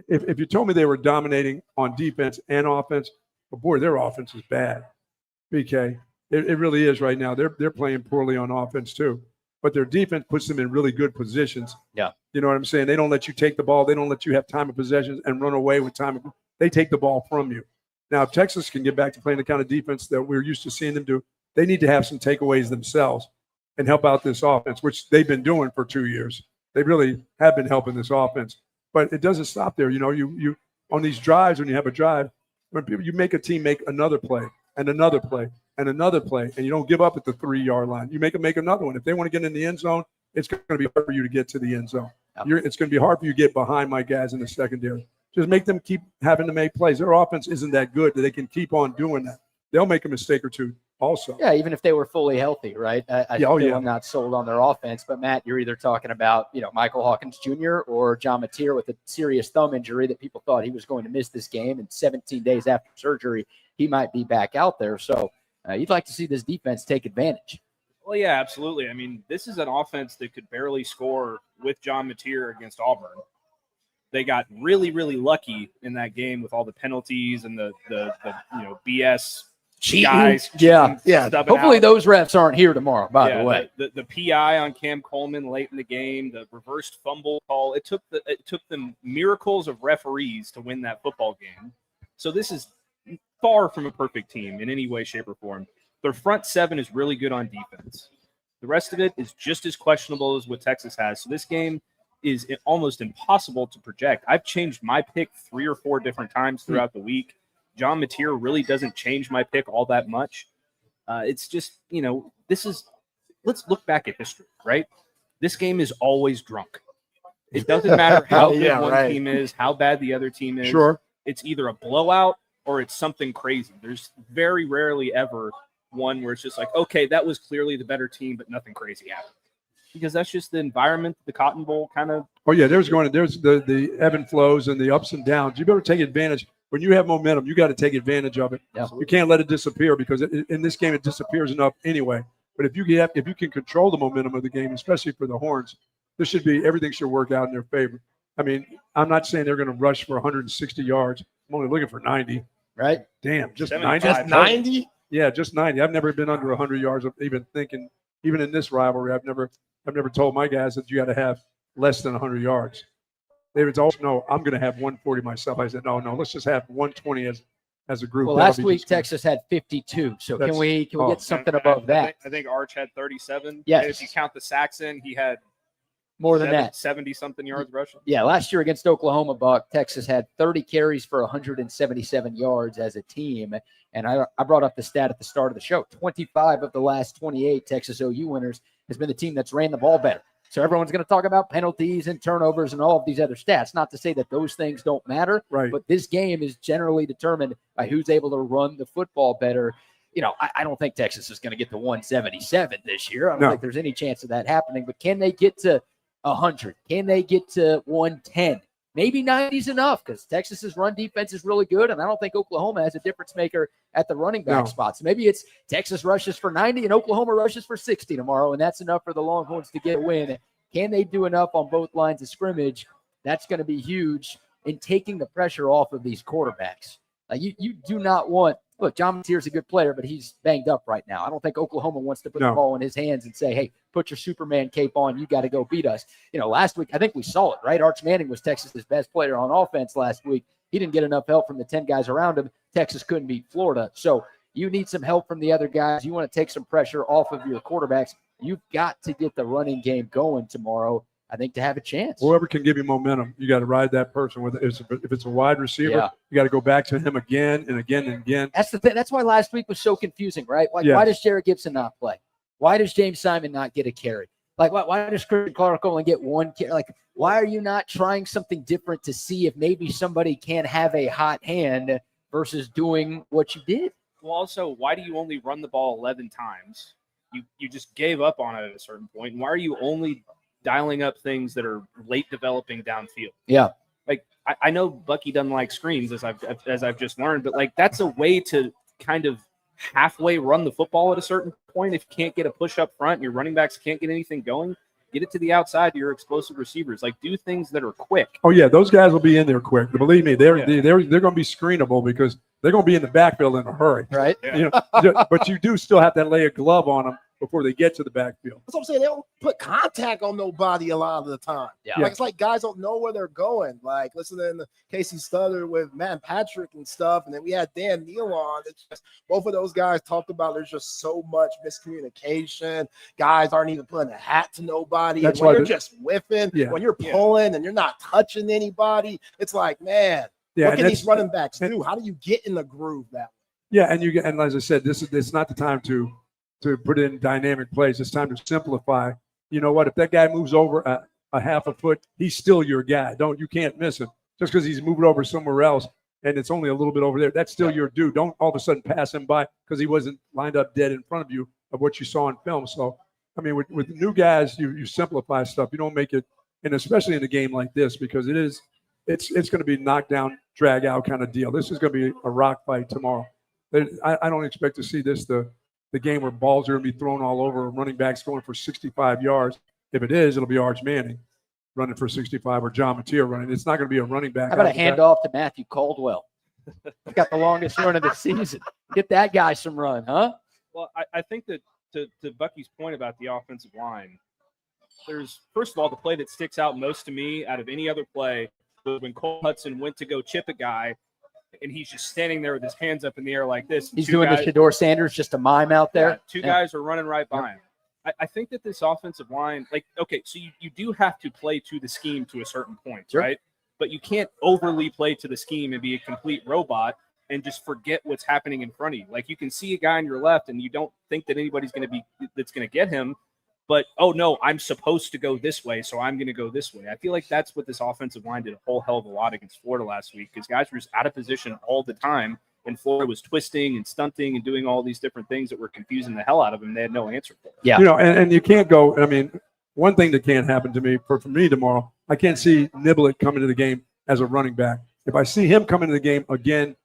if you told me they were dominating on defense and offense, but boy, their offense is bad. BK, it really is right now. They're playing poorly on offense too, but their defense puts them in really good positions. Yeah, you know what I'm saying. They don't let you take the ball. They don't let you have time of possession and run away with time. They take the ball from you. Now, if Texas can get back to playing the kind of defense that we're used to seeing them do, they need to have some takeaways themselves and help out this offense, which they've been doing for 2 years. They really have been helping this offense. But it doesn't stop there. You on these drives, when you have a drive, when you make a team make another play and another play and another play, and you don't give up at the 3-yard line. You make them make another one. If they want to get in the end zone, it's going to be hard for you to get to the end zone. It's going to be hard for you to get behind my guys in the secondary. Just make them keep having to make plays. Their offense isn't that good that they can keep on doing that. They'll make a mistake or two also. Yeah, even if they were fully healthy, right? I'm not sold on their offense. But, Matt, you're either talking about, Michael Hawkins Jr. or John Mateer with a serious thumb injury that people thought he was going to miss this game. And 17 days after surgery, he might be back out there. So you'd like to see this defense take advantage. Well, yeah, absolutely. I mean, this is an offense that could barely score with John Mateer against Auburn. They got really, really lucky in that game with all the penalties and the BS Cheating. guys. Yeah. Hopefully out. those refs aren't here tomorrow, by the way. The PI on Cam Coleman late in the game, the reversed fumble call. It took them miracles of referees to win that football game. So this is far from a perfect team in any way, shape, or form. Their front seven is really good on defense. The rest of it is just as questionable as what Texas has. So this game is almost impossible to project. I've changed my pick 3 or 4 different times throughout the week. John Mateer really doesn't change my pick all that much. It's just, let's look back at history, right? This game is always drunk. It doesn't matter how good one team is, how bad the other team is. Sure. It's either a blowout or it's something crazy. There's very rarely ever one where it's just like, okay, that was clearly the better team, but nothing crazy happened. Because that's just the environment, the Cotton Bowl kind of. Oh, yeah, there's the ebb and flows and the ups and downs. You better take advantage. When you have momentum, you got to take advantage of it. Yeah. You can't let it disappear because in this game it disappears enough anyway. But if you can control the momentum of the game, especially for the Horns, everything should work out in their favor. I mean, I'm not saying they're going to rush for 160 yards. I'm only looking for 90. Right? Damn, just 75. 90. Just 90? Yeah, just 90. I've never been under 100 yards of even thinking. Even in this rivalry, I've never told my guys that you got to have less than 100 yards. They would always know I'm going to have 140 myself. I said, no, let's just have 120 as a group. Well, last week Texas had 52. So can we get something above that? I think Arch had 37. Yes. And if you count the sacks in, he had more than that. 70-something yards rushing. Yeah, last year against Oklahoma, Buck, Texas had 30 carries for 177 yards as a team. And I brought up the stat at the start of the show. 25 of the last 28 Texas OU winners has been the team that's ran the ball better. So everyone's going to talk about penalties and turnovers and all of these other stats. Not to say that those things don't matter, right? But this game is generally determined by who's able to run the football better. I don't think Texas is going to get to 177 this year. I don't think there's any chance of that happening. But can they get to 100? Can they get to 110? Maybe 90 is enough because Texas's run defense is really good, and I don't think Oklahoma has a difference maker at the running back spot. So maybe it's Texas rushes for 90 and Oklahoma rushes for 60 tomorrow, and that's enough for the Longhorns to get a win. Can they do enough on both lines of scrimmage? That's going to be huge in taking the pressure off of these quarterbacks. You do not want – look, John Mateer's a good player, but he's banged up right now. I don't think Oklahoma wants to put the ball in his hands and say, hey, put your Superman cape on. You got to go beat us. Last week, I think we saw it, right? Arch Manning was Texas's best player on offense last week. He didn't get enough help from the 10 guys around him. Texas couldn't beat Florida. So you need some help from the other guys. You want to take some pressure off of your quarterbacks. You've got to get the running game going tomorrow, I think, to have a chance. Whoever can give you momentum, you got to ride that person. If it's a wide receiver, you got to go back to him again and again and again. That's the thing. That's why last week was so confusing, right? Why does Jared Gibson not play? Why does James Simon not get a carry? Like, why does Christian Clark only get one carry? Like, why are you not trying something different to see if maybe somebody can have a hot hand versus doing what you did? Well, also, why do you only run the ball 11 times? You just gave up on it at a certain point. And why are you only dialing up things that are late developing downfield? Yeah. Like, I know Bucky doesn't like screens, as I've just learned, but like that's a way to kind of halfway run the football at a certain point. If you can't get a push up front, your running backs can't get anything going, get it to the outside to your explosive receivers. Like, do things that are quick. Oh yeah, those guys will be in there quick. But believe me, they're going to be screenable because they're going to be in the backfield in a hurry. Right. Yeah. You know, but you do still have to lay a glove on them before they get to the backfield. That's what I'm saying. They don't put contact on nobody a lot of the time. Yeah. Like, it's like guys don't know where they're going. Like, listening to Casey Stutter with Matt Patrick and stuff. And then we had Dan Neal on. It's just, both of those guys talked about there's just so much miscommunication. Guys aren't even putting a hat to nobody. That's and when why you're just whiffing, Yeah. when you're pulling and you're not touching anybody, it's like, man, Yeah, what can and these running backs do? How do you get in the groove that way? Yeah, and as I said, it's not the time to put in dynamic plays. It's time to simplify. You know what? If that guy moves over a half a foot, he's still your guy. You can't miss him just because he's moved over somewhere else and it's only a little bit over there. That's still your dude. Don't all of a sudden pass him by because he wasn't lined up dead in front of you of what you saw in film. So, I mean, with new guys, you simplify stuff. You don't make it, and especially in a game like this because it's going to be knockdown, drag out kind of deal. This is going to be a rock fight tomorrow. I don't expect to see this the game where balls are going to be thrown all over, running backs going for 65 yards. If it is, it'll be Arch Manning running for 65 or John Mateer running. It's not going to be a running back. How about a handoff to Matthew Caldwell? He's got the longest run of the season. Get that guy some run, huh? Well, I think that to Bucky's point about the offensive line, there's, first of all, the play that sticks out most to me out of any other play was when Cole Hudson went to go chip a guy, and he's just standing there with his hands up in the air like this. He's doing the Shedeur Sanders, just a mime out there. Yeah, two guys are running right by him. I think that this offensive line, like, okay, so you do have to play to the scheme to a certain point, right? But you can't overly play to the scheme and be a complete robot and just forget what's happening in front of you. Like, you can see a guy on your left and you don't think that anybody's going to get him, but, oh, no, I'm supposed to go this way, so I'm going to go this way. I feel like that's what this offensive line did a whole hell of a lot against Florida last week because guys were just out of position all the time, and Florida was twisting and stunting and doing all these different things that were confusing the hell out of them. They had no answer for it. Yeah. You know, and you can't go – I mean, one thing that can't happen to me, for me tomorrow, I can't see Niblett come into the game as a running back. If I see him come into the game again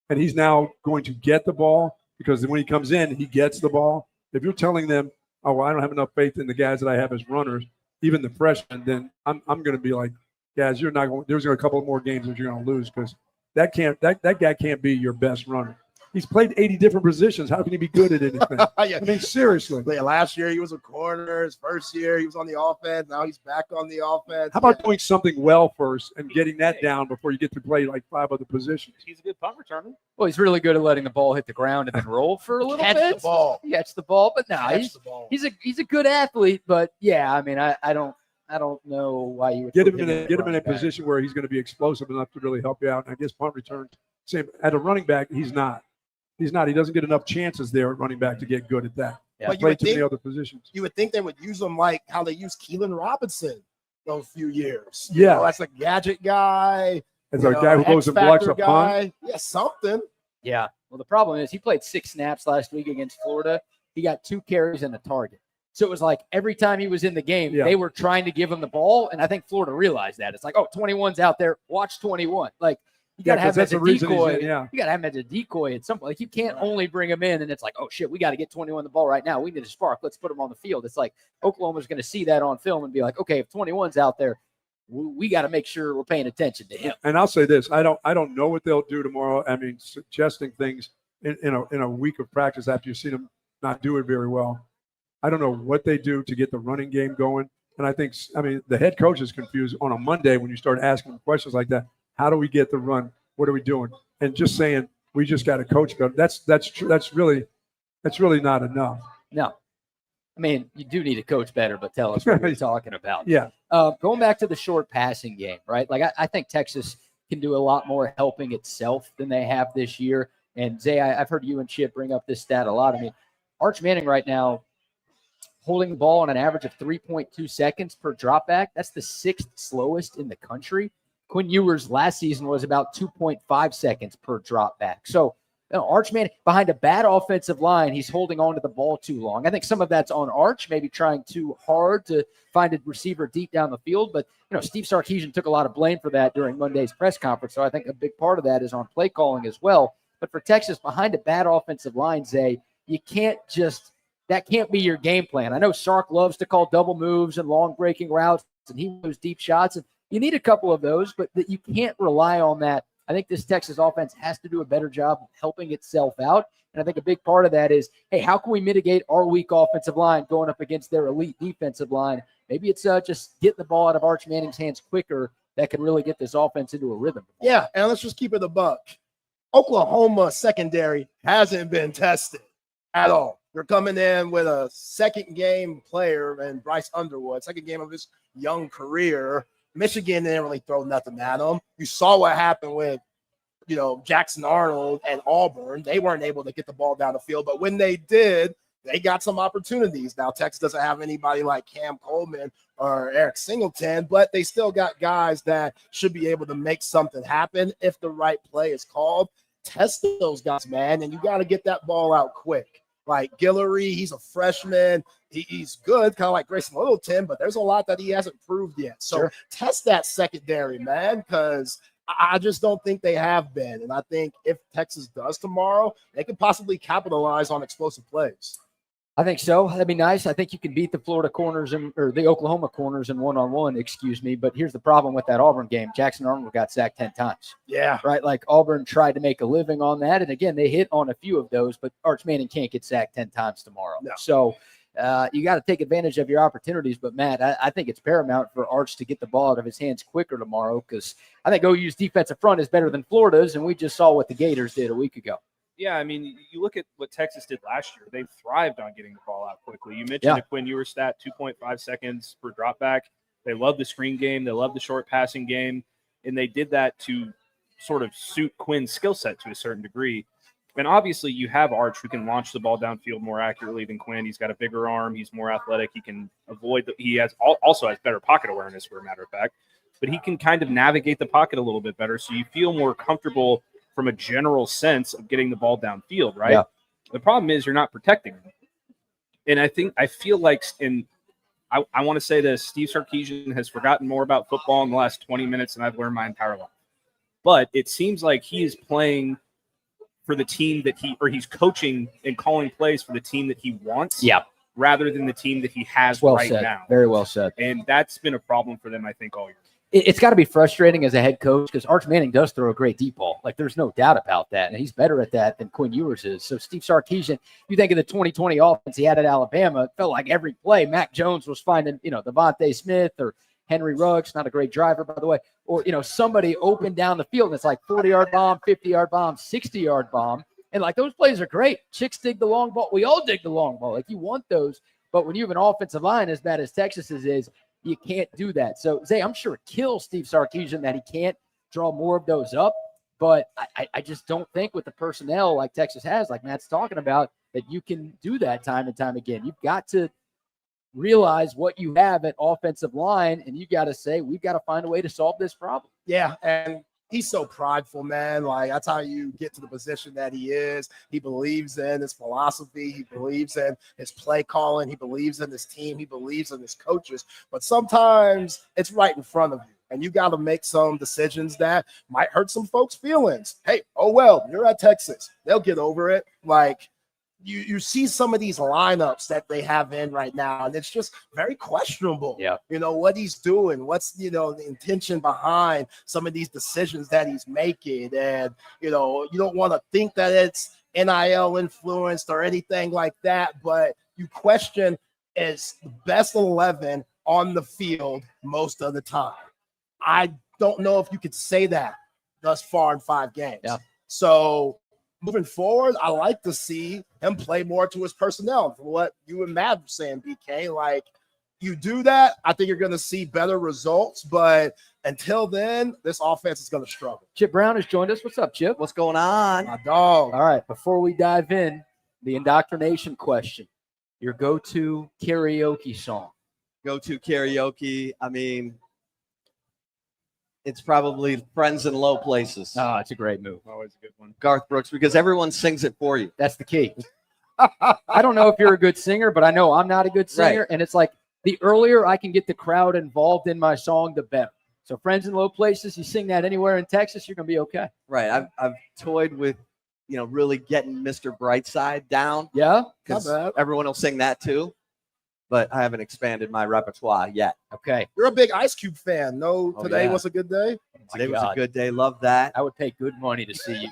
and he's now going to get the ball because when he comes in, he gets the ball. If you're telling them, oh, well, I don't have enough faith in the guys that I have as runners, even the freshmen, then I'm going to be like, guys, you're not going. There's a couple more games that you're going to lose because that guy can't be your best runner. He's played 80 different positions. How can he be good at anything? I mean, seriously. Last year he was a corner. His first year he was on the offense. Now he's back on the offense. How about doing something well first and getting that down before you get to play like 5 other positions? He's a good punt returner. Well, he's really good at letting the ball hit the ground and then roll for a little Catch bit. the ball. Catch the ball, but no, he's a good athlete. But yeah, I mean, I don't know why you would get put him in a position where he's going to be explosive enough to really help you out. And I guess punt returns, same at a running back, he's not. He doesn't get enough chances there at running back to get good at that. Yeah. But Play too many other positions. You would think they would use him like how they used Keelan Robinson those few years. Yeah. You know, that's a gadget guy. As a guy who goes and blocks a punt. Yeah, something. Yeah. Well, the problem is he played 6 snaps last week against Florida. He got 2 carries and a target. So it was like every time he was in the game, they were trying to give him the ball. And I think Florida realized that. It's like, oh, 21's out there. Watch 21. Like, you got to have him as a decoy. You got to have him as a decoy at some point. Like, you can't only bring him in and it's like, oh, shit, we got to get 21 the ball right now. We need a spark. Let's put him on the field. It's like Oklahoma's going to see that on film and be like, okay, if 21's out there, we got to make sure we're paying attention to him. And I'll say this. I don't know what they'll do tomorrow. I mean, suggesting things in a week of practice after you've seen them not do it very well. I don't know what they do to get the running game going. And I think, the head coach is confused on a Monday when you start asking them questions like that. How do we get the run? What are we doing? And just saying we just got to coach better. That's really not enough. No, I mean, you do need to coach better, but tell us what you're talking about. Yeah. Going back to the short passing game, right? Like I think Texas can do a lot more helping itself than they have this year. And Zay, I've heard you and Chip bring up this stat a lot. I mean, Arch Manning right now holding the ball on an average of 3.2 seconds per dropback. That's the 6th slowest in the country. Quinn Ewers last season was about 2.5 seconds per dropback. So, Arch Manning, behind a bad offensive line, he's holding on to the ball too long. I think some of that's on Arch, maybe trying too hard to find a receiver deep down the field. But, Steve Sarkisian took a lot of blame for that during Monday's press conference. So I think a big part of that is on play calling as well. But for Texas, behind a bad offensive line, Zay, you can't just – that can't be your game plan. I know Sark loves to call double moves and long breaking routes, and he moves deep shots. And you need a couple of those, but you can't rely on that. I think this Texas offense has to do a better job of helping itself out. And I think a big part of that is, hey, how can we mitigate our weak offensive line going up against their elite defensive line? Maybe it's just get the ball out of Arch Manning's hands quicker that can really get this offense into a rhythm. Yeah, and let's just keep it a buck. Oklahoma secondary hasn't been tested at all. They're coming in with a second-game player and Bryce Underwood, second game of his young career. Michigan didn't really throw nothing at them. You saw what happened with, Jackson Arnold and Auburn. They weren't able to get the ball down the field, but when they did, they got some opportunities. Now, Texas doesn't have anybody like Cam Coleman or Eric Singleton, but they still got guys that should be able to make something happen if the right play is called. Test those guys, man, and you got to get that ball out quick. Like Guillory, he's a freshman. He's good, kind of like Grayson Littleton, but there's a lot that he hasn't proved yet. So Test that secondary, man, because I just don't think they have been. And I think if Texas does tomorrow, they could possibly capitalize on explosive plays. I think so. That'd be nice. I think you can beat the Florida corners or the Oklahoma corners in one-on-one, But here's the problem with that Auburn game. Jackson Arnold got sacked 10 times. Yeah. Right? Like Auburn tried to make a living on that. And again, they hit on a few of those, but Arch Manning can't get sacked 10 times tomorrow. No. So you got to take advantage of your opportunities. But, Matt, I think it's paramount for Arch to get the ball out of his hands quicker tomorrow because I think OU's defensive front is better than Florida's, and we just saw what the Gators did a week ago. Yeah, I mean, you look at what Texas did last year. They thrived on getting the ball out quickly. You mentioned the Quinn Ewers stat, 2.5 seconds per dropback. They love the screen game. They love the short passing game. And they did that to sort of suit Quinn's skill set to a certain degree. And obviously you have Arch who can launch the ball downfield more accurately than Quinn. He's got a bigger arm. He's more athletic. He can avoid – he also has better pocket awareness, for a matter of fact. But he can kind of navigate the pocket a little bit better, so you feel more comfortable – from a general sense of getting the ball downfield, right? Yeah. The problem is you're not protecting him. And I feel like, I want to say this, Steve Sarkisian has forgotten more about football in the last 20 minutes than I've learned my entire life. But it seems like he is playing for the team that he's coaching and calling plays for the team that he wants. Yeah. Rather than the team that he has now. Very well said. And that's been a problem for them, I think, all year. It's got to be frustrating as a head coach because Arch Manning does throw a great deep ball. Like, there's no doubt about that. And he's better at that than Quinn Ewers is. So Steve Sarkisian, you think of the 2020 offense he had at Alabama, it felt like every play Mac Jones was finding, Devontae Smith or Henry Ruggs, not a great driver, by the way, or, somebody open down the field. And it's like 40-yard bomb, 50-yard bomb, 60-yard bomb. And, like, those plays are great. Chicks dig the long ball. We all dig the long ball. Like, you want those. But when you have an offensive line as bad as Texas's is, you can't do that. So, Zay, I'm sure it kills Steve Sarkisian that he can't draw more of those up. But I just don't think with the personnel like Texas has, like Matt's talking about, that you can do that time and time again. You've got to realize what you have at offensive line, and you got to say, we've got to find a way to solve this problem. Yeah, and he's so prideful, man. Like, that's how you get to the position that he is. He believes in his philosophy. He believes in his play calling. He believes in his team. He believes in his coaches. But sometimes it's right in front of you, and you got to make some decisions that might hurt some folks' feelings. Hey, oh, well, you're at Texas. They'll get over it. Like, you see some of these lineups that they have in right now, and it's just very questionable. Yeah. What he's doing, what's, the intention behind some of these decisions that he's making. And, you don't want to think that it's NIL influenced or anything like that, but you question is the best 11 on the field most of the time. I don't know if you could say that thus far in 5 games. Yeah. So moving forward, I like to see him play more to his personnel. From what you and Matt were saying, BK, like, you do that, I think you're going to see better results. But until then, this offense is going to struggle. Chip Brown has joined us. What's up, Chip? What's going on? My dog. All right, before we dive in, the indoctrination question. Your go-to karaoke song. Go-to karaoke. I mean, it's probably Friends in Low Places. Oh, it's a great move. Always a good one. Garth Brooks, because everyone sings it for you. That's the key. I don't know if you're a good singer, but I know I'm not a good singer. Right. And it's like the earlier I can get the crowd involved in my song, the better. So Friends in Low Places, you sing that anywhere in Texas, you're going to be okay. Right. I've toyed with, really getting Mr. Brightside down. Yeah? Because Not bad. everyone will sing that too. But I haven't expanded my repertoire yet. Okay. You're a big Ice Cube fan. No, Oh, today yeah. was a good day. Today was God. a good day. Love that. I would pay good money to see you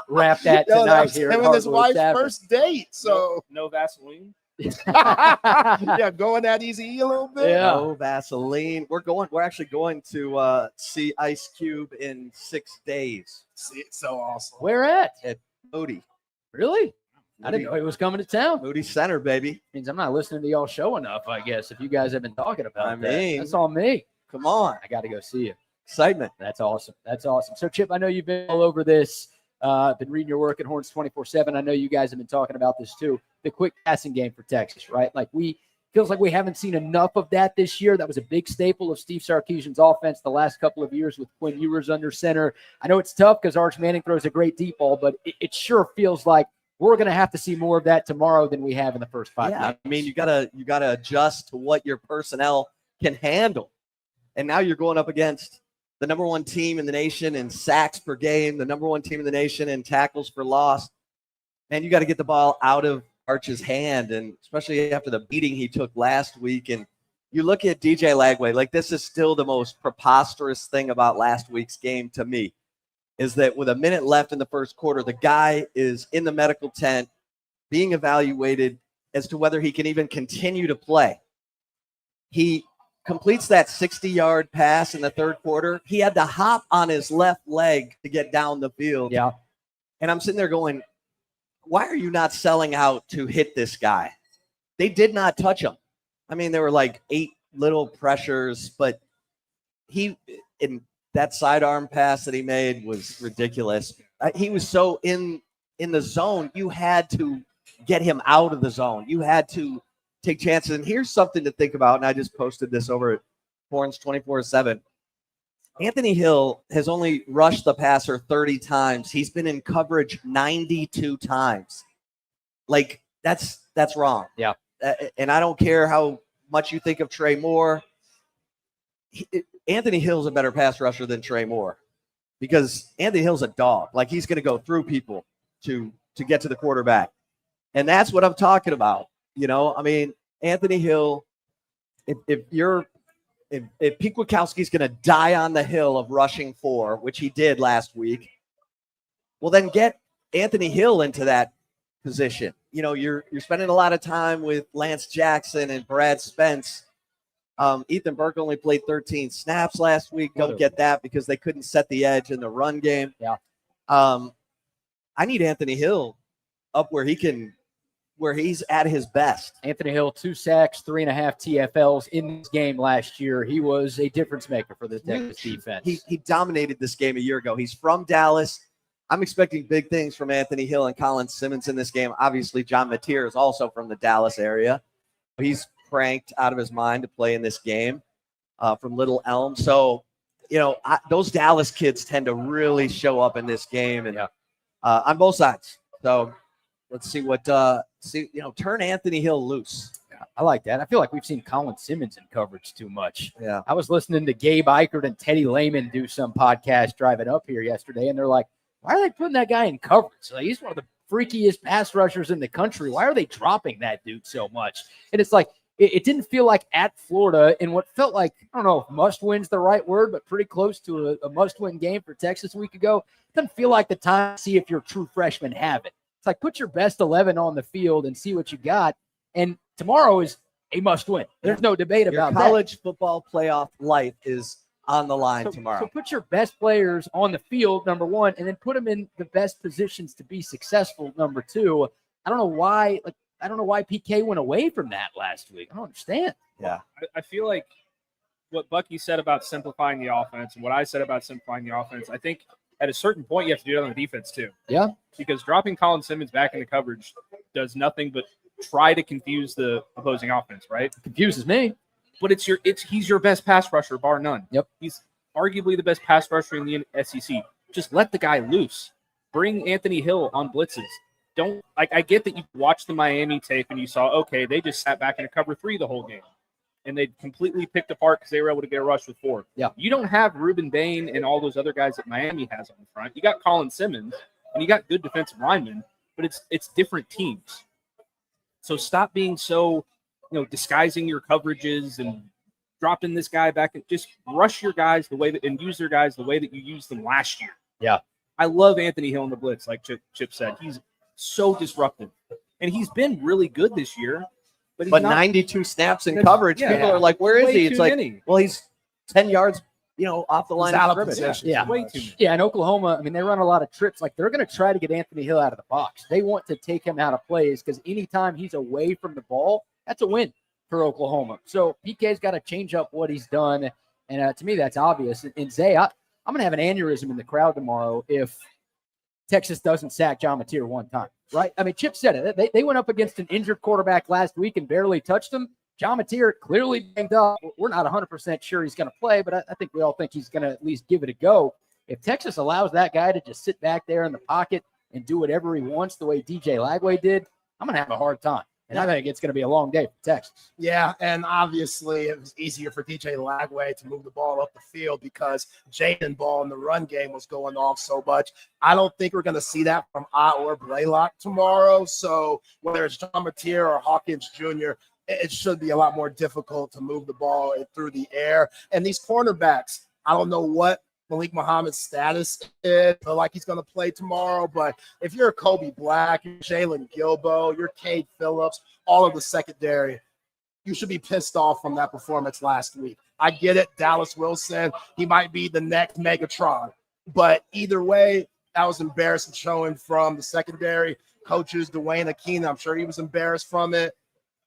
wrap that Yo, tonight that's here him at and his Harwood wife's Tavern. first date. So No Vaseline. yeah, going that easy a little bit. Yeah. No Vaseline. We're actually going to see Ice Cube in 6 days. See, it's so awesome. Where at? Moody. Really? I didn't know he was coming to town. Moody Center, baby. Means I'm not listening to y'all show enough, I guess, if you guys have been talking about I that. mean- That's on me. Come on. I got to go see you. Excitement. That's awesome. That's awesome. So, Chip, I know you've been all over this. Been reading your work at Horns 24/7. I know you guys have been talking about this too. The quick passing game for Texas, right? Like feels like we haven't seen enough of that this year. That was a big staple of Steve Sarkisian's offense the last couple of years with Quinn Ewers under center. I know it's tough because Arch Manning throws a great deep ball, but it sure feels like we're going to have to see more of that tomorrow than we have in the first 5 Yeah, minutes. I mean, you gotta adjust to what your personnel can handle. And now you're going up against the number one team in the nation in sacks per game, the number one team in the nation in tackles for loss. Man, you got to get the ball out of Arch's hand, and especially after the beating he took last week. And you look at DJ Lagway, like this is still the most preposterous thing about last week's game to me, is that with a minute left in the first quarter, the guy is in the medical tent being evaluated as to whether he can even continue to play. He completes that 60-yard pass in the third quarter. He had to hop on his left leg to get down the field. Yeah. And I'm sitting there going, why are you not selling out to hit this guy? They did not touch him. I mean, there were like 8 little pressures, but in that sidearm pass that he made was ridiculous. He was so in the zone, you had to get him out of the zone. You had to take chances. And here's something to think about, and I just posted this over at Horns 24/7. Anthony Hill has only rushed the passer 30 times. He's been in coverage 92 times. Like, that's wrong. Yeah. And I don't care how much you think of Trey Moore. Anthony Hill's a better pass rusher than Trey Moore because Anthony Hill's a dog. Like, he's going to go through people to get to the quarterback. And that's what I'm talking about. I mean, Anthony Hill, if Pete Kwiatkowski's going to die on the hill of rushing 4, which he did last week, well, then get Anthony Hill into that position. You're spending a lot of time with Lance Jackson and Brad Spence. Ethan Burke only played 13 snaps last week. Don't get that because they couldn't set the edge in the run game. Yeah. I need Anthony Hill up where he's at his best. Anthony Hill, 2 sacks, 3.5 TFLs in this game last year. He was a difference maker for the Texas defense. He dominated this game a year ago. He's from Dallas. I'm expecting big things from Anthony Hill and Colin Simmons in this game. Obviously, John Mateer is also from the Dallas area. He's cranked out of his mind to play in this game from Little Elm. So, those Dallas kids tend to really show up in this game and on both sides. So let's see turn Anthony Hill loose. I like that. I feel like we've seen Colin Simmons in coverage too much. Yeah. I was listening to Gabe Eichert and Teddy Lehman do some podcast driving up here yesterday, and they're like, why are they putting that guy in coverage? Like, he's one of the freakiest pass rushers in the country. Why are they dropping that dude so much? And it's like, it didn't feel like at Florida in what felt like, I don't know if must win's the right word, but pretty close to a must-win game for Texas a week ago. It doesn't feel like the time to see if your true freshmen have it. It's like, put your best 11 on the field and see what you got. And tomorrow is a must-win. There's no debate about Your college football playoff life is on the line tomorrow. So put your best players on the field, number one, and then put them in the best positions to be successful, number two. I don't know why PK went away from that last week. I don't understand. Yeah. I feel like what Bucky said about simplifying the offense and what I said about simplifying the offense, I think at a certain point you have to do it on the defense too. Yeah. Because dropping Colin Simmons back into coverage does nothing but try to confuse the opposing offense, right? Confuses me. But he's your best pass rusher, bar none. Yep. He's arguably the best pass rusher in the SEC. Just let the guy loose. Bring Anthony Hill on blitzes. Don't I get that you watched the Miami tape and you saw, okay, they just sat back in a cover 3 the whole game. And they completely picked apart because they were able to get a rush with 4. Yeah. You don't have Reuben Bain and all those other guys that Miami has on the front. You got Colin Simmons and you got good defensive linemen, but it's different teams. So stop being so, disguising your coverages and dropping this guy back and just rush your guys and use their guys the way that you used them last year. Yeah. I love Anthony Hill in the blitz, like Chip said. He's so disruptive. And he's been really good this year. But 92 snaps in coverage. Yeah. People are like, where is Way he? It's too like, many. well, he's 10 yards, off the line out of of scrimmage. position. Yeah. Way too many. Yeah, in Oklahoma, they run a lot of trips. Like, they're going to try to get Anthony Hill out of the box. They want to take him out of plays because anytime he's away from the ball, that's a win for Oklahoma. So PK's got to change up what he's done. And to me, that's obvious. And Zay, I'm going to have an aneurysm in the crowd tomorrow if Texas doesn't sack John Mateer one time, right? Chip said it. They went up against an injured quarterback last week and barely touched him. John Mateer clearly banged up. We're not 100% sure he's going to play, but I think we all think he's going to at least give it a go. If Texas allows that guy to just sit back there in the pocket and do whatever he wants the way DJ Lagway did, I'm going to have a hard time. And I think it's going to be a long day for Texas. Yeah, and obviously it was easier for DJ Lagway to move the ball up the field because Jaden Ball in the run game was going off so much. I don't think we're going to see that from or Blaylock tomorrow. So whether it's John Mateer or Hawkins Jr., it should be a lot more difficult to move the ball through the air. And these cornerbacks, I don't know what Malik Muhammad's status is. I feel like he's going to play tomorrow. But if you're Kobe Black, you're Jalen Gilbo, you're Cade Phillips, all of the secondary, you should be pissed off from that performance last week. I get it. Dallas Wilson, he might be the next Megatron. But either way, that was embarrassing showing from the secondary coaches. Dwayne Akina, I'm sure he was embarrassed from it.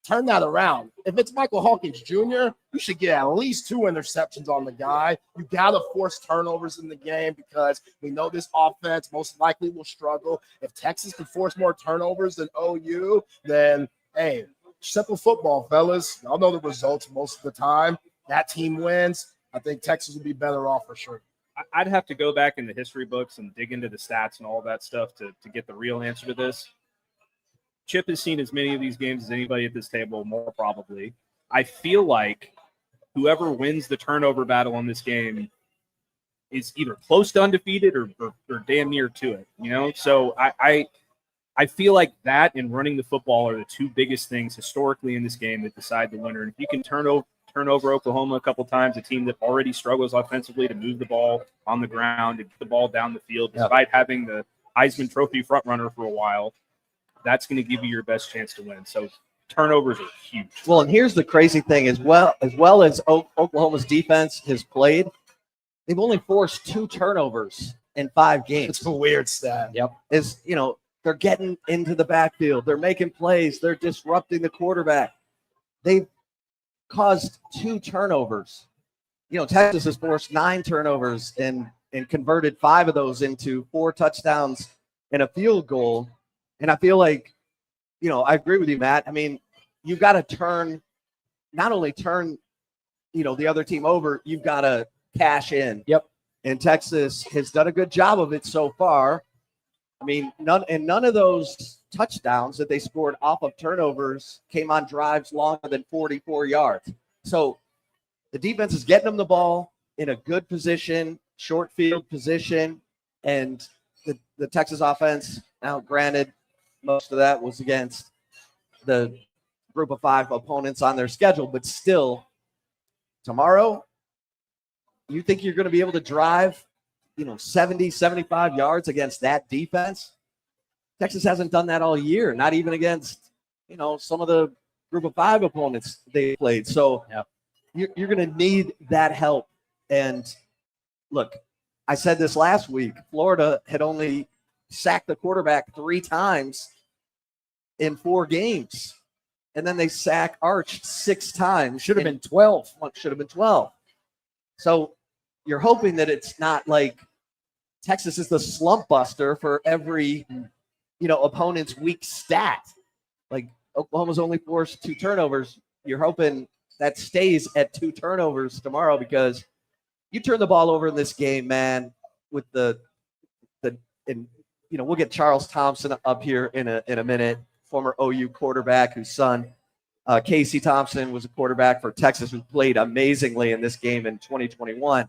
Turn that around. If it's Michael Hawkins Jr., you should get at least 2 interceptions on the guy. You got to force turnovers in the game because we know this offense most likely will struggle. If Texas can force more turnovers than OU, then, hey, simple football, fellas. Y'all know the results most of the time. That team wins. I think Texas will be better off for sure. I'd have to go back in the history books and dig into the stats and all that stuff to get the real answer to this. Chip has seen as many of these games as anybody at this table, more probably. I feel like whoever wins the turnover battle in this game is either close to undefeated or damn near to it, So I feel like that and running the football are the 2 biggest things historically in this game that decide the winner. And if you can turn over Oklahoma a couple times, a team that already struggles offensively to move the ball on the ground and get the ball down the field, despite having the Heisman Trophy front runner for a while, that's going to give you your best chance to win. So turnovers are huge. Well, and here's the crazy thing as well as Oklahoma's defense has played, they've only forced 2 turnovers in 5 games. It's a weird stat. Yep. They're getting into the backfield. They're making plays. They're disrupting the quarterback. They've caused 2 turnovers. Texas has forced 9 turnovers and converted 5 of those into 4 touchdowns and a field goal. And I feel like, I agree with you, Matt. You've got to not only turn, the other team over, you've got to cash in. Yep. And Texas has done a good job of it so far. None of those touchdowns that they scored off of turnovers came on drives longer than 44 yards. So the defense is getting them the ball in a good position, short field position, and the Texas offense, now granted, most of that was against the group of 5 opponents on their schedule, but still, tomorrow, you think you're going to be able to drive, 70, 75 yards against that defense? Texas hasn't done that all year, not even against, some of the group of 5 opponents they played. So you're going to need that help. And look, I said this last week, Florida had only sacked the quarterback 3 times in 4 games. And then they sack Arch 6 times. Should have been 12. Should have been 12. So you're hoping that it's not like Texas is the slump buster for every, opponent's weak stat. Like, Oklahoma's only forced 2 turnovers. You're hoping that stays at 2 turnovers tomorrow, because you turn the ball over in this game, man, with we'll get Charles Thompson up here in a minute, former OU quarterback whose son, Casey Thompson, was a quarterback for Texas, who played amazingly in this game in 2021.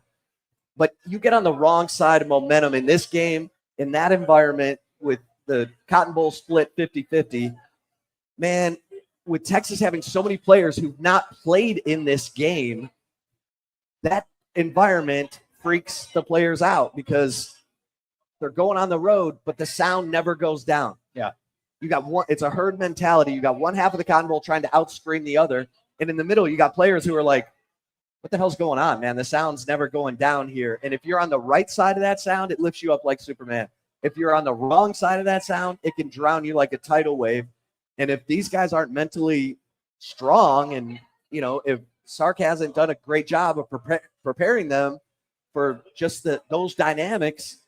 But you get on the wrong side of momentum in this game, in that environment, with the Cotton Bowl split 50-50, man, with Texas having so many players who've not played in this game, that environment freaks the players out, because they're going on the road, but the sound never goes down. Yeah. You got one, it's a herd mentality. You got one half of the Cotton Bowl trying to outscream the other. And in the middle, you got players who are like, what the hell's going on, man? The sound's never going down here. And if you're on the right side of that sound, it lifts you up like Superman. If you're on the wrong side of that sound, it can drown you like a tidal wave. And if these guys aren't mentally strong, and, if Sark hasn't done a great job of preparing them for just those dynamics,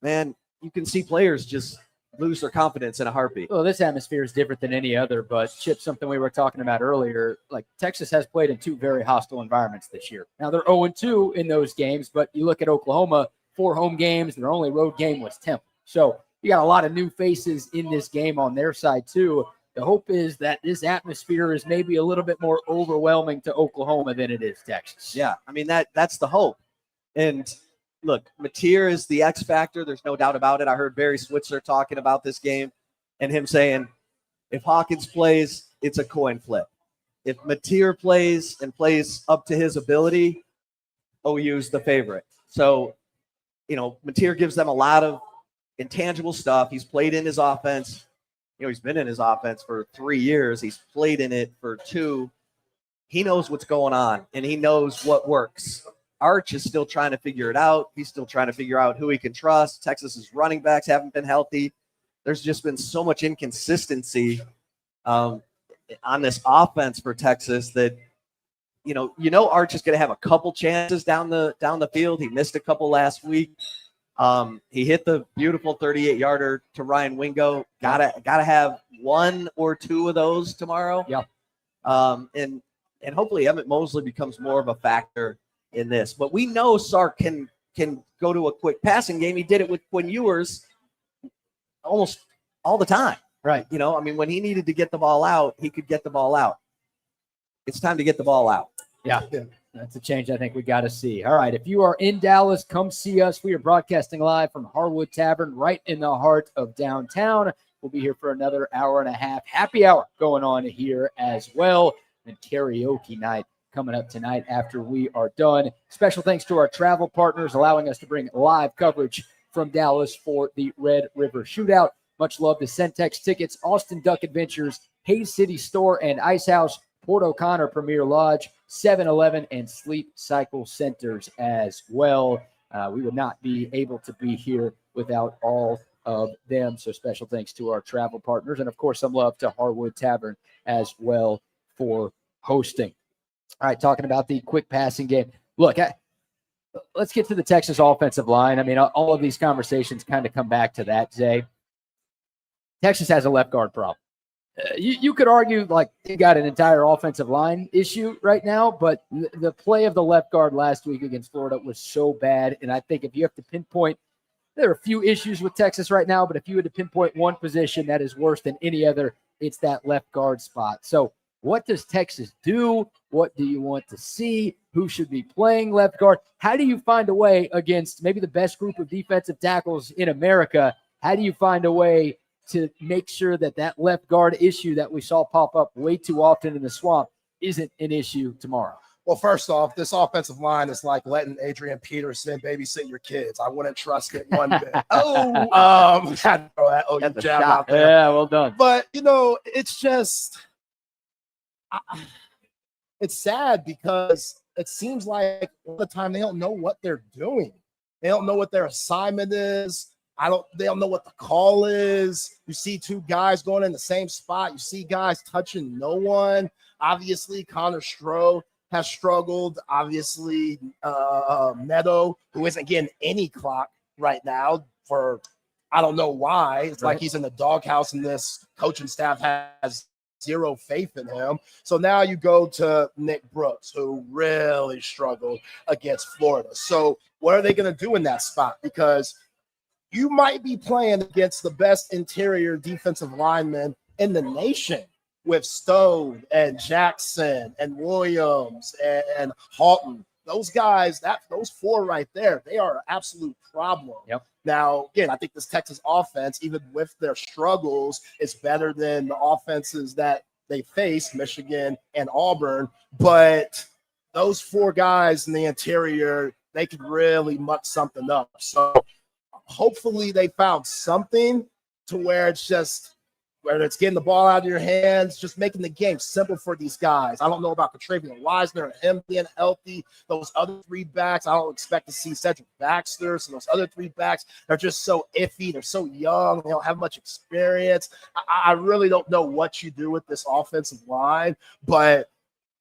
man, you can see players just lose their confidence in a heartbeat. Well, this atmosphere is different than any other, but Chip, something we were talking about earlier, like Texas has played in 2 very hostile environments this year. Now they're 0-2 in those games, but you look at Oklahoma, 4 home games, their only road game was Temple. So you got a lot of new faces in this game on their side too. The hope is that this atmosphere is maybe a little bit more overwhelming to Oklahoma than it is Texas. Yeah, I mean, that's the hope. And look, Mateer is the X factor. There's no doubt about it. I heard Barry Switzer talking about this game and him saying, if Hawkins plays, it's a coin flip. If Mateer plays and plays up to his ability, OU's the favorite. So, Mateer gives them a lot of intangible stuff. He's played in his offense. He's been in his offense for 3 years. He's played in it for 2. He knows what's going on, and he knows what works. Arch is still trying to figure it out. He's still trying to figure out who he can trust. Texas's running backs haven't been healthy. There's just been so much inconsistency on this offense for Texas that, Arch is going to have a couple chances down the field. He missed a couple last week. He hit the beautiful 38-yarder to Ryan Wingo. Gotta have 1 or 2 of those tomorrow. Yeah. And hopefully Emmett Mosley becomes more of a factor in this. But we know Sark can go to a quick passing game. He did it with Quinn Ewers almost all the time. Right. When he needed to get the ball out, he could get the ball out. It's time to get the ball out. Yeah. That's a change I think we got to see. All right. If you are in Dallas, come see us. We are broadcasting live from Harwood Tavern right in the heart of downtown. We'll be here for another hour and a half. Happy hour going on here as well. And karaoke night coming up tonight after we are done. Special thanks to our travel partners allowing us to bring live coverage from Dallas for the Red River Shootout. Much love to CenTex Tickets, Austin Duck Adventures, Hayes City Store and Ice House, Port O'Connor Premier Lodge, 7-Eleven, and Sleep Cycle Centers as well. We would not be able to be here without all of them. So special thanks to our travel partners. And, of course, some love to Harwood Tavern as well for hosting. All right, talking about the quick passing game. Look, let's get to the Texas offensive line. All of these conversations kind of come back to that, Zay. Texas has a left guard problem. You could argue like they got an entire offensive line issue right now, but the play of the left guard last week against Florida was so bad. And I think if you have to pinpoint, there are a few issues with Texas right now, but if you had to pinpoint one position that is worse than any other, it's that left guard spot. So what does Texas do? What do you want to see? Who should be playing left guard? How do you find a way against maybe the best group of defensive tackles in America? How do you find a way to make sure that that left guard issue that we saw pop up way too often in the swamp isn't an issue tomorrow? Well, first off, this offensive line is like letting Adrian Peterson babysit your kids. I wouldn't trust it one bit. I had to throw that OU jab out there. Yeah, well done. But, it's just it's sad because it seems like all the time they don't know what they're doing. They don't know what their assignment is. They don't know what the call is. You see 2 guys going in the same spot. You see guys touching no one. Obviously, Connor Stroh has struggled. Obviously, Neto, who isn't getting any clock right now for I don't know why. It's like he's in the doghouse and this coaching staff has zero faith in him. So now you go to Nick Brooks, who really struggled against Florida. So what are they going to do in that spot? Because you might be playing against the best interior defensive lineman in the nation with Stone and Jackson and Williams and Halton. Those guys, those four right there, they are an absolute problem. Yep. Now, again, I think this Texas offense, even with their struggles, is better than the offenses that they face, Michigan and Auburn. But those four guys in the interior, they could really muck something up. So hopefully they found something to where it's just, whether it's getting the ball out of your hands, just making the game simple for these guys. I don't know about Contravian Wisener and him being healthy. Those other three backs, I don't expect to see Cedric Baxter. So those other three backs are just so iffy. They're so young. They don't have much experience. I really don't know what you do with this offensive line, but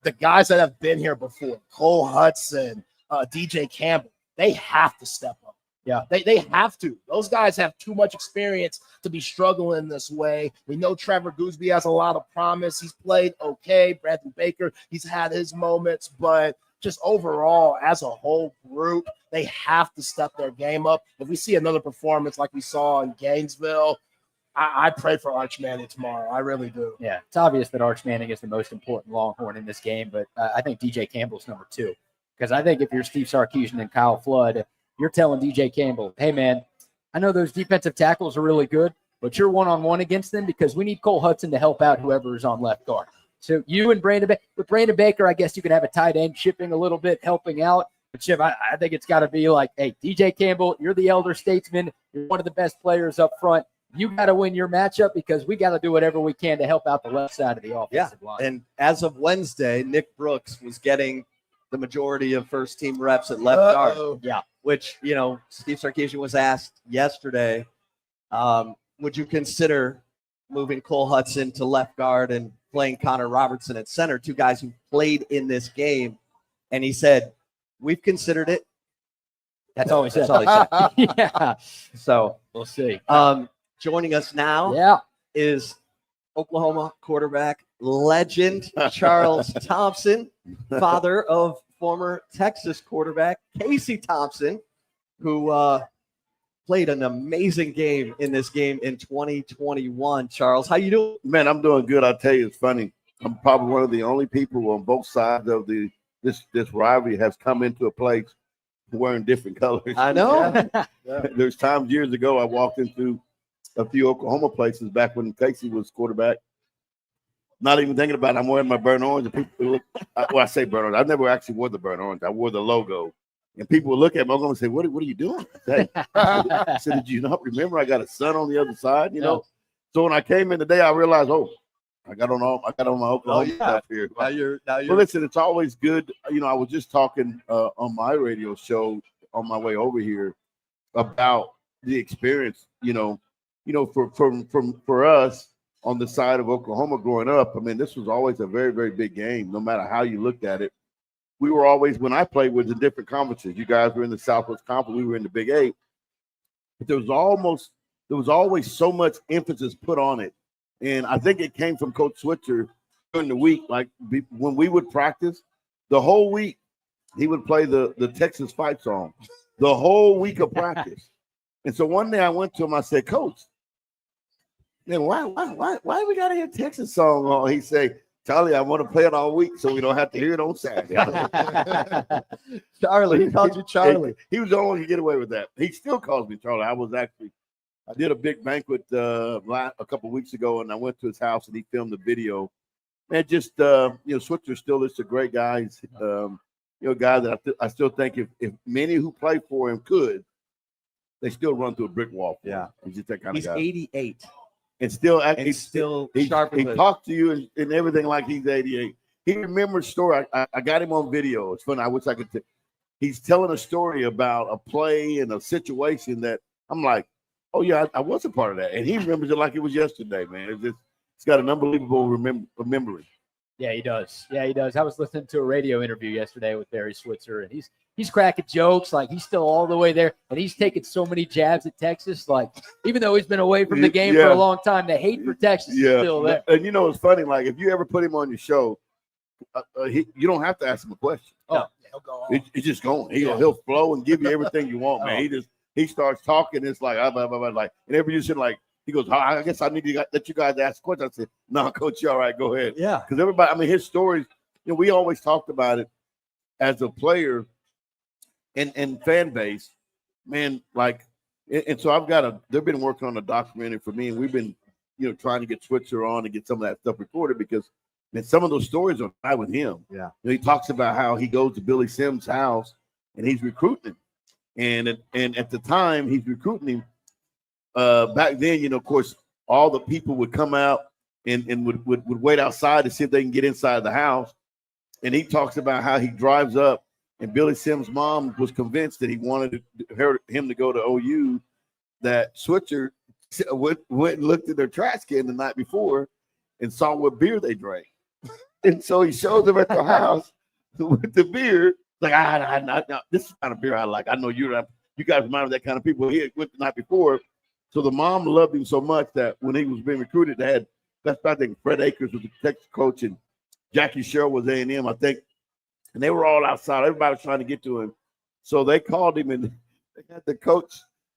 the guys that have been here before, Cole Hudson, DJ Campbell, they have to step up. Yeah, they have to. Those guys have too much experience to be struggling this way. We know Trevor Gooseby has a lot of promise. He's played okay. Brandon Baker, he's had his moments, but just overall, as a whole group, they have to step their game up. If we see another performance like we saw in Gainesville, I pray for Arch Manning tomorrow. I really do. Yeah, it's obvious that Arch Manning is the most important Longhorn in this game, but I think DJ Campbell's number two. Because I think if you're Steve Sarkisian and Kyle Flood, you're telling DJ Campbell, hey, man, I know those defensive tackles are really good, but you're one-on-one against them because we need Cole Hudson to help out whoever is on left guard. So you and Brandon Baker, I guess you could have a tight end shipping a little bit, helping out. But, Chip, I think it's got to be like, hey, DJ Campbell, you're the elder statesman. You're one of the best players up front. You got to win your matchup because we got to do whatever we can to help out the left side of the offensive line. And as of Wednesday, Nick Brooks was getting the majority of first-team reps at left guard. Yeah. Which, Steve Sarkisian was asked yesterday, would you consider moving Cole Hudson to left guard and playing Connor Robertson at center, two guys who played in this game? And he said, we've considered it. That's all he said. That's all he said. Yeah. So We'll see. joining us now is Oklahoma quarterback legend Charles Thompson, father of former Texas quarterback Casey Thompson, who played an amazing game in this game in 2021. Charles, how you doing? Man, I'm doing good. I tell you, it's funny. I'm probably one of the only people on both sides of this rivalry has come into a place wearing different colors. I know. There's times years ago I walked into a few Oklahoma places back when Casey was quarterback. Not even thinking about it. I'm wearing my burnt orange. And people look, I say burnt orange. I never actually wore the burnt orange. I wore the logo. And people would look at me. I'm going to say, what are you doing? I said, did you not remember I got a son on the other side? You know? So when I came in today, I realized, I got on my Oklahoma stuff here. Now you're Well, listen, it's always good. I was just talking on my radio show on my way over here about the experience, for us on the side of Oklahoma growing up. I mean, this was always a very, very big game, no matter how you looked at it. We were always, when I played, was in different conferences. You guys were in the Southwest Conference. We were in the Big 8. But there was always so much emphasis put on it. And I think it came from Coach Switzer during the week. Like when we would practice, the whole week, he would play the Texas fight song, the whole week of practice. And so one day I went to him, I said, Coach, man, why we got to hear Texas song on? He said, Charlie, I want to play it all week so we don't have to hear it on Saturday. Charlie, he called you Charlie. He was the only one who could get away with that. He still calls me Charlie. I did a big banquet a couple of weeks ago, and I went to his house, and he filmed the video. Man, just, Switzer still is a great guy. He's, a guy that I still think if many who play for him could, they still run through a brick wall. He's just that kind of guy. He's 88. And still sharp. He talks to you and everything like he's 88. He remembers story. I got him on video. It's funny. I wish I could. He's telling a story about a play and a situation that I'm like, oh yeah, I was a part of that, and he remembers it like it was yesterday, man. It's got an unbelievable memory. Yeah, he does. Yeah, he does. I was listening to a radio interview yesterday with Barry Switzer, and he's cracking jokes. Like, he's still all the way there, and he's taking so many jabs at Texas. Like, even though he's been away from the game for a long time, the hate for Texas is still there. And it's funny. Like, if you ever put him on your show, you don't have to ask him a question. Oh, he'll go on. It's just going. He'll flow and give you everything you want, man. He starts talking. It's like, blah, blah, blah, like, and every usually like. He goes, I guess I need to let you guys ask questions. I said, no, Coach, you all right, go ahead. Yeah. Because everybody, I mean, his stories, we always talked about it as a player and fan base, man, like, and so they've been working on a documentary for me, and we've been, trying to get Switzer on and get some of that stuff recorded because, man, some of those stories are high with him. Yeah. He talks about how he goes to Billy Sims' house and he's recruiting him. And at the time he's recruiting him, back then, of course, all the people would come out and would wait outside to see if they can get inside the house. And he talks about how he drives up, and Billy Sims' mom was convinced that he wanted him to go to OU, that Switzer went and looked at their trash can the night before and saw what beer they drank. And so he shows them at the house with the beer. Like, this is the kind of beer I like. I know you guys remind me of that kind of people. He went the night before. So the mom loved him so much that when he was being recruited, I think Fred Akers was the Texas coach and Jackie Sherrill was A&M, I think. And they were all outside. Everybody was trying to get to him. So they called him and they had the coach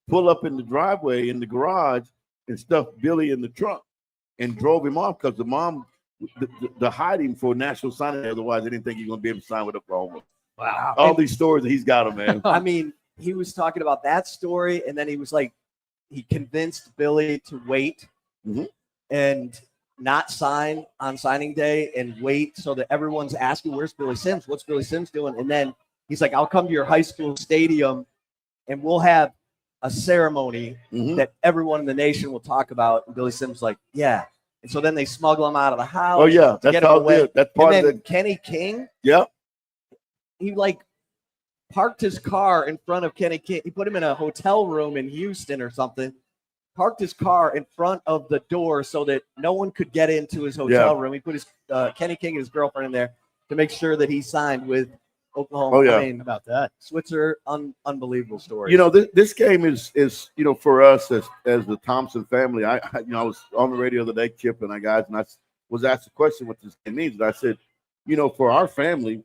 pull up in the driveway in the garage and stuffed Billy in the trunk and drove him off because the mom to hide him for national signing. Otherwise, they didn't think he was going to be able to sign with Oklahoma. Wow. All these stories that he's got them, man. I mean, he was talking about that story, and then he was like, he convinced Billy to wait and not sign on signing day and wait so that everyone's asking, where's Billy Sims? What's Billy Sims doing? And then he's like, I'll come to your high school stadium and we'll have a ceremony that everyone in the nation will talk about. And Billy Sims like, yeah. And so then they smuggle him out of the house. Oh, yeah. That's how it is. That's part and of then it. Kenny King. Yep. He parked his car in front of Kenny King. He put him in a hotel room in Houston or something, parked his car in front of the door so that no one could get into his hotel room. He put his Kenny King and his girlfriend in there to make sure that he signed with Oklahoma. Oh, yeah. I mean, about that. Switzer, unbelievable story. This game is for us as the Thompson family. I was on the radio the other day, Chip and I guys, and I was asked a question what this game means. And I said, for our family,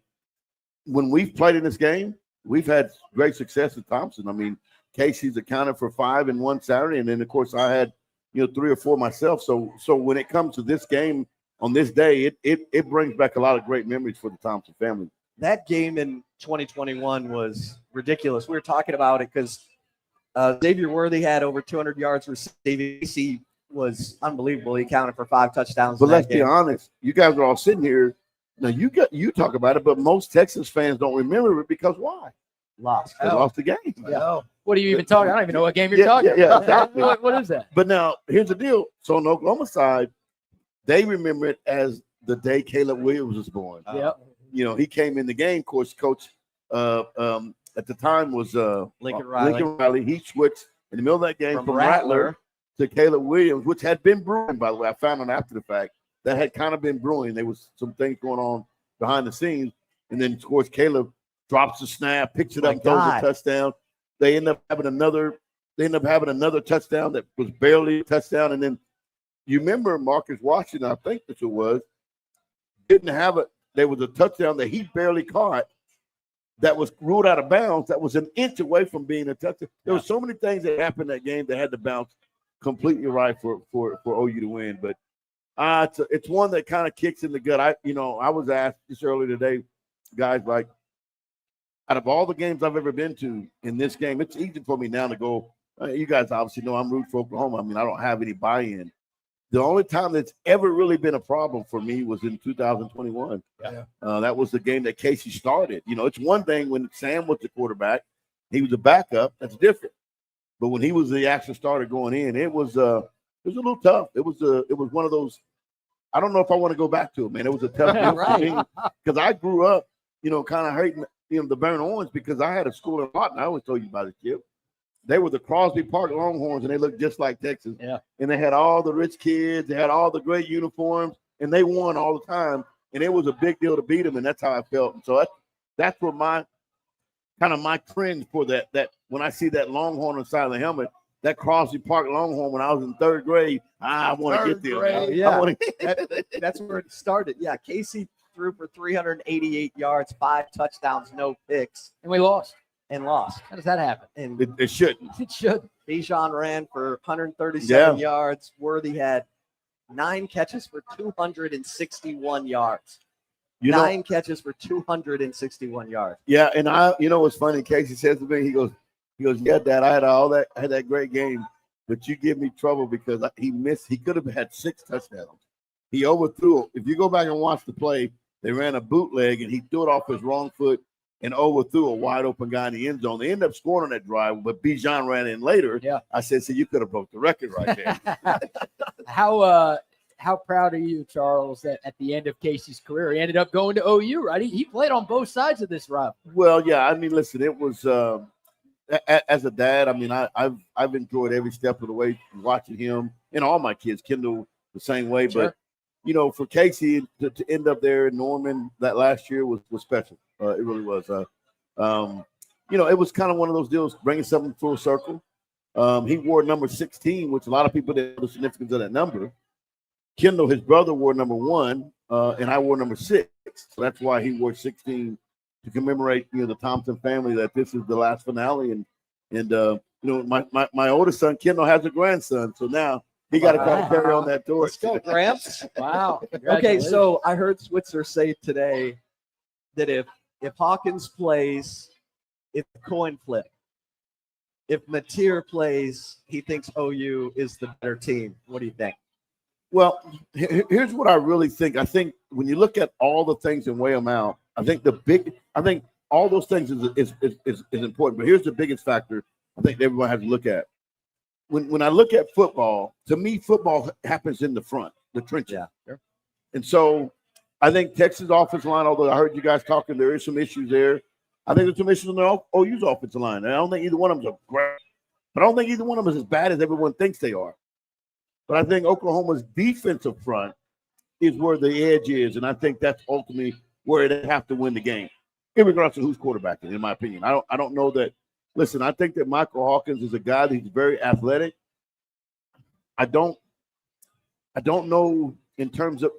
when we've played in this game, we've had great success at Thompson. I mean, Casey's accounted for 5 in one Saturday, and then of course I had 3 or 4 myself. So when it comes to this game on this day, it brings back a lot of great memories for the Thompson family. That game in 2021 was ridiculous. We were talking about it because Xavier Worthy had over 200 yards receiving. He was unbelievable. He accounted for 5 touchdowns. But let's be honest, you guys are all sitting here. Now you talk about it, but most Texas fans don't remember it because why? Lost. They lost the game. Yeah. What are you even talking? I don't even know what game you're talking yeah, about. exactly. What is that? But now here's the deal. So on the Oklahoma side, they remember it as the day Caleb Williams was born. He came in the game. Of course, coach at the time was Lincoln Riley. He switched in the middle of that game From from Rattler to Caleb Williams, which had been brewing, by the way. I found out after the fact that had kind of been brewing. There was some things going on behind the scenes. And then, of course, Caleb drops the snap, picks it up, and throws a touchdown. They end up having another touchdown that was barely a touchdown. And then you remember Marcus Washington, I think that's who it was, didn't have it. There was a touchdown that he barely caught that was ruled out of bounds. That was an inch away from being a touchdown. There were so many things that happened in that game that had to bounce completely right for OU to win. But it's one that kind of kicks in the gut. I was asked just earlier today, guys, like, out of all the games I've ever been to in this game, it's easy for me now to go. You guys obviously know I'm rooting for Oklahoma. I mean, I don't have any buy-in. The only time that's ever really been a problem for me was in 2021. That was the game that Casey started. It's one thing when Sam was the quarterback, he was a backup. That's different. But when he was the actual starter going in, it was a little tough. It was one of those. I don't know if I want to go back to it, man. It was a tough game for me because I grew up, kind of hating, the Burn Orange because I had a school in Lawton. I always told you about it, Chip. They were the Crosby Park Longhorns, and they looked just like Texas. Yeah. And they had all the rich kids. They had all the great uniforms, and they won all the time. and it was a big deal to beat them, and that's how I felt. And so that's what my cringe for that when I see that Longhorn on the side of the helmet, that Crosby Park Longhorn when I was in third grade, I want to get there. Yeah, that's where it started. Yeah, Casey threw for 388 yards, 5 touchdowns, no picks, And we lost. lost. How does that happen? And It shouldn't. It should. Bijan ran for 137 Yeah. yards. Worthy had 9 catches for 261 yards. You know, 9 catches for 261 yards. yeah, and what's funny? Casey says to me, he goes, yeah, Dad, I had that great game, but you give me trouble because he missed. He could have had 6 touchdowns. He overthrew. If you go back and watch the play, they ran a bootleg and he threw it off his wrong foot and overthrew a wide open guy in the end zone. They ended up scoring on that drive, but Bijan ran in later. Yeah. I said, so you could have broke the record right there. How proud are you, Charles, that at the end of Casey's career, he ended up going to OU, right? He played on both sides of this rivalry. Well, yeah, I mean, listen, it was as a dad, I mean, I've enjoyed every step of the way watching him and all my kids, Kendall the same way. Sure. But, for Casey to end up there in Norman that last year was special. It really was. It was kind of one of those deals, bringing something full circle. He wore number 16, which a lot of people didn't know the significance of that number. Kendall, his brother, wore number 1, and I wore number 6. So that's why he wore 16 to commemorate, the Thompson family, that this is the last finale. And my oldest son, Kendall, has a grandson. So now he got to kind of carry on that torch. Let's go, Gramps. Wow. Okay, so I heard Switzer say today that if Hawkins plays, it's a coin flip. If Mateer plays, he thinks OU is the better team. What do you think? Well, here's what I really think. I think when you look at all the things and weigh them out, I think all those things is important. But here's the biggest factor I think everyone has to look at. When I look at football, to me, football happens in the front, the trenches. Yeah. Sure. And so I think Texas offensive line, although I heard you guys talking, there is some issues there. I think there's some issues on the OU's offensive line. And I don't think either one of them are great. But I don't think either one of them is as bad as everyone thinks they are. But I think Oklahoma's defensive front is where the edge is, and I think that's ultimately where they have to win the game, regardless of who's quarterbacking, in my opinion. I don't know that. Listen, I think that Michael Hawkins is a guy that's very athletic. I don't know in terms of.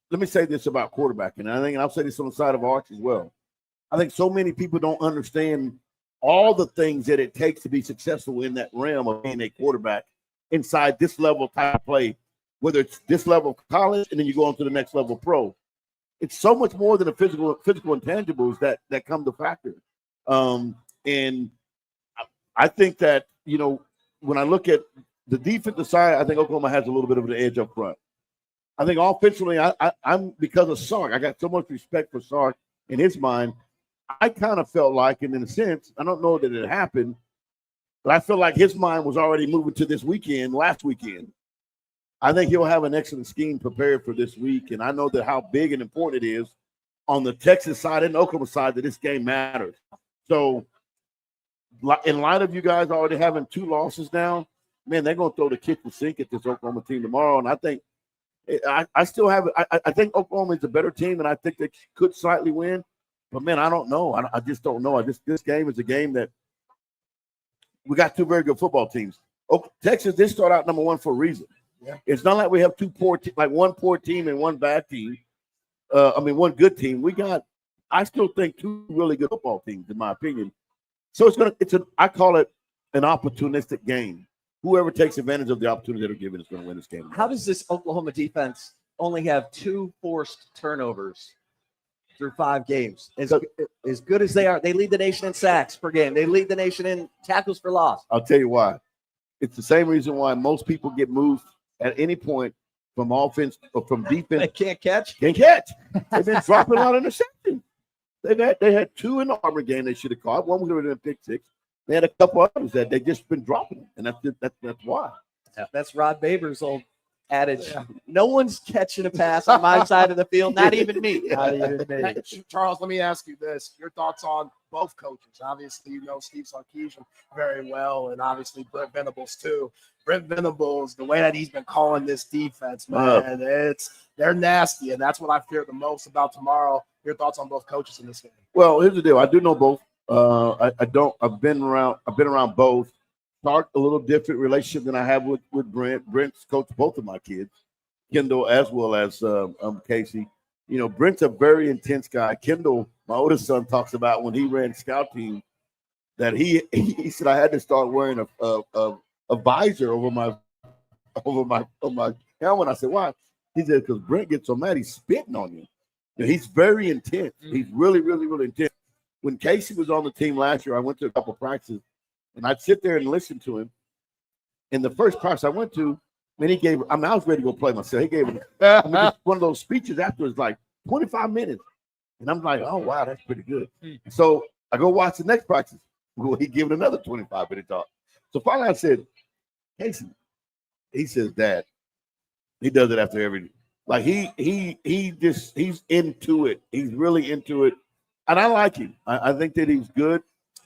Let me say this about quarterbacking. And I'll say this on the side of Arch as well. I think so many people don't understand all the things that it takes to be successful in that realm of being a quarterback inside this level type of play, whether it's this level of college and then you go on to the next level pro. It's so much more than the physical intangibles that come to factor. And I think that, when I look at the defensive side, I think Oklahoma has a little bit of an edge up front. I think offensively, I'm because of Sark, I got so much respect for Sark in his mind. I kind of felt like, and in a sense, I don't know that it happened, but I feel like his mind was already moving to this weekend, last weekend. I think he'll have an excellent scheme prepared for this week, and I know that how big and important it is on the Texas side and the Oklahoma side that this game matters. So in light of you guys already having 2 losses now, man, they're going to throw the kitchen sink at this Oklahoma team tomorrow, and I think I think Oklahoma is a better team, and I think they could slightly win. But, man, I don't know. I just don't know. This game is a game that we got 2 very good football teams. Texas did start out number 1 for a reason. Yeah. It's not like we have 2 poor like one poor team and one bad team. One good team. I still think 2 really good football teams, in my opinion. So I call it an opportunistic game. Whoever takes advantage of the opportunity that are given is going to win this game. How does this Oklahoma defense only have 2 forced turnovers through 5 games? As good as they are, they lead the nation in sacks per game. They lead the nation in tackles for loss. I'll tell you why. It's the same reason why most people get moved at any point from offense or from defense. They can't catch. Can't catch. They've been dropping a lot of interceptions. They had 2 in the Auburn game they should have caught. One was in a pick 6. They had a couple others that they just been dropping, and that's why. That's Rod Babers' old adage. No one's catching a pass on my side of the field, not even me. Hey, Charles, let me ask you this. Your thoughts on both coaches. Obviously, you know Steve Sarkisian very well, and obviously Brent Venables too. Brent Venables, the way that he's been calling this defense, man, they're nasty, and that's what I fear the most about tomorrow. Your thoughts on both coaches in this game? Well, here's the deal. I do know both. I've been around both. Start a little different relationship than I have with Brent. Brent's coached both of my kids, Kendall as well as Casey. You know, Brent's a very intense guy. Kendall, my oldest son, talks about when he ran scout team that he said I had to start wearing a visor over my helmet. I said, why? He said, because Brent gets so mad he's spitting on you. You know, he's very intense. He's really, really, really intense. When Casey was on the team last year, I went to a couple of practices. And I'd sit there and listen to him. In the first practice I went to, man, he gave. I was ready to go play myself. He gave just one of those speeches afterwards, like 25 minutes. And I'm like, oh, wow, that's pretty good. So I go watch the next practice. Well, he gave it another 25-minute talk. So finally I said, Casey, he says, Dad, he does it after every. Like he's into it. He's really into it. And I like him. I think that he's good.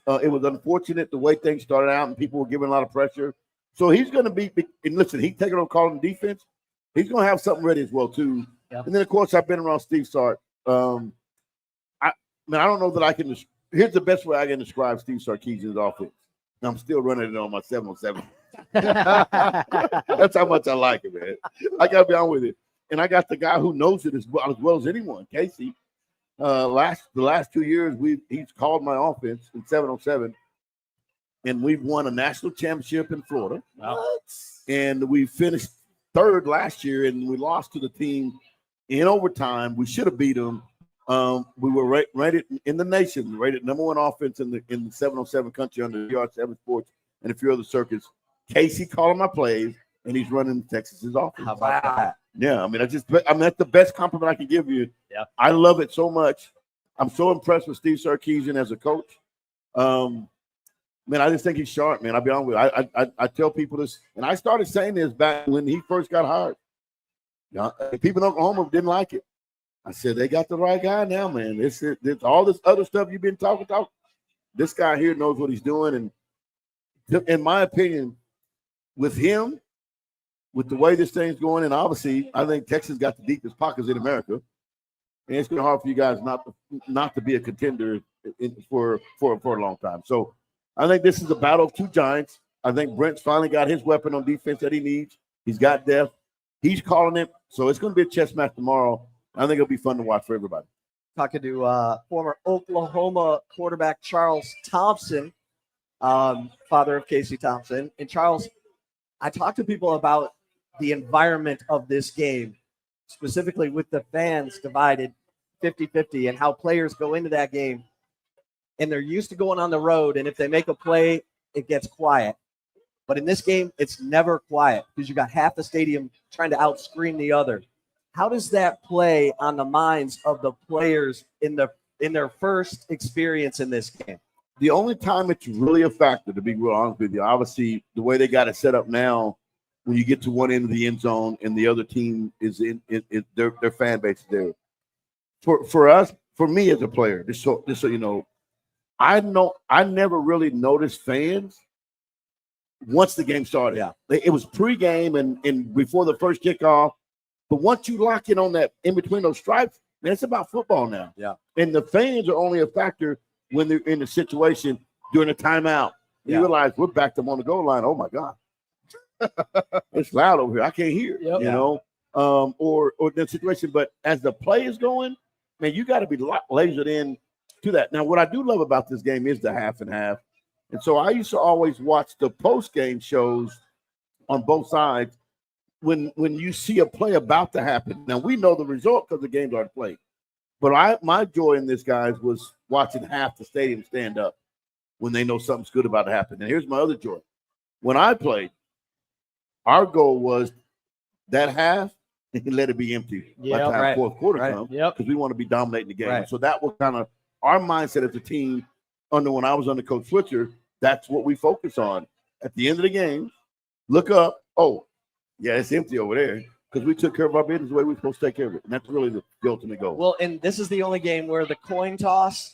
It was unfortunate the way things started out and people were giving a lot of pressure. So he's going to be – and listen, he's taking on calling defense. He's going to have something ready as well, too. Yep. And then, of course, I've been around Steve Sark. I don't know that I can – here's the best way I can describe Steve Sarkisian's offense. And I'm still running it on my 707. That's how much I like it, man. I got to be honest with you. And I got the guy who knows it as well as anyone, Casey. The last 2 years, he's called my offense in 707, and we've won a national championship in Florida. Wow. And we finished third last year, and we lost to the team in overtime. We should have beat them. We were rated in the nation, rated number one offense in the 707 country under DR7 Sports and a few other circuits. Casey calling my plays, and he's running Texas's offense. How about that? Yeah, I mean, that's the best compliment I can give you. Yeah, I love it so much. I'm so impressed with Steve Sarkisian as a coach. Man, I just think he's sharp, man. I'll be honest with you. I tell people this, and I started saying this back when he first got hired. People in Oklahoma didn't like it. I said, they got the right guy now, man. This all this other stuff you've been talking. This guy here knows what he's doing. And in my opinion, with him, with the way this thing's going, and obviously, I think Texas got the deepest pockets in America, and it's going to be hard for you guys not to be a contender for a long time. So I think this is a battle of two giants. I think Brent's finally got his weapon on defense that he needs. He's got depth. He's calling it. So it's going to be a chess match tomorrow. I think it'll be fun to watch for everybody. Talking to former Oklahoma quarterback Charles Thompson, father of Casey Thompson. And Charles, I talk to people about the environment of this game, specifically with the fans divided 50-50 and how players go into that game and they're used to going on the road. And if they make a play, it gets quiet. But in this game, it's never quiet because you got half the stadium trying to outscream the other. How does that play on the minds of the players in their first experience in this game? The only time it's really a factor, to be real honest with you, obviously the way they got it set up now, when you get to one end of the end zone and the other team is in their fan base is there. For us, for me as a player, just so you know, I never really noticed fans once the game started. Yeah. It was pregame and before the first kickoff. But once you lock in on that in between those stripes, man, it's about football now. Yeah. And the fans are only a factor when they're in the situation during a timeout. You realize we're backed up on the goal line. Oh my God. It's loud over here. I can't hear. Yep. You know, or that situation. But as the play is going, man, you got to be lasered in to that. Now, what I do love about this game is the half and half. And so I used to always watch the post-game shows on both sides when you see a play about to happen. Now, we know the result because the game's already played. But my joy in this, guys, was watching half the stadium stand up when they know something's good about to happen. And here's my other joy. When I played, our goal was that half and let it be empty by the time fourth quarter comes because we want to be dominating the game. Right. So that was kind of our mindset as a team when I was under Coach Switzer. That's what we focus on. At the end of the game, look up. Oh, Yeah, it's empty over there because we took care of our business the way we're supposed to take care of it. And that's really the ultimate goal. Well, and this is the only game where the coin toss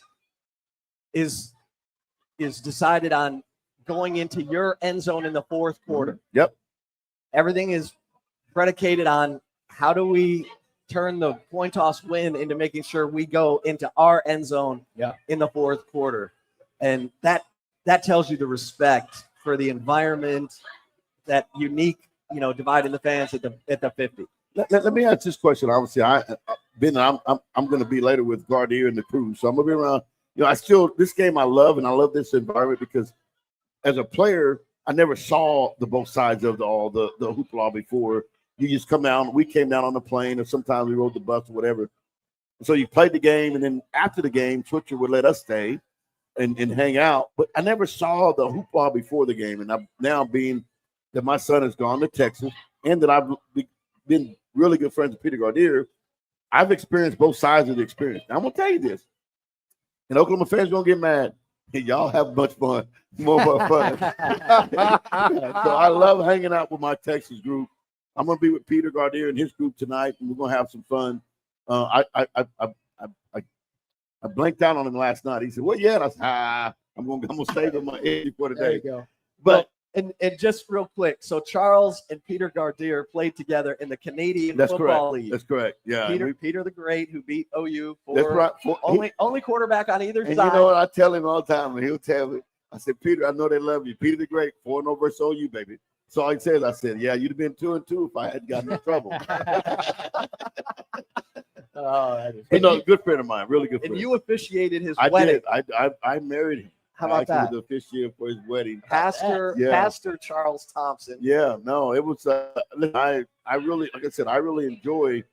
is decided on going into your end zone in the fourth quarter. Yep. Everything is predicated on how do we turn the coin toss win into making sure we go into our end zone in the fourth quarter. And that tells you the respect for the environment, that unique, dividing the fans at the 50. Let me ask this question. Obviously, I'm going to be later with Gardier and the crew, so I'm going to be around. This game I love, and I love this environment because as a player, I never saw the both sides of the hoopla before. You just come down. We came down on the plane, or sometimes we rode the bus or whatever. So you played the game, and then after the game, Twitcher would let us stay and hang out. But I never saw the hoopla before the game, and I'm now being that my son has gone to Texas and that I've been really good friends with Peter Gardier, I've experienced both sides of the experience. Now, I'm going to tell you this, and Oklahoma fans are going to get mad. Y'all have much fun, more fun. So I love hanging out with my Texas group. I'm going to be with Peter Gardier and his group tonight, and we're going to have some fun. I blanked out on him last night. He said, "Well, yeah." And I said, I'm going to save him my energy for today. There you go. But and just real quick, so Charles and Peter Gardier played together in the Canadian Football League. That's correct. Yeah. Peter the Great, who beat OU that's right. only quarterback on either and side. You know what I tell him all the time, and he'll tell me. I said, "Peter, I know they love you. Peter the Great, 4-0 versus OU, baby." So all he says, I said, "Yeah, you'd have been 2-2 if I hadn't gotten in trouble." But no, good friend of mine, really good friend. And you officiated his I wedding. did. I married him. How about that? The officiator for his wedding. Pastor Charles Thompson. Yeah, no, it was. I really, like I said, I really enjoy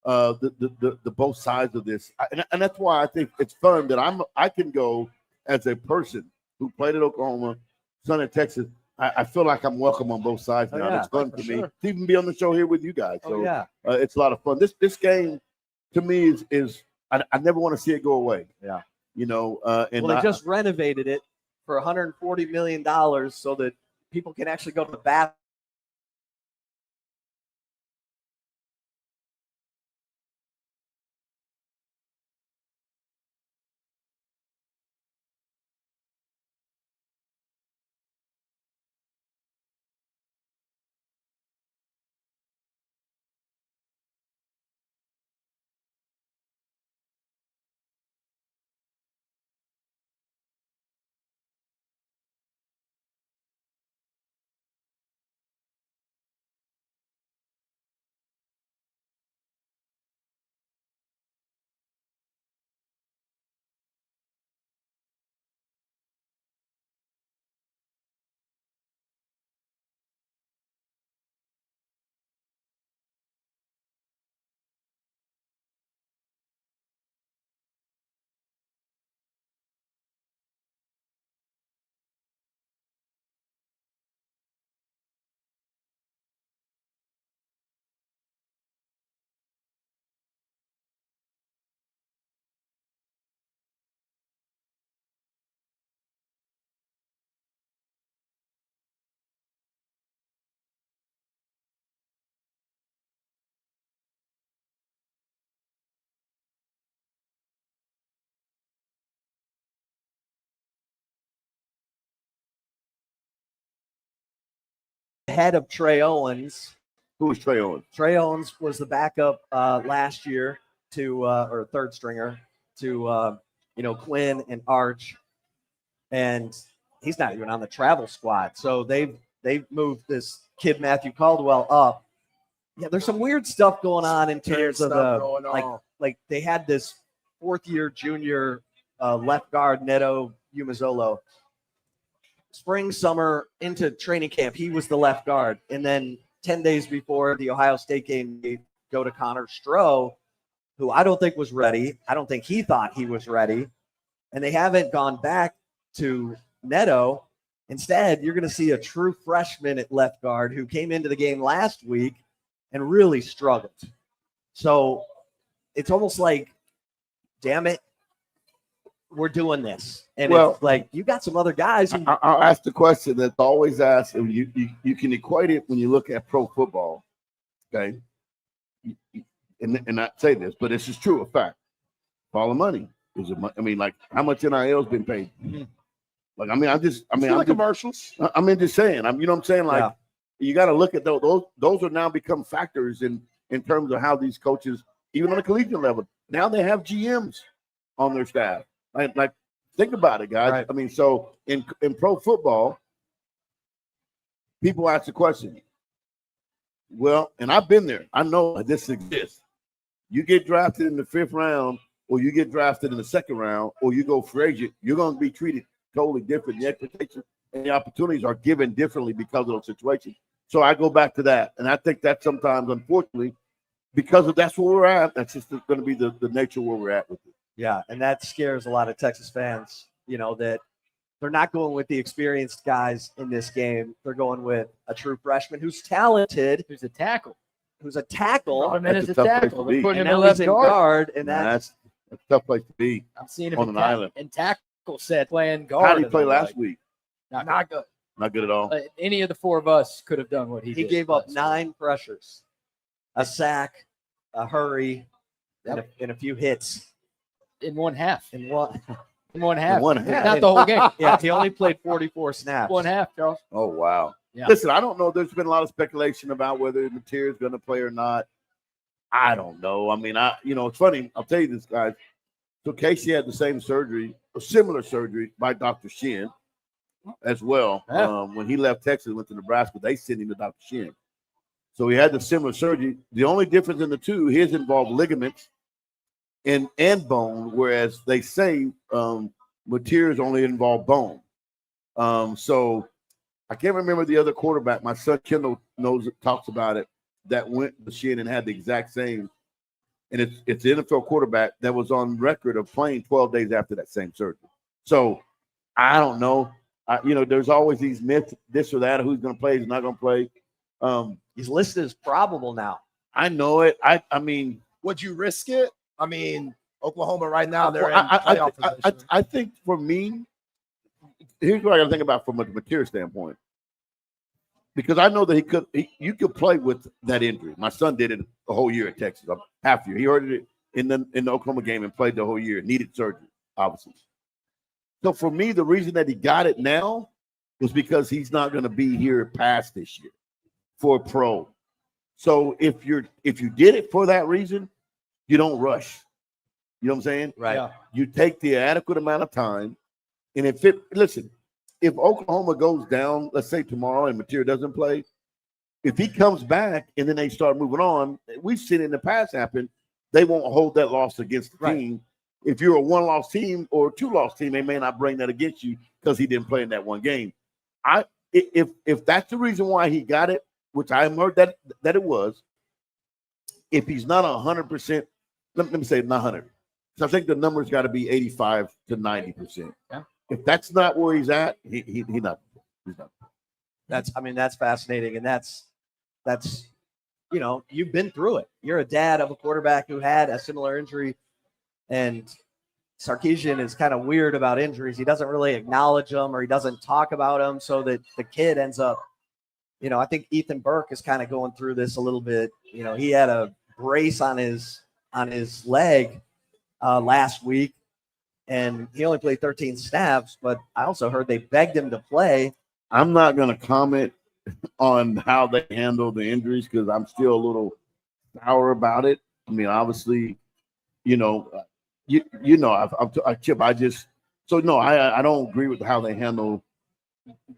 the both sides of this, and that's why I think it's fun that I can go as a person who played at Oklahoma, son in Texas. I feel like I'm welcome on both sides now. It's fun for me to even be on the show here with you guys. So it's a lot of fun. This game to me is I never want to see it go away. Yeah. And they just renovated it for $140 million so that people can actually go to the bathroom. Head of Trey Owens. Who was Trey Owens? Trey Owens was the backup last year to or third stringer to Quinn and Arch, and he's not even on the travel squad. So they've moved this kid Matthew Caldwell up. Yeah, there's some weird stuff going on in terms of like they had this fourth-year junior left guard Neto Umazolo. Spring, summer, into training camp, he was the left guard. And then 10 days before the Ohio State game, they go to Connor Stroh, who I don't think was ready. I don't think he thought he was ready. And they haven't gone back to Neto. Instead, you're going to see a true freshman at left guard who came into the game last week and really struggled. So it's almost like, damn it, we're doing this. And Well- it's like, you got some other guys. Who, I'll ask the question that's always asked, and you can equate it when you look at pro football. Okay, and I say this, but this is true, a fact. Follow money is it? I mean, like how much NIL has been paid? Like, I'm just commercials. just saying. You know what I'm saying? Like, you got to look at those. Those are now become factors in terms of how these coaches, even on a collegiate level, now they have GMs on their staff. Like think about it, guys. Right. I mean, so in pro football, people ask the question. Well, and I've been there. I know this exists. You get drafted in the 5th round, or you get drafted in the 2nd round, or you go free agent, you're going to be treated totally different. The expectations and the opportunities are given differently because of those situations. So I go back to that, and I think that sometimes, unfortunately, because that's where we're at, that's just going to be the nature where we're at with it. Yeah, and that scares a lot of Texas fans, that they're not going with the experienced guys in this game. They're going with a true freshman who's talented, Who's a tackle? who's a tackle, And That's as a a tough place tackle. to They're be. putting and him in now he's left in guard. guard, and that's That's a tough place to be. I'm seeing him on an island. in tackle set playing guard. How did he play and I'm last like, week? Not good. Not good at all. Any of the 4 of us could have done what he he did. gave up last week. 9 pressures, a sack, a hurry, and a few hits in one half. in one. In one half. In one half. Not the whole game. Yeah, he only played 44 snaps. One half, Charles. Oh, wow. Yeah. Listen, I don't know. There's been a lot of speculation about whether Mateer is going to play or not. I don't know. I mean, it's funny. I'll tell you this, guys. So Casey had the same surgery, or similar surgery by Dr. Shin as well. Yeah. When he left Texas, went to Nebraska, they sent him to Dr. Shin. So he had the similar surgery. The only difference in the two, his involved ligaments and bone, whereas they say Mateer's only involved bone. So I can't remember the other quarterback. My son Kendall talks about it, that went to Shin and had the exact same. And it's the NFL quarterback that was on record of playing 12 days after that same surgery. So I don't know. There's always these myths, this or that, who's going to play, who's not going to play. He's listed as probable now. I know it. I mean, Would you risk it? I mean, Oklahoma right now, they're in playoff position. I think for me, here's what I got to think about from a material standpoint. Because I know that you could play with that injury. My son did it the whole year at Texas, half year. He heard it in the Oklahoma game and played the whole year. Needed surgery, obviously. So for me, the reason that he got it now was because he's not going to be here past this year for pro. So if you did it for that reason, you don't rush. You know what I'm saying? Right. Yeah. You take the adequate amount of time, and if Oklahoma goes down, let's say tomorrow, and Mateer doesn't play, if he comes back and then they start moving on, we've seen in the past happen, they won't hold that loss against the team. If you're a 1-loss team or a 2-loss team, they may not bring that against you because he didn't play in that one game. If that's the reason why he got it, which I heard that it was, if he's not 100%, let me say not 100. So I think the number's got to be 85 to 90%. Yeah. If that's not where he's at, he's not. That's fascinating, and that's you've been through it. You're a dad of a quarterback who had a similar injury, and Sarkisian is kind of weird about injuries. He doesn't really acknowledge them, or he doesn't talk about them, so that the kid ends up. I think Ethan Burke is kind of going through this a little bit. He had a brace on his leg last week, and he only played 13 snaps. But I also heard they begged him to play. I'm not going to comment on how they handle the injuries because I'm still a little sour about it. I mean, obviously, Chip. I don't agree with how they handle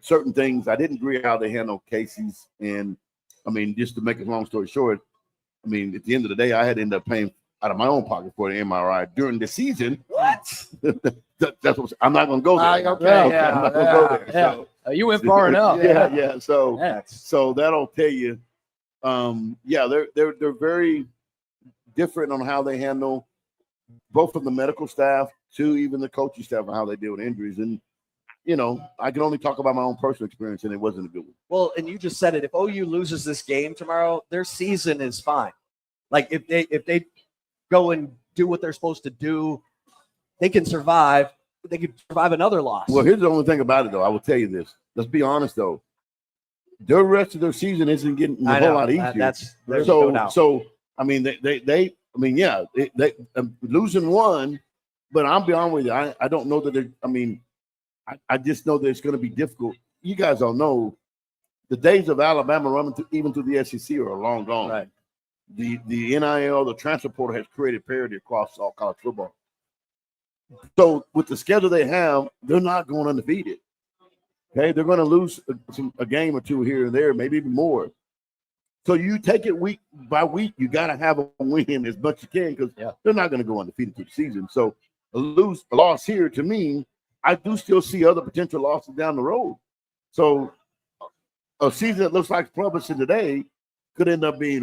certain things. I didn't agree how they handle Casey's, and I mean, just to make a long story short, I mean, at the end of the day, I had to end up paying out of my own pocket for the MRI during the season. What? That's what I'm not going to go there. Okay, I'm not going to go there. Yeah. So, You went far enough. yeah. So, Yeah. so that'll tell you. They're very different on how they handle both from the medical staff to even the coaching staff and how they deal with injuries. And I can only talk about my own personal experience, and it wasn't a good one. Well, and you just said it. If OU loses this game tomorrow, their season is fine. Like if they go and do what they're supposed to do, they can survive. they could survive another loss. Well, here's the only thing about it, though. I will tell you this. Let's be honest, though. The rest of their season isn't getting a whole lot easier. There's no doubt. So I mean, they losing one, but I'll be honest with you. I don't know that. I just know that it's going to be difficult. You guys all know the days of Alabama running even through the SEC are long gone. Right. The NIL, the transfer portal has created parity across all college football. So with the schedule they have, they're not going undefeated. Okay, they're going to lose a game or two here and there, maybe even more. So you take it week by week. You got to have a win as much as you can because they're not going to go undefeated through the season. So a loss here, to me, I do still see other potential losses down the road. So a season that looks like Providence today could end up being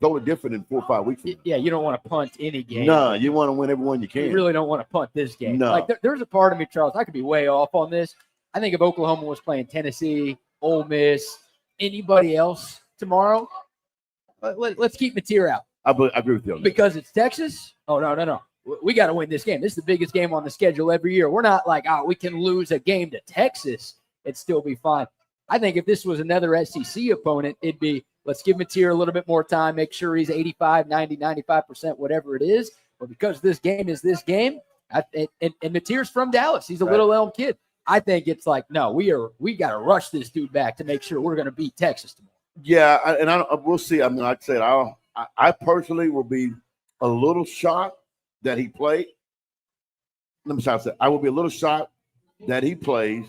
totally different in 4 or 5 weeks. Yeah, you don't want to punt any game. No, you want to win every one you can. You really don't want to punt this game. No. Like there's a part of me, Charles, I could be way off on this. I think if Oklahoma was playing Tennessee, Ole Miss, anybody else tomorrow, let's keep Mateer out. I agree with you on that. Because it's Texas? Oh, no. We got to win this game. This is the biggest game on the schedule every year. We're not like, we can lose a game to Texas. It'd still be fine. I think if this was another SEC opponent, it'd be, let's give Mateer a little bit more time, make sure he's 85, 90, 95%, whatever it is. But because this game is this game, and Mateer's from Dallas. He's a Little Elm kid. I think it's like, no, we got to rush this dude back to make sure we're going to beat Texas tomorrow. Yeah, we'll see. I mean, like I said, I personally will be a little shocked that he played. Let me say, I will be a little shocked that he plays,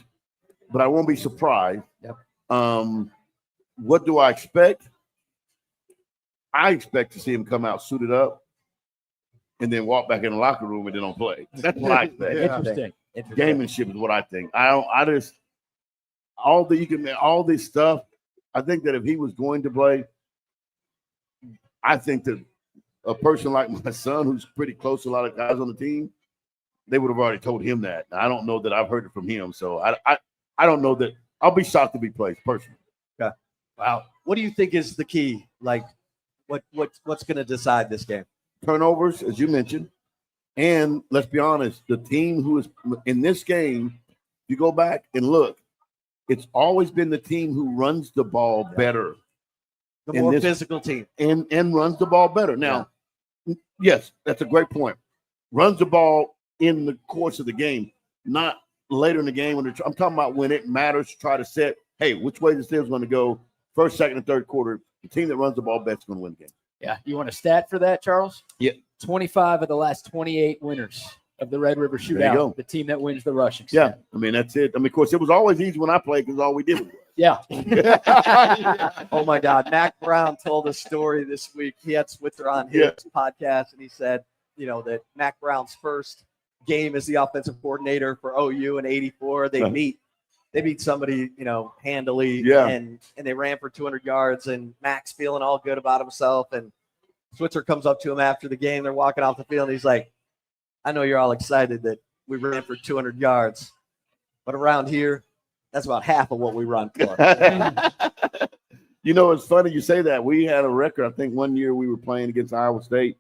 but I won't be surprised. Yep. What do I expect? I expect to see him come out suited up and then walk back in the locker room and then don't play. That's what I expect. Interesting. Gamemanship is what I think. All this stuff. I think that if he was going to play, I think that a person like my son, who's pretty close to a lot of guys on the team, they would have already told him that. I don't know that I've heard it from him, so I don't know that. I'll be shocked if he plays personally. Okay. Wow. What do you think is the key? Like, what's going to decide this game? Turnovers, as you mentioned. And let's be honest, the team who is in this game, you go back and look, it's always been the team who runs the ball better. The more physical team. And runs the ball better. Now, yes, that's a great point. Runs the ball in the course of the game, not later in the game. I'm talking about when it matters, try to set, hey, which way this is going to go, first, second, and third quarter. The team that runs the ball best is going to win the game. Yeah. You want a stat for that, Charles? Yeah. 25 of the last 28 winners of the Red River Shootout. The team that wins the rushing stat. Yeah. I mean, that's it. I mean, of course, it was always easy when I played because all we did was Yeah. Oh, my God. Mac Brown told a story this week. He had Switzer on his podcast, and he said, that Mac Brown's first game as the offensive coordinator for OU in '84, they beat somebody, handily, and they ran for 200 yards, and Mac's feeling all good about himself, and Switzer comes up to him after the game. They're walking off the field, and he's like, I know you're all excited that we ran for 200 yards, but around here, that's about half of what we run for. It's funny you say that. We had a record. I think one year we were playing against Iowa State.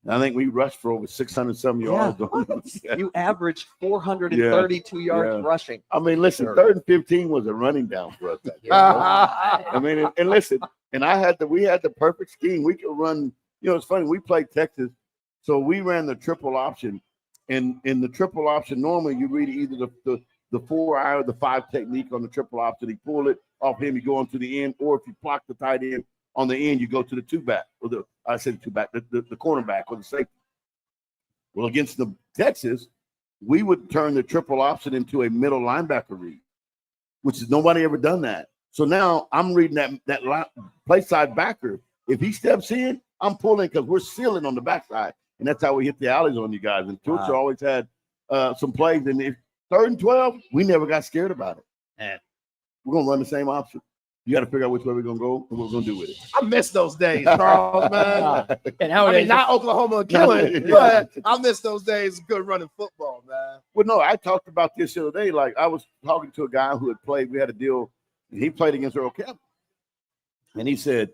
I think we rushed for over 600-some yards. You averaged 432 yards rushing. I mean, listen, 3rd and 15 was a running down for us. I mean, and listen, and we had the perfect scheme. We could run. It's funny. We played Texas, so we ran the triple option. And in the triple option, normally you read either the 4-eye or the 5 technique on the triple option. You pull it off him, you go on to the end, or if you block the tight end on the end, you go to the 2-back, or the cornerback or the safety. Well, against the Texas, we would turn the triple option into a middle linebacker read, which is nobody ever done that. So now I'm reading that play side backer. If he steps in, I'm pulling because we're sealing on the backside, and that's how we hit the alleys on you guys. And Twitcher always had some plays, and if 3rd and 12, we never got scared about it. Man. We're gonna run the same option. You got to figure out which way we're gonna go and what we're gonna do with it. I miss those days, Charles, man. And nowadays, not Oklahoma killing, but I miss those days of good running football, man. Well, no, I talked about this the other day. Like I was talking to a guy who had played. We had a deal. And he played against Earl Campbell, and he said,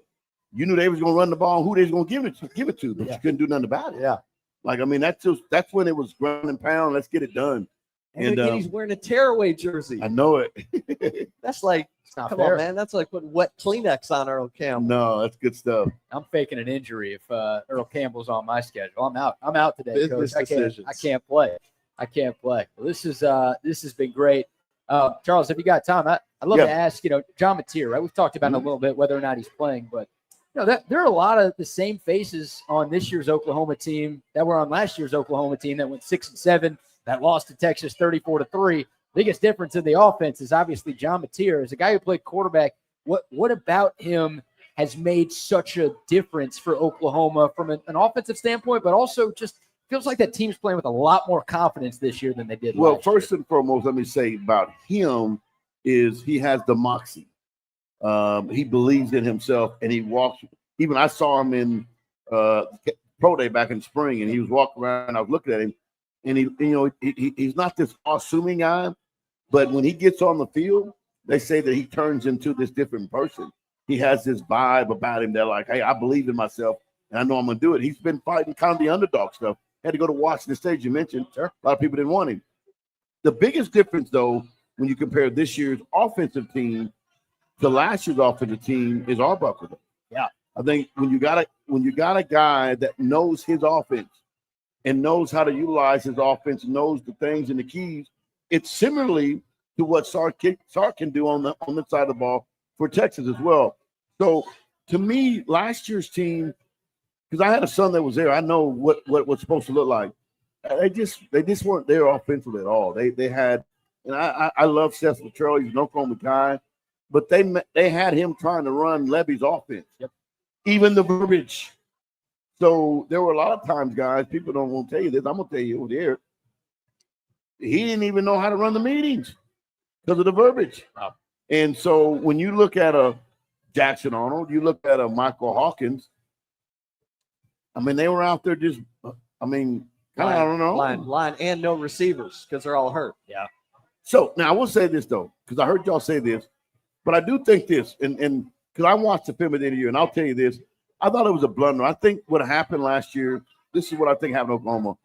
"You knew they was gonna run the ball. Who they was gonna give it to, but you couldn't do nothing about it." Yeah. Like, I mean, that's when it was ground and pound. Let's get it done. And he's wearing a tearaway jersey. I know it. That's like, not come fair. on, man. That's like putting wet Kleenex on Earl Campbell. No, that's good stuff. I'm faking an injury if Earl Campbell's on my schedule. I'm out. I'm out today, Business Coach. decisions. I can't play. Well, this has been great. Charles, if you got time, I'd love to ask, John Mateer, right? We've talked about it a little bit, whether or not he's playing, but there are a lot of the same faces on this year's Oklahoma team that were on last year's Oklahoma team that went 6-7, that lost to Texas 34-3. Biggest difference in the offense is obviously John Mateer. As a guy who played quarterback, what about him has made such a difference for Oklahoma from an offensive standpoint, but also just feels like that team's playing with a lot more confidence this year than they did Well, last year. first and foremost, let me say about him is he has the moxie. He believes in himself, and he walks. Even I saw him in pro day back in spring, and he was walking around. And I was looking at him, and he's not this assuming guy, but when he gets on the field, they say that he turns into this different person. He has this vibe about him that, like, hey, I believe in myself, and I know I'm going to do it. He's been fighting kind of the underdog stuff. Had to go to Washington State, you mentioned. Sure. A lot of people didn't want him. The biggest difference, though, when you compare this year's offensive team to last year's offensive team is Arbuckle. Yeah. I think when you got a guy that knows his offense and knows how to utilize his offense, knows the things and the keys, it's similarly to what Sark can do on the side of the ball for Texas as well. So to me, last year's team, because I had a son that was there, I know what was supposed to look like. They just weren't there offensively at all. They had, and I love Seth Luttrell. He's an Oklahoma guy, but they had him trying to run Levy's offense. Yep. Even the verbiage. So there were a lot of times, guys, people don't want to tell you this. I'm going to tell you over there. He didn't even know how to run the meetings because of the verbiage. Wow. And so when you look at a Jackson Arnold, you look at a Michael Hawkins, I mean, they were out there just, I don't know. Line and no receivers because they're all hurt. Yeah. So now I will say this, though, because I heard y'all say this, but I do think this, and because I watched the film at the end of the year, and I'll tell you this, I thought it was a blunder. I think what happened last year, this is what I think happened in Oklahoma.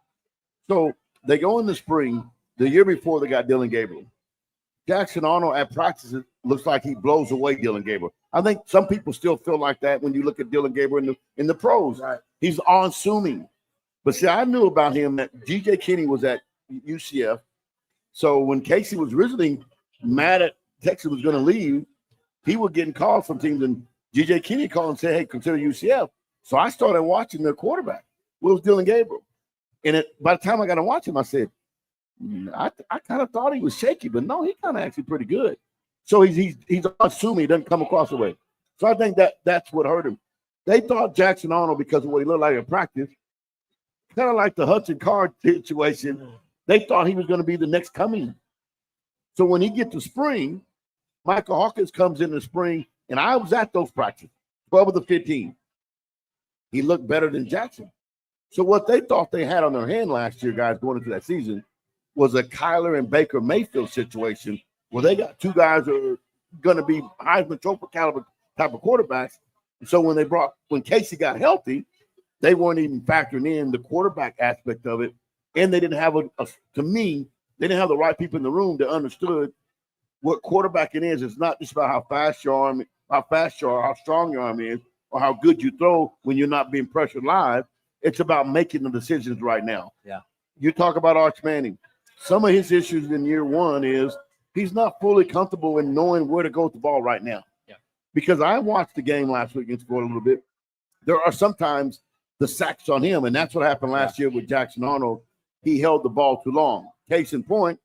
So they go in the spring, the year before they got Dylan Gabriel. Jackson Arnold at practices looks like he blows away Dylan Gabriel. I think some people still feel like that when you look at Dylan Gabriel in the pros. Right. He's unassuming. But see, I knew about him that G.J. Kinney was at UCF. So when Casey was originally mad at Texas was going to leave, he was getting calls from teams, and G.J. Kinney called and said, hey, consider UCF. So I started watching their quarterback. It was Dylan Gabriel. And by the time I got to watch him, I said, I kind of thought he was shaky, but no, he kind of actually pretty good. So he's assuming he doesn't come across the way. So I think that's what hurt him. They thought Jackson Arnold, because of what he looked like in practice, kind of like the Hudson Card situation, they thought he was going to be the next coming. So when he gets to spring, Michael Hawkins comes in the spring, and I was at those practices, 12 of the 15. He looked better than Jackson. So what they thought they had on their hand last year, guys, going into that season, was a Kyler and Baker Mayfield situation where they got two guys that are going to be Heisman Trophy caliber type of quarterbacks. So when Casey got healthy, they weren't even factoring in the quarterback aspect of it. And they didn't have to me, they didn't have the right people in the room that understood what quarterbacking is. It's not just about how fast you are, how strong your arm is, or how good you throw when you're not being pressured live. It's about making the decisions right now. Yeah. You talk about Arch Manning. Some of his issues in year one is he's not fully comfortable in knowing where to go with the ball right now. Yeah. Because I watched the game last week against Florida a little bit. There are sometimes the sacks on him, and that's what happened last year with Jackson Arnold. He held the ball too long. Case in point,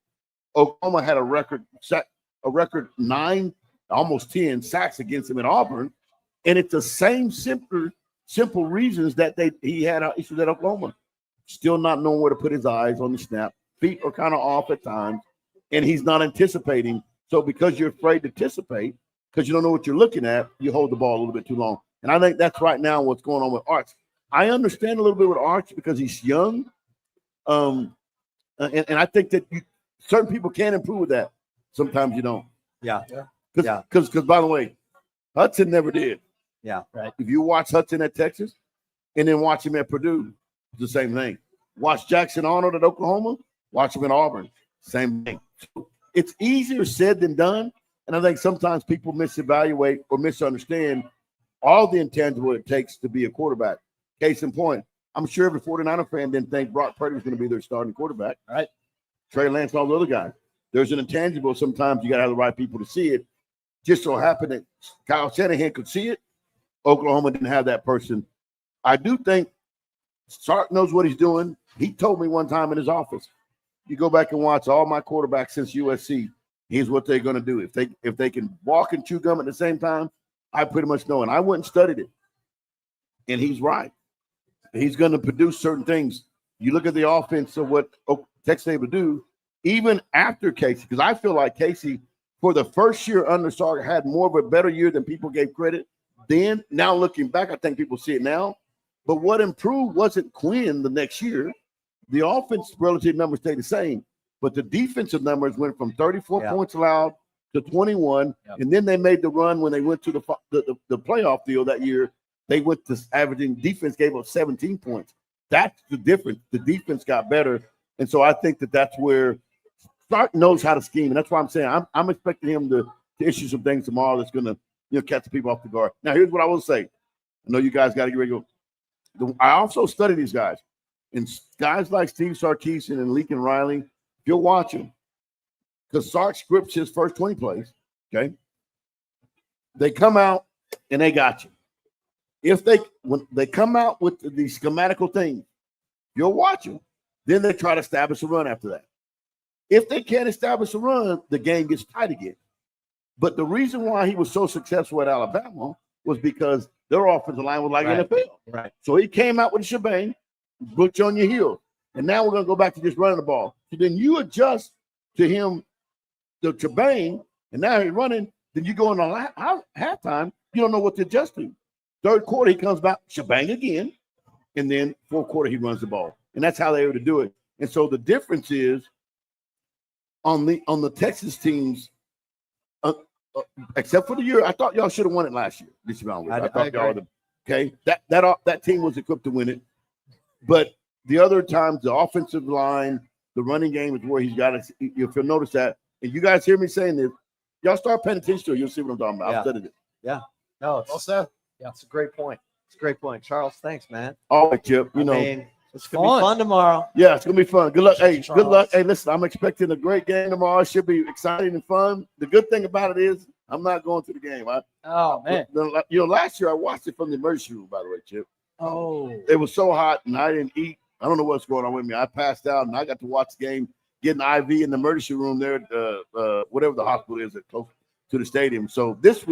Oklahoma had a record 9, almost 10 sacks against him at Auburn, and it's the same simple reasons that he had issues at Oklahoma. Still not knowing where to put his eyes on the snap. Feet are kind of off at times, and he's not anticipating. So because you're afraid to anticipate, because you don't know what you're looking at, you hold the ball a little bit too long. And I think that's right now what's going on with Arch. I understand a little bit with Arch because he's young. And I think that certain people can improve with that. Sometimes you don't. Yeah. Because by the way, Hudson never did. Yeah. Right. If you watch Hudson at Texas and then watch him at Purdue, it's the same thing. Watch Jackson Arnold at Oklahoma. Watch him at Auburn. Same thing. It's easier said than done. And I think sometimes people misevaluate or misunderstand all the intangible it takes to be a quarterback. Case in point, I'm sure every 49er fan didn't think Brock Purdy was going to be their starting quarterback. All right. Trey Lance and all the other guys. There's an intangible. Sometimes you got to have the right people to see it. Just so happened that Kyle Shanahan could see it. Oklahoma didn't have that person. I do think Sark knows what he's doing. He told me one time in his office, you go back and watch all my quarterbacks since USC, here's what they're going to do. If they can walk and chew gum at the same time, I pretty much know. And I went and studied it. And he's right. He's going to produce certain things. You look at the offense of what Texas able to do, even after Casey, because I feel like Casey, for the first year under Sark, had more of a better year than people gave credit. Then, now looking back, I think people see it now. But what improved wasn't Quinn the next year. The offense relative numbers stayed the same, but the defensive numbers went from 34 points allowed to 21, and then they made the run when they went to the playoff deal that year. They went to averaging defense gave up 17 points. That's the difference. The defense got better, and so I think that's where Stark knows how to scheme, and that's why I'm saying I'm expecting him to issue some things tomorrow that's going to catch the people off the guard. Now, here's what I will say. I know you guys got to get ready to go. I also study these guys. And guys like Steve Sarkisian and Leakin Riley, you'll watch them. Because Sark scripts his first 20 plays, okay? They come out and they got you. When they come out with the schematical things, you'll watch them. Then they try to establish a run after that. If they can't establish a run, the game gets tight again. But the reason why he was so successful at Alabama was because their offensive line was like NFL. Right. So he came out with a shebang, put you on your heel. And now we're going to go back to just running the ball. So then you adjust to him, the shebang, and now he's running. Then you go in the halftime, you don't know what to adjust to. Third quarter, he comes back, shebang again. And then fourth quarter, he runs the ball. And that's how they were to do it. And so the difference is on the Texas teams, except for the year, I thought y'all should have won it last year. This round, I thought y'all were okay. That team was equipped to win it. But the other times, the offensive line, the running game is where he's got it. If you'll notice that, and you guys hear me saying this, y'all start paying attention to it, you'll see what I'm talking about. I've studied it. Yeah. No, it's a great point. It's a great point. Charles, thanks, man. All right, Chip. I mean, it's going to be fun tomorrow. Yeah, it's going to be fun. Good luck. Hey, good luck. Hey, listen, I'm expecting a great game tomorrow. It should be exciting and fun. The good thing about it is I'm not going to the game. Oh, man. Last year I watched it from the emergency room, by the way, Chip. Oh. It was so hot, and I didn't eat. I don't know what's going on with me. I passed out, and I got to watch the game, get an IV in the emergency room there, whatever the hospital is close to the stadium. So this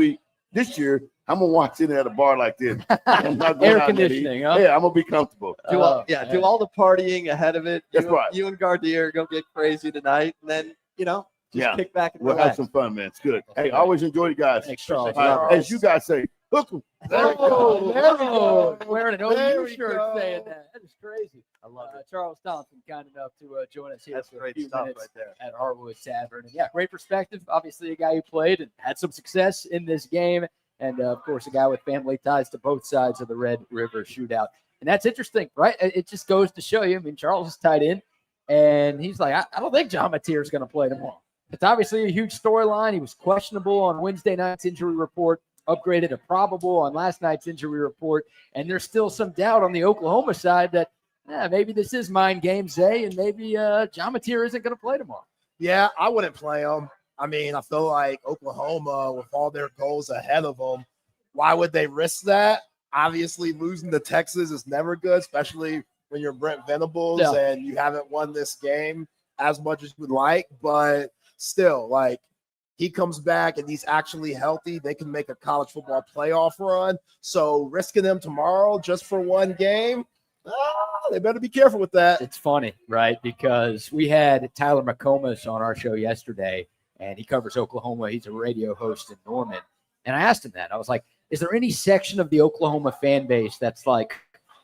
year, I'm going to watch it at a bar like this. I'm not going Air conditioning, huh? Yeah, I'm going to be comfortable. Do all the partying ahead of it. That's right. You and Gardier go get crazy tonight, and then, just kick back and we'll relax. have some fun, man. It's good. Hey, I always enjoy you guys. Thanks, Charles. As you guys say, hook 'em. There we go. Wearing an There OU we shirt go. saying that. That is crazy. I love it. Charles Thompson, kind enough to join us here That's for a great few stuff minutes right there. at Harwood Tavern. And yeah, great perspective. Obviously, a guy who played and had some success in this game. And, of course, a guy with family ties to both sides of the Red River shootout. And that's interesting, right? It just goes to show you. I mean, Charles is tied in, and he's like, I don't think John Mateer is going to play tomorrow. It's obviously a huge storyline. He was questionable on Wednesday night's injury report, upgraded to probable on last night's injury report, and there's still some doubt on the Oklahoma side that maybe this is mind games, Zay, and maybe John Mateer isn't going to play tomorrow. Yeah, I wouldn't play him. I mean, I feel like Oklahoma, with all their goals ahead of them, why would they risk that? Obviously, losing to Texas is never good, especially when you're Brent Venables and you haven't won this game as much as you would like. But still, like, he comes back and he's actually healthy, they can make a college football playoff run. So risking them tomorrow just for one game, they better be careful with that. It's funny, right? Because we had Tyler McComas on our show yesterday, and he covers Oklahoma. He's a radio host in Norman. And I asked him that. I was like, is there any section of the Oklahoma fan base that's like,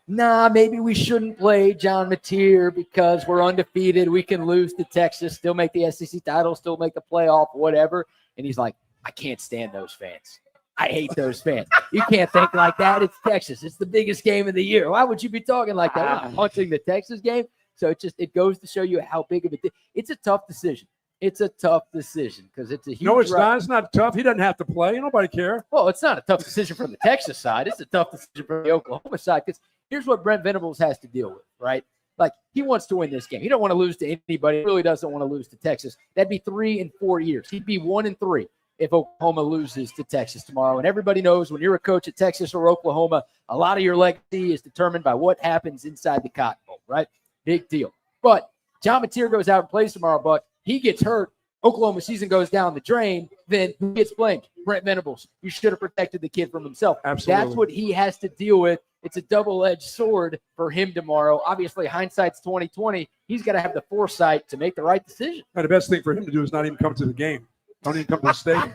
nah, maybe we shouldn't play John Mateer because we're undefeated. We can lose to Texas, still make the SEC title, still make the playoff, whatever. And he's like, I can't stand those fans. I hate those fans. You can't think like that. It's Texas. It's the biggest game of the year. Why would you be talking like that? We're not punching the Texas game. So it goes to show you how big of it's a tough decision. It's a tough decision because it's a huge. No, it's not. It's not tough. He doesn't have to play. Nobody care. Well, it's not a tough decision from the Texas side. It's a tough decision from the Oklahoma side because here's what Brent Venables has to deal with, right? Like, he wants to win this game. He don't want to lose to anybody. He really doesn't want to lose to Texas. That'd be 3 in 4 years. He'd be 1-3 if Oklahoma loses to Texas tomorrow. And everybody knows when you're a coach at Texas or Oklahoma, a lot of your legacy is determined by what happens inside the Cotton Bowl, right? Big deal. But John Mateer goes out and plays tomorrow, Buck. He gets hurt. Oklahoma season goes down the drain. Then who gets blamed? Brent Venables. You should have protected the kid from himself. Absolutely. That's what he has to deal with. It's a double-edged sword for him tomorrow. Obviously, hindsight's 20/20. He's got to have the foresight to make the right decision. And the best thing for him to do is not even come to the game. Don't even come to the stadium.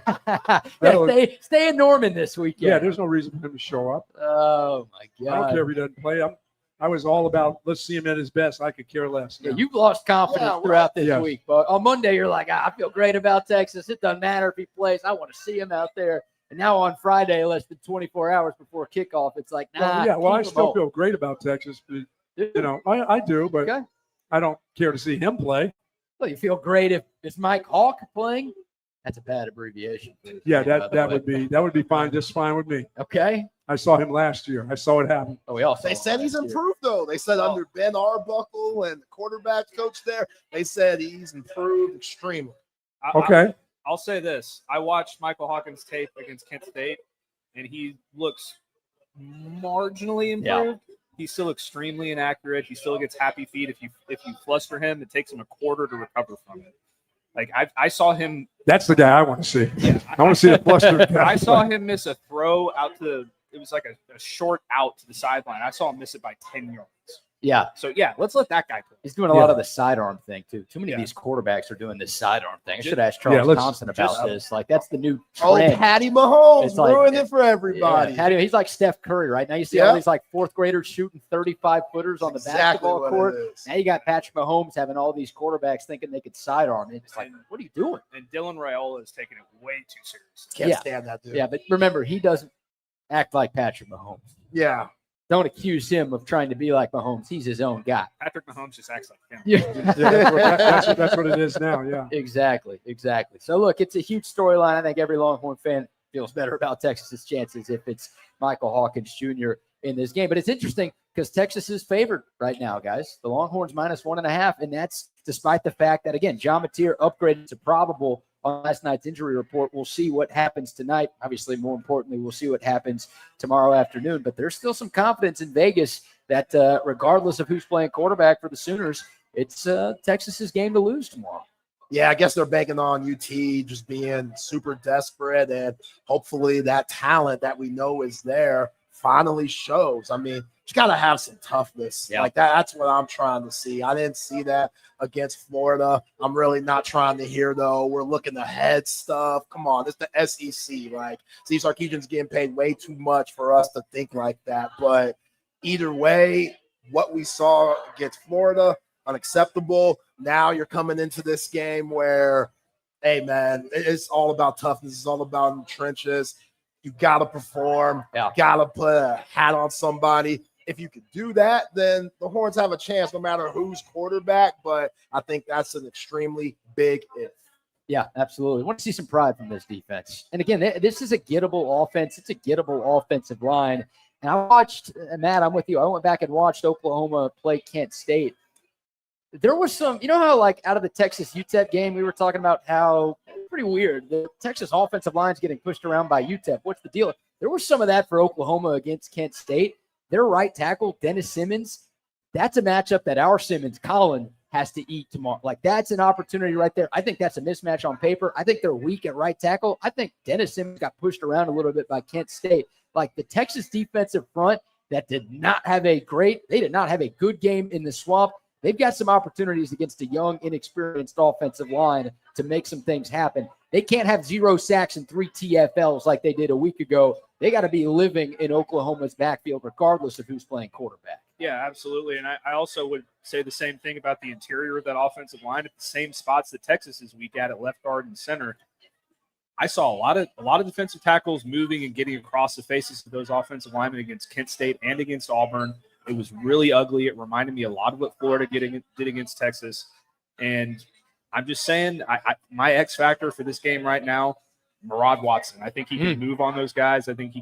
Yeah, stay in Norman this weekend. Yeah, there's no reason for him to show up. Oh, my God. I don't care if he doesn't play. I was all about let's see him at his best. I could care less. Yeah, you've lost confidence throughout this week. But on Monday, you're like, I feel great about Texas. It doesn't matter if he plays. I want to see him out there. And now on Friday, less than 24 hours before kickoff, it's like, nah. I still feel great about Texas. But, I do, but I don't care to see him play. Well, you feel great if it's Mike Hawk playing. That's a bad abbreviation. Yeah, that would be fine, just fine with me. Okay. I saw him last year. I saw it happen. Oh, we all. They said he's improved, though. They said under Ben Arbuckle and the quarterback coach there, they said he's improved extremely. Okay. I'll say this. I watched Michael Hawkins' tape against Kent State, and he looks marginally improved. Yeah. He's still extremely inaccurate. He still gets happy feet. If you fluster him, it takes him a quarter to recover from it. Like, I saw him. That's the guy I want to see. Yeah, I want to see the fluster guy. I saw him miss a throw out to it was like a short out to the sideline. I saw him miss it by 10 yards. Yeah. So, let's let that guy play. He's doing a lot of the sidearm thing, too. Too many of these quarterbacks are doing this sidearm thing. I should ask Charles Thompson about this. Like, that's the new trend. Oh, Patty Mahomes ruined it for everybody. Patty, he's like Steph Curry right now. You see all these, like, fourth graders shooting 35-footers on the basketball court. Now you got Patrick Mahomes having all these quarterbacks thinking they could sidearm. It's like, what are you doing? And Dylan Raiola is taking it way too seriously. Can't stand that dude. Yeah, but remember, he doesn't act like Patrick Mahomes. Yeah. Don't accuse him of trying to be like Mahomes. He's his own guy. Patrick Mahomes just acts like him. Yeah. That's what it is now, yeah. Exactly. So, look, it's a huge storyline. I think every Longhorn fan feels better about Texas's chances if it's Michael Hawkins Jr. in this game. But it's interesting because Texas is favored right now, guys. The Longhorns -1.5, and that's despite the fact that, again, John Mateer upgraded to probable on last night's injury report. We'll see what happens tonight. Obviously, more importantly, we'll see what happens tomorrow afternoon. But there's still some confidence in Vegas that regardless of who's playing quarterback for the Sooners, it's Texas's game to lose tomorrow. Yeah, I guess they're banking on UT just being super desperate, and hopefully that talent that we know is there finally shows. I mean, you got to have some toughness like that. That's what I'm trying to see. I didn't see that against Florida. I'm really not trying to hear, though, we're looking ahead stuff. Come on, it's the SEC. Like, Steve Sarkisian's getting paid way too much for us to think like that. But either way, what we saw against Florida, unacceptable. Now you're coming into this game where, hey, man, it's all about toughness. It's all about in the trenches. You got to perform. Got to put a hat on somebody. If you could do that, then the Horns have a chance no matter who's quarterback. But I think that's an extremely big if. Yeah, absolutely. I want to see some pride from this defense. And again, this is a gettable offense. It's a gettable offensive line. And I watched, Matt, I'm with you. I went back and watched Oklahoma play Kent State. There was some, you know how, like, out of the Texas UTEP game, we were talking about how pretty weird. The Texas offensive line's getting pushed around by UTEP. What's the deal? There was some of that for Oklahoma against Kent State. Their right tackle, Dennis Simmons, that's a matchup that our Simmons, Colin, has to eat tomorrow. Like, that's an opportunity right there. I think that's a mismatch on paper. I think they're weak at right tackle. I think Dennis Simmons got pushed around a little bit by Kent State. Like, the Texas defensive front that did not have a good game in the Swamp. They've got some opportunities against a young, inexperienced offensive line to make some things happen. They can't have 0 sacks and 3 TFLs like they did a week ago. They got to be living in Oklahoma's backfield regardless of who's playing quarterback. Yeah, absolutely. And I also would say the same thing about the interior of that offensive line at the same spots that Texas is weak at left guard and center. I saw a lot of defensive tackles moving and getting across the faces of those offensive linemen against Kent State and against Auburn. It was really ugly. It reminded me a lot of what Florida did against Texas. And I'm just saying, my X factor for this game right now, Murad Watson. I think he can move on those guys. I think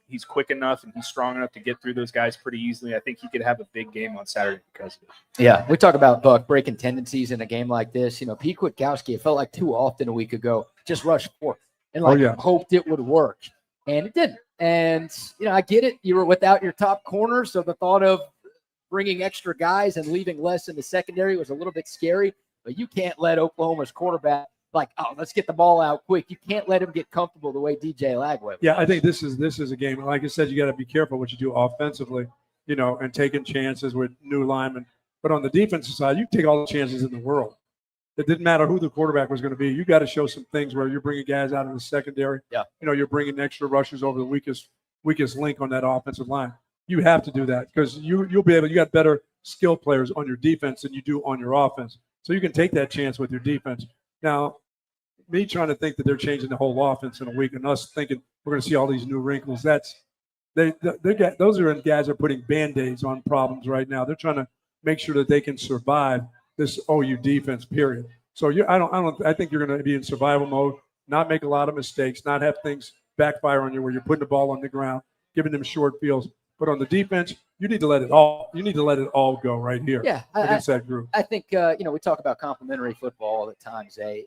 he's quick enough and he's strong enough to get through those guys pretty easily. I think he could have a big game on Saturday because of it. Yeah, we talk about Buck breaking tendencies in a game like this. Pete Kwiatkowski, it felt like too often a week ago, just rushed forward and hoped it would work. And it didn't. And, I get it. You were without your top corner, so the thought of bringing extra guys and leaving less in the secondary was a little bit scary. But you can't let Oklahoma's quarterback let's get the ball out quick. You can't let him get comfortable the way DJ Lagway. Yeah, I think this is a game. Like I said, you got to be careful what you do offensively, and taking chances with new linemen. But on the defensive side, you take all the chances in the world. It didn't matter who the quarterback was going to be. You got to show some things where you're bringing guys out of the secondary. Yeah. You're bringing extra rushers over the weakest link on that offensive line. You have to do that because you'll be able. You got better skill players on your defense than you do on your offense, so you can take that chance with your defense. Now, me trying to think that they're changing the whole offense in a week, and us thinking we're going to see all these new wrinkles. Those are guys are putting Band-Aids on problems right now. They're trying to make sure that they can survive this OU defense. Period. So I think you're going to be in survival mode, not make a lot of mistakes, not have things backfire on you where you're putting the ball on the ground, giving them short fields. But on the defense, you need to let it all go right here. Yeah, against that group. I think we talk about complementary football all the time, Zay.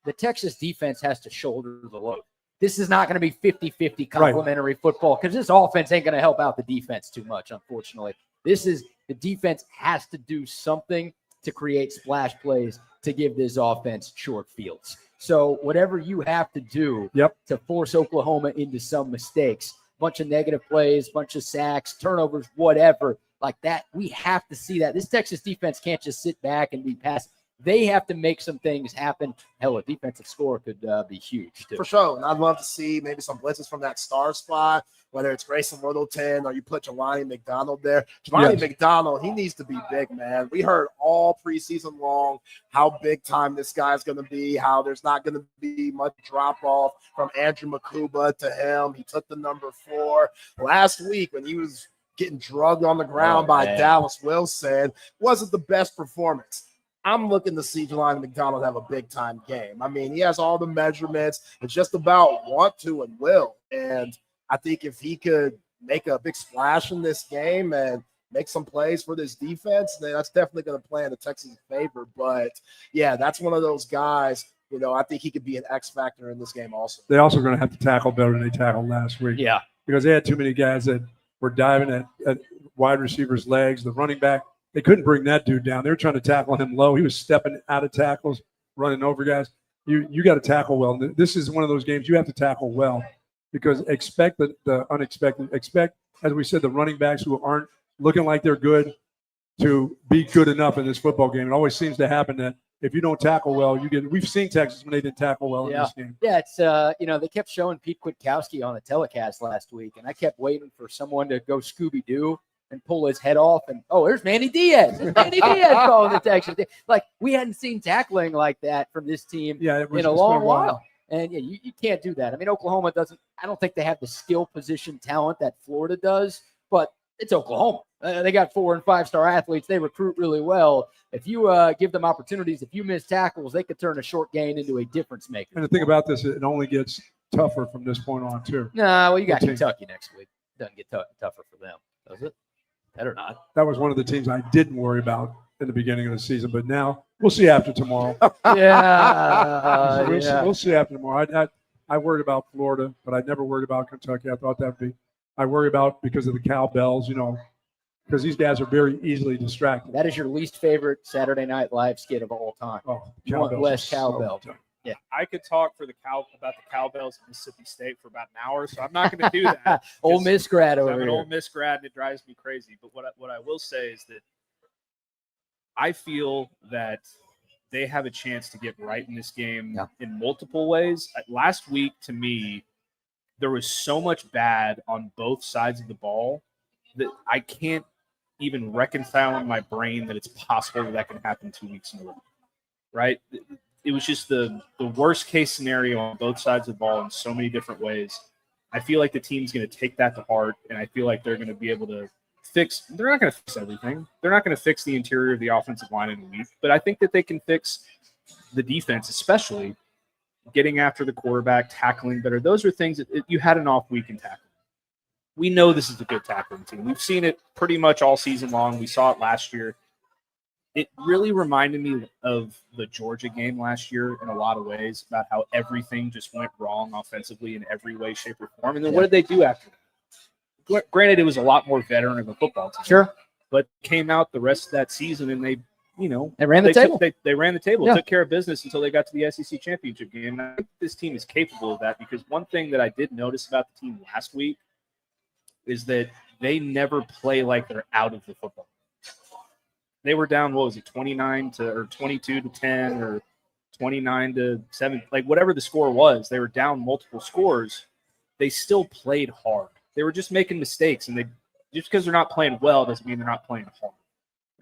The Texas defense has to shoulder the load. This is not going to be 50-50 complementary football because this offense ain't going to help out the defense too much, unfortunately. The defense has to do something to create splash plays to give this offense short fields. So whatever you have to do to force Oklahoma into some mistakes, bunch of negative plays, bunch of sacks, turnovers, whatever, like that, we have to see that. This Texas defense can't just sit back and be passive. They have to make some things happen. Hell, a defensive score could be huge, too. For sure. And I'd love to see maybe some blitzes from that star spot, whether it's Grayson Littleton or you put Jelani McDonald there. Jelani McDonald, he needs to be big, man. We heard all preseason long how big time this guy's going to be, how there's not going to be much drop-off from Andrew Makuba to him. He took the number 4. Last week when he was getting drugged on the ground by Dallas Wilson, wasn't the best performance. I'm looking to see Jelani McDonald have a big-time game. I mean, he has all the measurements. It's just about want to and will. And I think if he could make a big splash in this game and make some plays for this defense, then that's definitely going to play in the Texans' favor. But, yeah, that's one of those guys, I think he could be an X factor in this game also. They're also going to have to tackle better than they tackled last week. Yeah. Because they had too many guys that were diving at wide receivers' legs, the running back. They couldn't bring that dude down. They were trying to tackle him low. He was stepping out of tackles, running over guys. You got to tackle well. This is one of those games you have to tackle well because expect the unexpected. Expect, as we said, the running backs who aren't looking like they're good to be good enough in this football game. It always seems to happen that if you don't tackle well, you get. We've seen Texas when they didn't tackle well in this game. Yeah, it's they kept showing Pete Kwiatkowski on the telecast last week, and I kept waiting for someone to go Scooby-Doo and pull his head off, and there's Manny Diaz. There's Manny Diaz calling the Texas. Like we hadn't seen tackling like that from this team in a long while. And you can't do that. I mean, Oklahoma doesn't. I don't think they have the skill position talent that Florida does, but it's Oklahoma. They got 4- and 5-star athletes. They recruit really well. If you give them opportunities, if you miss tackles, they could turn a short gain into a difference maker. And the thing about this, it only gets tougher from this point on too. Well, you got Kentucky next week. It doesn't get tougher for them, does it? Better not. That was one of the teams I didn't worry about in the beginning of the season, but now we'll see after tomorrow. We'll see after tomorrow. I worried about Florida, but I never worried about Kentucky. I thought that'd be. I worry about because of the cowbells, because these guys are very easily distracted. That is your least favorite Saturday Night Live skit of all time. Oh, you want less cowbell. Yeah, I could talk about the cowbells at Mississippi State for about an hour, so I'm not going to do that. Ole Miss grad over here. I'm an Ole Miss grad, and it drives me crazy. But what I will say is that I feel that they have a chance to get right in this game in multiple ways. Last week, to me, there was so much bad on both sides of the ball that I can't even reconcile in my brain that it's possible that can happen 2 weeks in a row, right? It was just the worst case scenario on both sides of the ball in so many different ways. I feel like the team's going to take that to heart, and I feel like they're going to be able to they're not going to fix everything. They're not going to fix the interior of the offensive line in a week, but I think that they can fix the defense, especially getting after the quarterback, tackling better. Those are things that you had an off week in tackling. We know this is a good tackling team. We've seen it pretty much all season long. We saw it last year. It really reminded me of the Georgia game last year in a lot of ways about how everything just went wrong offensively in every way, shape, or form. And then what did they do after that? Granted, it was a lot more veteran of a football team. Sure. But came out the rest of that season and they ran the table. They ran the table, Yeah. took care of business until they got to the SEC championship game. And I think this team is capable of that because one thing that I did notice about the team last week is that they never play like they're out of the football. They were down, 22 to 10 or 29 to 7, like whatever the score was. They were down multiple scores. They still played hard. They were just making mistakes, and just because they're not playing well doesn't mean they're not playing hard.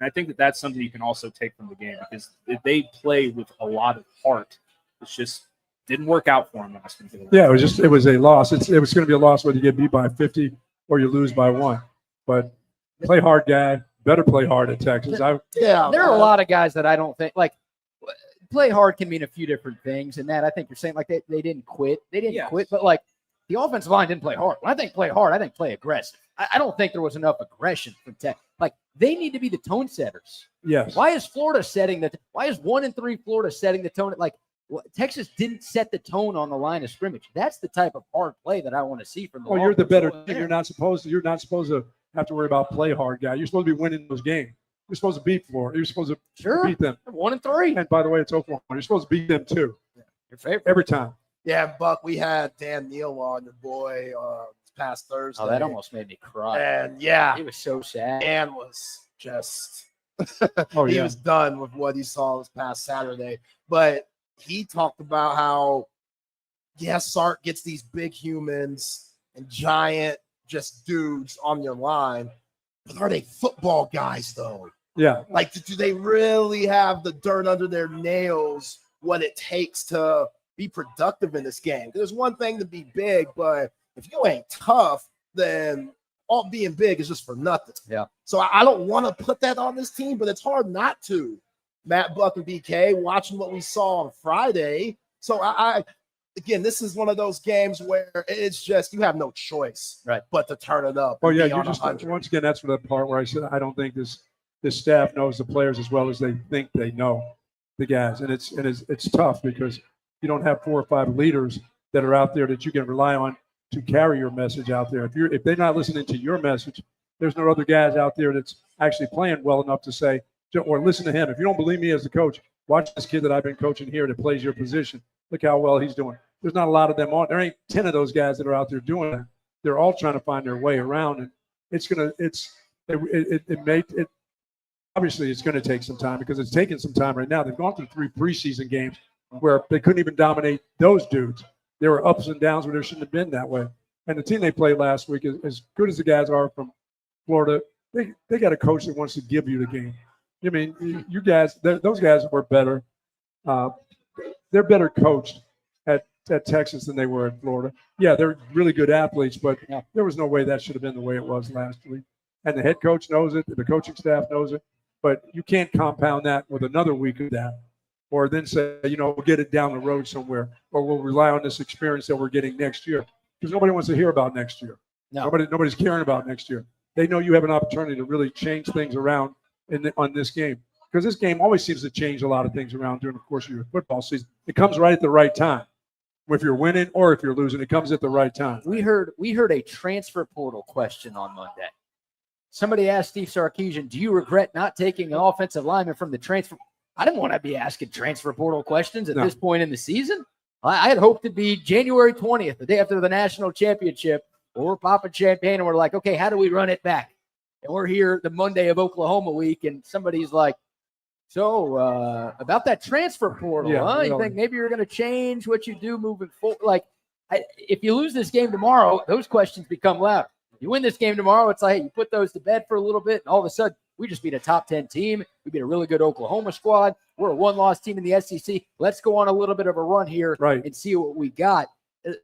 And I think that that's something you can also take from the game because they play with a lot of heart. It's just didn't work out for them last week. Yeah, it was a loss. It was going to be a loss whether you get beat by 50 or you lose by 1. But play hard, guy. Better play hard at Texas. There are a lot of guys that I don't think play hard can mean a few different things. And that I think you're saying they didn't quit. They didn't quit, but the offensive line didn't play hard. When I think play hard, I think play aggressive. I don't think there was enough aggression from Tech. They need to be the tone setters. Yes. Why is 1 and 3 Florida setting the tone? Texas didn't set the tone on the line of scrimmage. That's the type of hard play that I want to see from the. Oh, you're the better team. You're not supposed to have to worry about play hard, guy. You're supposed to be winning those games. You're supposed to beat Florida. You're supposed to beat them. 1 and 3. And by the way, it's Oklahoma. You're supposed to beat them too. Your favorite every time. Yeah, Buck, we had Dan Neal on, your boy, this past Thursday. Oh, that almost made me cry. And yeah, he was so sad. Dan was just he was done with what he saw this past Saturday. But he talked about how Sark gets these big humans and giant just dudes on your line. But are they football guys though? Yeah. Do they really have the dirt under their nails, what it takes to be productive in this game? There's one thing to be big, but if you ain't tough, then all being big is just for nothing. Yeah. So I don't want to put that on this team, but it's hard not to. Matt, Buck, and BK, watching what we saw on Friday. So again, this is one of those games where it's just you have no choice, right, but to turn it up. Oh yeah, you just once again that's the part where I said I don't think this staff knows the players as well as they think they know the guys, and it's tough because you don't have 4 or 5 leaders that are out there that you can rely on to carry your message out there. If they're not listening to your message, there's no other guys out there that's actually playing well enough to say or listen to him. If you don't believe me as the coach, watch this kid that I've been coaching here that plays your position. Look how well he's doing. There's not a lot of them on. There ain't 10 of those guys that are out there doing that. They're all trying to find their way around, and obviously it's going to take some time because it's taking some time right now. They've gone through 3 preseason games where they couldn't even dominate those dudes. There were ups and downs where there shouldn't have been that way. And the team they played last week, as good as the guys are from Florida, they got a coach that wants to give you the game. I mean, you guys, those guys were better. They're better coached at Texas than they were at Florida. Yeah, they're really good athletes, but there was no way that should have been the way it was last week. And the head coach knows it. The coaching staff knows it. But you can't compound that with another week of that. Or then say, we'll get it down the road somewhere. Or we'll rely on this experience that we're getting next year. Because nobody wants to hear about next year. No. Nobody's caring about next year. They know you have an opportunity to really change things around on this game. Because this game always seems to change a lot of things around during the course of your football season. It comes right at the right time. If you're winning or if you're losing, it comes at the right time. We heard a transfer portal question on Monday. Somebody asked Steve Sarkisian, do you regret not taking an offensive lineman from the transfer? I didn't want to be asking transfer portal questions at this point in the season. I had hoped it'd be January 20th, the day after the national championship, or we're popping champagne and we're like, okay, how do we run it back? And we're here the Monday of Oklahoma week, and somebody's like, so about that transfer portal, huh? You think maybe you're going to change what you do moving forward? If you lose this game tomorrow, those questions become louder. You win this game tomorrow, it's like, hey, you put those to bed for a little bit, and all of a sudden, we just beat a top 10 team. We beat a really good Oklahoma squad. We're a 1-loss team in the SEC. Let's go on a little bit of a run here and see what we got.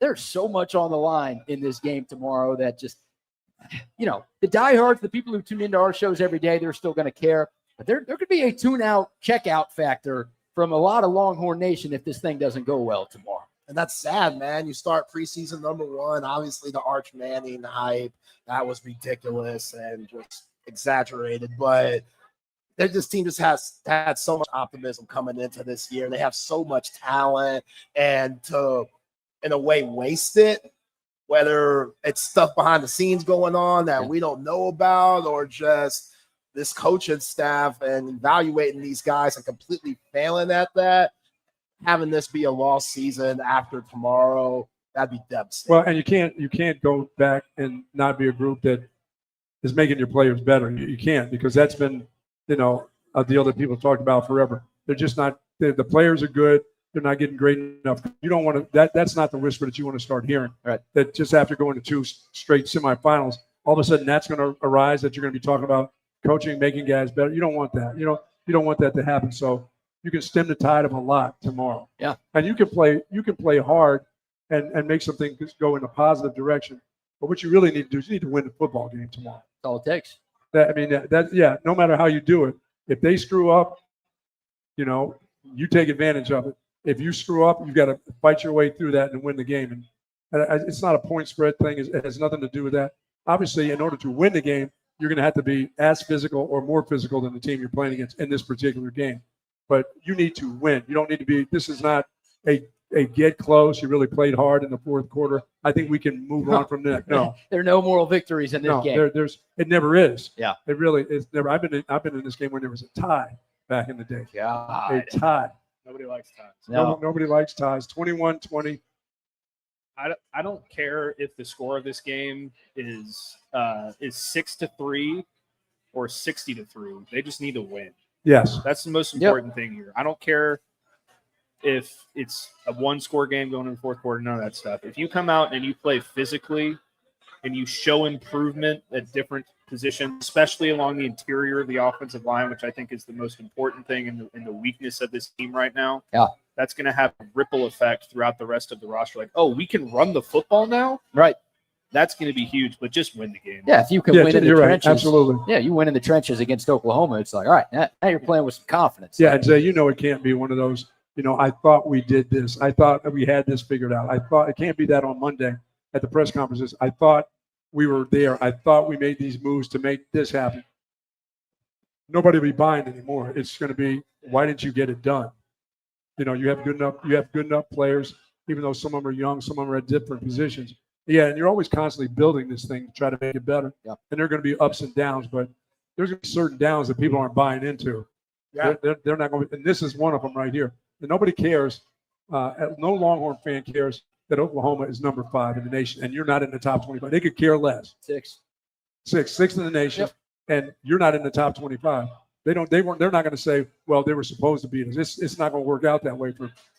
There's so much on the line in this game tomorrow that just the diehards, the people who tune into our shows every day, they're still going to care. But there could be a tune-out, check-out factor from a lot of Longhorn Nation if this thing doesn't go well tomorrow. And that's sad, man. You start preseason #1. Obviously, the Arch Manning hype, that was ridiculous and just exaggerated. But this team just had so much optimism coming into this year. They have so much talent, and to, in a way, waste it, whether it's stuff behind the scenes going on that we don't know about, or just this coaching staff and evaluating these guys and completely failing at that, having this be a lost season after tomorrow, that'd be devastating. Well, and you can't go back and not be a group that is making your players better. You can't, because that's been, a deal that people talked about forever. They're just not. The players are good. They're not getting great enough. You don't want to. That's not the whisper that you want to start hearing. Right. That just after going to 2 straight semifinals, all of a sudden that's going to arise. That you're going to be talking about coaching, making guys better. You don't want that. You don't want that to happen. So you can stem the tide of a lot tomorrow. Yeah. And you can play hard and make something go in a positive direction. But what you really need to do is you need to win the football game tomorrow. That's all it takes. No matter how you do it, if they screw up, you take advantage of it. If you screw up, you've got to fight your way through that and win the game. And it's not a point spread thing. It has nothing to do with that. Obviously, in order to win the game, you're going to have to be as physical or more physical than the team you're playing against in this particular game. But you need to win. You don't need to be – this is not a get close. You really played hard in the fourth quarter. I think we can move on from that. No. There are no moral victories in this game. It never is. Yeah. It really is never. I've been in this game when there was a tie back in the day. God. A tie. Nobody likes ties. No. Nobody likes ties. 21-20. I don't care if the score of this game is 6-3 or 60-3. They just need to win. Yes. That's the most important thing here. I don't care if it's a one-score game going in the fourth quarter, none of that stuff. If you come out and you play physically and you show improvement at different positions, especially along the interior of the offensive line, which I think is the most important thing in the weakness of this team right now. Yeah. That's going to have a ripple effect throughout the rest of the roster. Like, oh, we can run the football now? Right. That's going to be huge, but just win the game. Yeah, if you can win in the trenches. Right. Absolutely. Yeah, you win in the trenches against Oklahoma. It's like, all right, now you're playing with some confidence. Yeah, and Zay, it can't be one of those, I thought we did this. I thought we had this figured out. I thought it can't be that on Monday at the press conferences. I thought we were there. I thought we made these moves to make this happen. Nobody will be buying anymore. It's going to be, why didn't you get it done? You have good enough players, even though some of them are young, some of them are at different positions. Yeah, and you're always constantly building this thing to try to make it better. Yep. And there are going to be ups and downs, but there's going to be certain downs that people aren't buying into. Yeah. They're not going to, and this is one of them right here. And nobody cares. No Longhorn fan cares that Oklahoma is number 5 in the nation, and you're not in the top 25. They could care less. Sixth in the nation, and you're not in the top 25. They're not going to say, well, they were supposed to beat us. It's not going to work out that way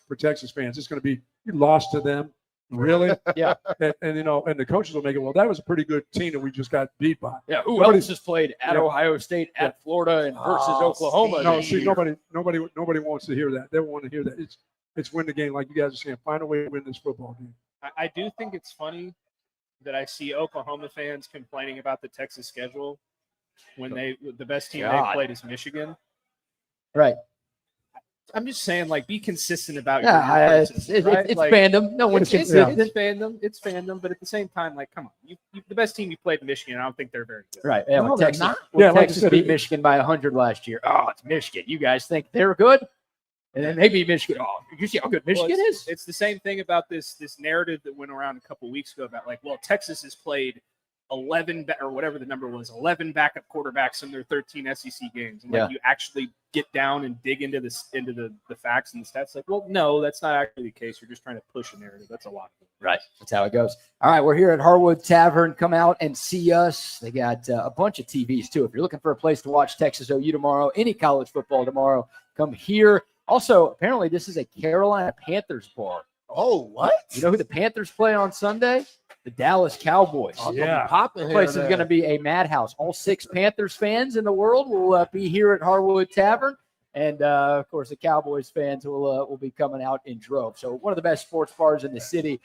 for Texas fans. It's going to be, you lost to them. Really? Yeah. And the coaches will make it, well, that was a pretty good team that we just got beat by. Yeah. Who else has played at Ohio State, at Florida, and versus Oklahoma? No, see, nobody wants to hear that. They want to hear that. It's win the game, like you guys are saying. Find a way to win this football game. I do think it's funny that I see Oklahoma fans complaining about the Texas schedule when the best team they played is Michigan. Right. I'm just saying, be consistent about your differences, right? It's fandom. No one's consistent. It's fandom. It's fandom. But at the same time, come on. The best team you played in Michigan, I don't think they're very good. Right. Yeah, No, Texas, not. Texas beat Michigan by 100 last year. Oh, it's Michigan. You guys think they're good? And then they beat Michigan. Oh, you see how good Michigan is? It's the same thing about this narrative that went around a couple of weeks ago about Texas has played 11 or whatever the number was, 11 backup quarterbacks in their 13 SEC games. And you actually get down and dig into the facts and the stats. No, that's not actually the case. You're just trying to push a narrative. That's a lot. Right. That's how it goes. All right. We're here at Harwood Tavern. Come out and see us. They got a bunch of TVs too. If you're looking for a place to watch Texas OU tomorrow, any college football tomorrow, come here. Also, apparently this is a Carolina Panthers bar. Oh, what? You know who the Panthers play on Sunday? The Dallas Cowboys. Popping This place is going to be a madhouse. All 6 Panthers fans in the world will be here at Harwood Tavern. And, of course, the Cowboys fans will be coming out in droves. So one of the best sports bars in the city.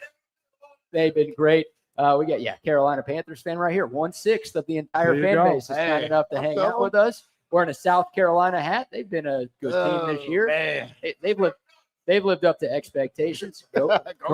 They've been great. We got, Carolina Panthers fan right here. 1/6 of the entire There you fan go. base is kind enough to hang out with us. Wearing a South Carolina hat. They've been a good team this year. Man. They've lived up to expectations. Go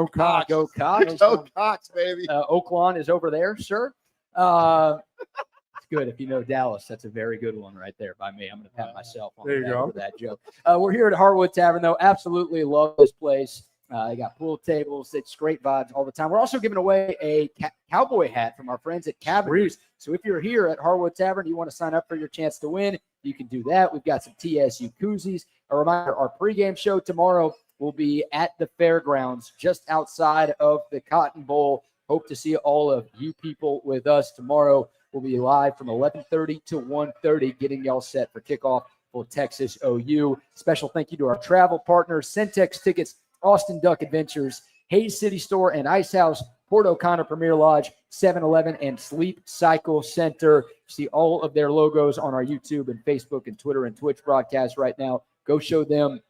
Cox. Go Cox. Go Cox, baby. Oaklawn is over there, sir. It's good if you know Dallas. That's a very good one right there by me. I'm going to pat myself on the back for that joke. We're here at Harwood Tavern, though. Absolutely love this place. They got pool tables. It's great vibes all the time. We're also giving away a cowboy hat from our friends at Cavendish. So if you're here at Harwood Tavern, you want to sign up for your chance to win, you can do that. We've got some TSU koozies. A reminder, our pregame show tomorrow will be at the fairgrounds just outside of the Cotton Bowl. Hope to see all of you people with us tomorrow. We'll be live from 11:30 to 1:30, getting y'all set for kickoff for Texas OU. Special thank you to our travel partners, CenTex Tickets, Austin Duck Adventures, Hayes City Store and Ice House, Port O'Connor Premier Lodge, 7-Eleven, and Sleep Cycle Center. See all of their logos on our YouTube and Facebook and Twitter and Twitch broadcasts right now. Go show them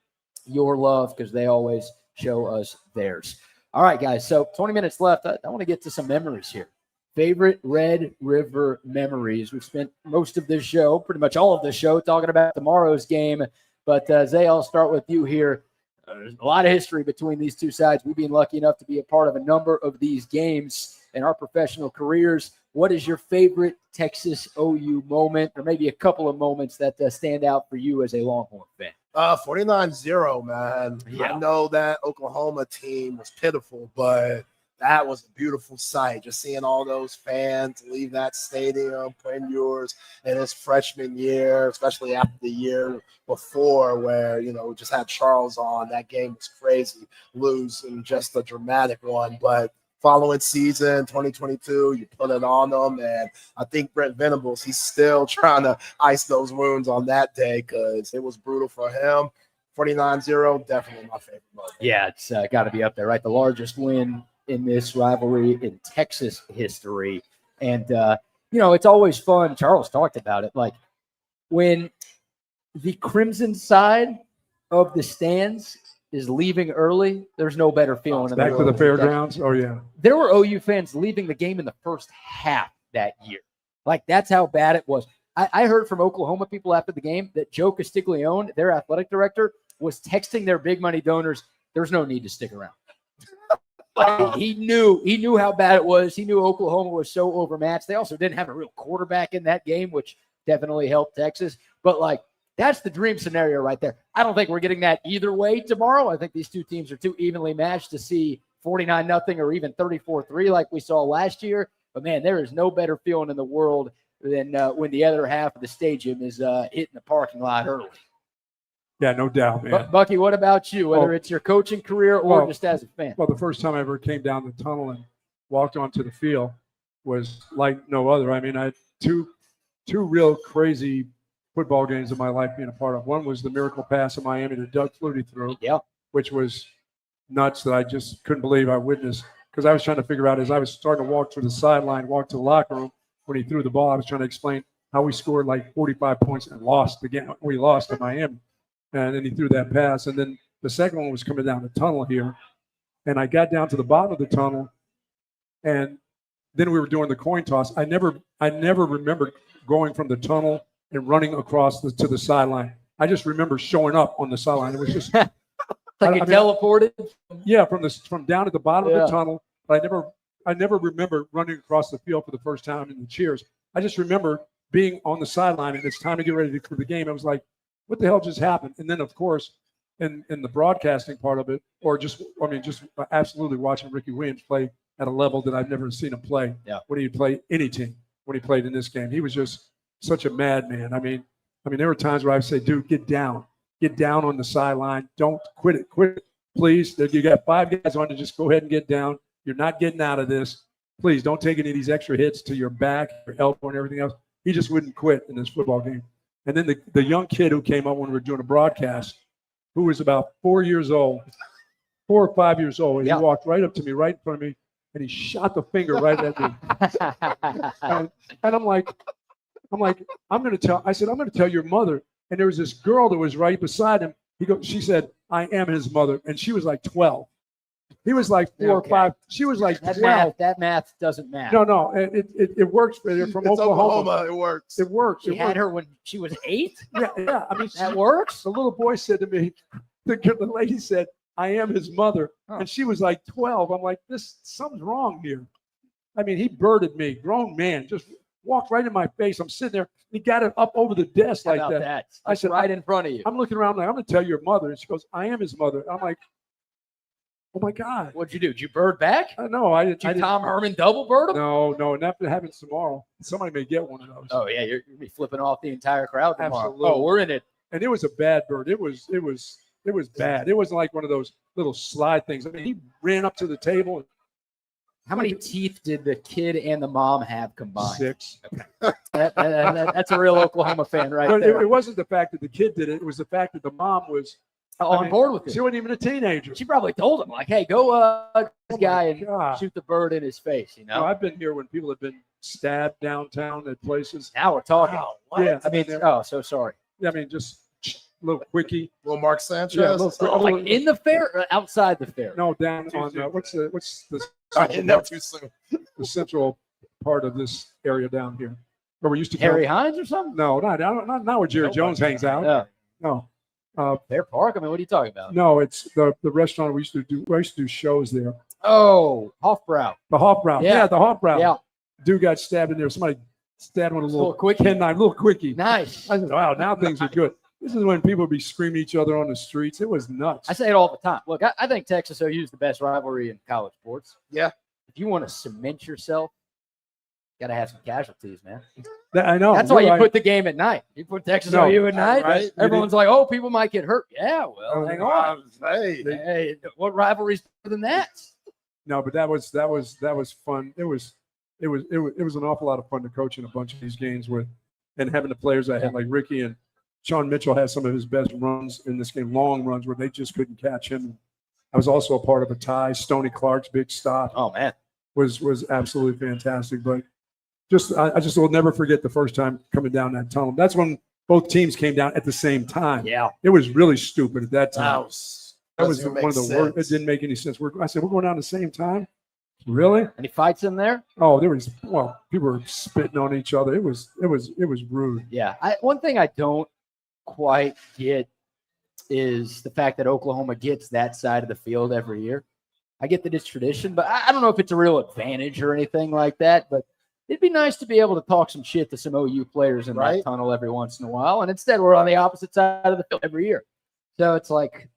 your love because they always show us theirs. All right, guys, so 20 minutes left. I want to get to some memories here. Favorite Red River memories. We've spent most of this show, pretty much all of the show, talking about tomorrow's game. But, Zay, I'll start with you here. There's a lot of history between these two sides. We've been lucky enough to be a part of a number of these games in our professional careers. What is your favorite Texas OU moment, or maybe a couple of moments that stand out for you as a Longhorn fan? 49-0, man. Yeah. I know that Oklahoma team was pitiful, but that was a beautiful sight. Just seeing all those fans leave that stadium, putting yours in his freshman year, especially after the year before where, we just had Charles on. That game was crazy. Losing just a dramatic one. But following season, 2022, you put it on them. And I think Brent Venables, he's still trying to ice those wounds on that day because it was brutal for him. 49-0, definitely my favorite moment. Yeah, it's got to be up there, right? The largest win in this rivalry in Texas history. And, it's always fun. Charles talked about it. Like when the Crimson side of the stands is leaving early, there's no better feeling. Back to the fairgrounds. Oh, yeah. There were OU fans leaving the game in the first half that year. Like that's how bad it was. I heard from Oklahoma people after the game that Joe Castiglione, their athletic director, was texting their big money donors, there's no need to stick around. Like, he knew how bad it was. He knew Oklahoma was so overmatched. They also didn't have a real quarterback in that game, which definitely helped Texas. But, that's the dream scenario right there. I don't think we're getting that either way tomorrow. I think these two teams are too evenly matched to see 49-0 or even 34-3 like we saw last year. But, man, there is no better feeling in the world than when the other half of the stadium is hitting the parking lot early. Yeah, no doubt, man. Bucky, what about you, whether it's your coaching career or just as a fan? Well, the first time I ever came down the tunnel and walked onto the field was like no other. I mean, I had two real crazy football games of my life being a part of. One was the miracle pass in Miami that Doug Flutie threw, which was nuts that I just couldn't believe I witnessed because I was trying to figure out as I was starting to walk through the sideline, walk to the locker room, when he threw the ball, I was trying to explain how we scored like 45 points and lost the game. We lost to Miami. And then he threw that pass. And then the second one was coming down the tunnel here. And I got down to the bottom of the tunnel. And then we were doing the coin toss. I never remember going from the tunnel and running across to the sideline. I just remember showing up on the sideline. It was just like you teleported? Yeah, from down at the bottom of the tunnel. But I never remember running across the field for the first time in the cheers. I just remember being on the sideline and it's time to get ready for the game. I was like, what the hell just happened? And then, of course, in the broadcasting part of it, or just absolutely watching Ricky Williams play at a level that I've never seen him play. Yeah. When he played any team, when he played in this game, he was just such a madman. I mean, there were times where I would say, dude, get down on the sideline. Don't quit it, please. You got 5 guys on to just go ahead and get down. You're not getting out of this. Please don't take any of these extra hits to your back, your elbow, and everything else. He just wouldn't quit in this football game. And then the young kid who came up when we were doing a broadcast, who was about 4 or 5 years old, and he walked right up to me, right in front of me, and he shot the finger right at me. and I'm like, I'm going to tell your mother. And there was this girl that was right beside him. She said, I am his mother. And she was like 12. He was like 4 or Okay. 5. She was like That 12. math doesn't matter. No, it works. They're from It's Oklahoma. It works. It works. She It had works. her when she was 8. Yeah. I mean, That works. the little boy said to me, the lady said, "I am his mother," and she was like 12. I'm like, something's wrong here. I mean, he birded me, grown man, just walked right in my face. I'm sitting there. He got it up over the desk How like about that. that? I said, right in front of you. I'm looking around like, I'm going to tell your mother. And she goes, "I am his mother." I'm like, oh my God. What'd you do? Did you bird back? No, I didn't. Did you Tom Herman double bird him? No, and that happens tomorrow. Somebody may get one of those. Oh yeah, you're gonna be flipping off the entire crowd tomorrow. Absolutely. Oh, we're in it. And it was a bad bird. It was bad. It wasn't like one of those little slide things. I mean, he ran up to the table. And How many teeth did the kid and the mom have combined? 6. That's a real Oklahoma fan right But there. it wasn't the fact that the kid did it. It was the fact that the mom was On board with She it. wasn't even a teenager. She probably told him, like, "Hey, go this Oh guy my and God. shoot the bird in his face." You No, know. I've been here when people have been stabbed downtown at places. Now we're talking. Yeah, I mean, oh, so sorry. I mean, just a little quickie. Little Mark Sanchez. Yeah, a little- Like in the fair, or outside the fair. No, down on what's the Never too soon. the central part of this area down here where we used to Harry go. Hines or something? No, not where Jerry Jones hangs out. Yeah. No, Fair Park. I mean, what are you talking about? no, it's the restaurant we used to do. I used to do shows there. Oh, Hofbrau. The Hofbrau. Yeah. Yeah, the Hofbrau. Yeah, Dude got stabbed in there. Somebody stabbed with a little little quickie. penknife, little quickie. nice. I said, "Wow, now things are good." This is when people would be screaming at each other on the streets. It was nuts. I say it all the time. Look, I think Texas OU is the best rivalry in college sports. Yeah. If you want to cement yourself, got to have some casualties, man. I know. That's why you're you right. put the game at night. You put Texas No, OU at night. right. Everyone's like, "Oh, people might get hurt." Yeah, well, Oh, hang on. Hey, Hey, what rivalry's better than that? No, but that was fun. It was an awful lot of fun to coach in a bunch of these games with, and having the players I had like Ricky and Sean Mitchell had some of his best runs in this game, long runs where they just couldn't catch him. I was also a part of a tie. Stoney Clark's big stop Oh man, was absolutely fantastic. But I just will never forget the first time coming down that tunnel. That's when both teams came down at the same time. yeah. It was really stupid at that time. that was That was one of the worst. It didn't make any sense. I said, "We're going down at the same time." Really? Any fights in there? Oh, people were spitting on each other. It was rude. Yeah. One thing I don't quite get is the fact that Oklahoma gets that side of the field every year. I get that it's tradition, but I don't know if it's a real advantage or anything like that. But it'd be nice to be able to talk some shit to some OU players in that tunnel every once in a while. And instead, we're on the opposite side of the field every year. So it's like,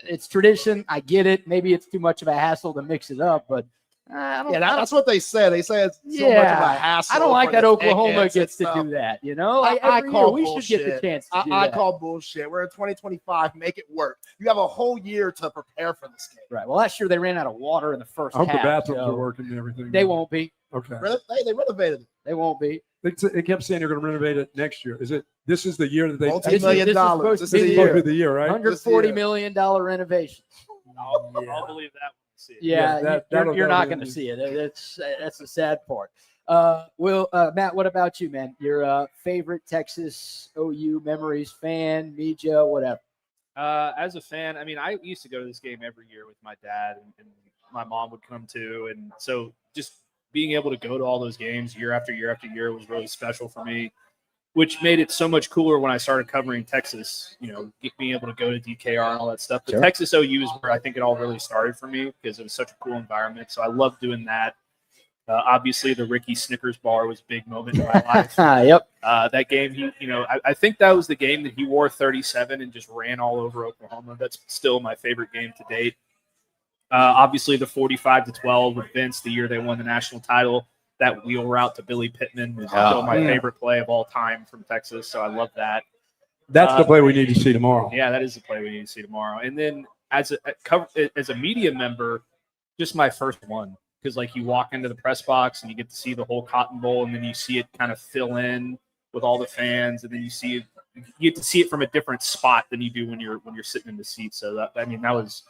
it's tradition. I get it. Maybe it's too much of a hassle to mix it up, but I don't. That's what they say. They say it's so much of a hassle. I don't like for that the Oklahoma tickets gets and to stuff. do that. You know, like I every call year we bullshit. should get the chance to do I that. call bullshit. We're in 2025. Make it work. You have a whole year to prepare for this game. Right. Well, last year they ran out of water in the first I hope half. the bathrooms so are working and everything. They won't be. Okay. They renovated it. They won't be. They kept saying they're going to renovate it next year. This is the year that they Multi-million this is dollars. supposed This to is be the supposed to year. be the year, right? $140 million renovation. I'll believe that when I see it. Yeah, that'll you're not be going to neat. see it. That's the sad part. Matt, what about you, man? Your favorite Texas OU memories, fan, media, whatever. As a fan, I mean, I used to go to this game every year with my dad, and my mom would come too. And so just being able to go to all those games year after year after year was really special for me, which made it so much cooler when I started covering Texas, being able to go to DKR and all that stuff. But Sure. Texas OU is where I think it all really started for me because it was such a cool environment. So I love doing that. Obviously, the Ricky Snickers bar was a big moment in my life. Yep. That game, I think that was the game that he wore 37 and just ran all over Oklahoma. That's still my favorite game to date. Obviously, the 45-12 with Vince, the year they won the national title, that wheel route to Billy Pittman was still my favorite play of all time from Texas. So I love that. That's the play we need to see tomorrow. Yeah, that is the play we need to see tomorrow. And then as a media member, just my first one. Because, you walk into the press box and you get to see the whole Cotton Bowl, and then you see it kind of fill in with all the fans, and then you get to see it from a different spot than you do when you're sitting in the seat. So that was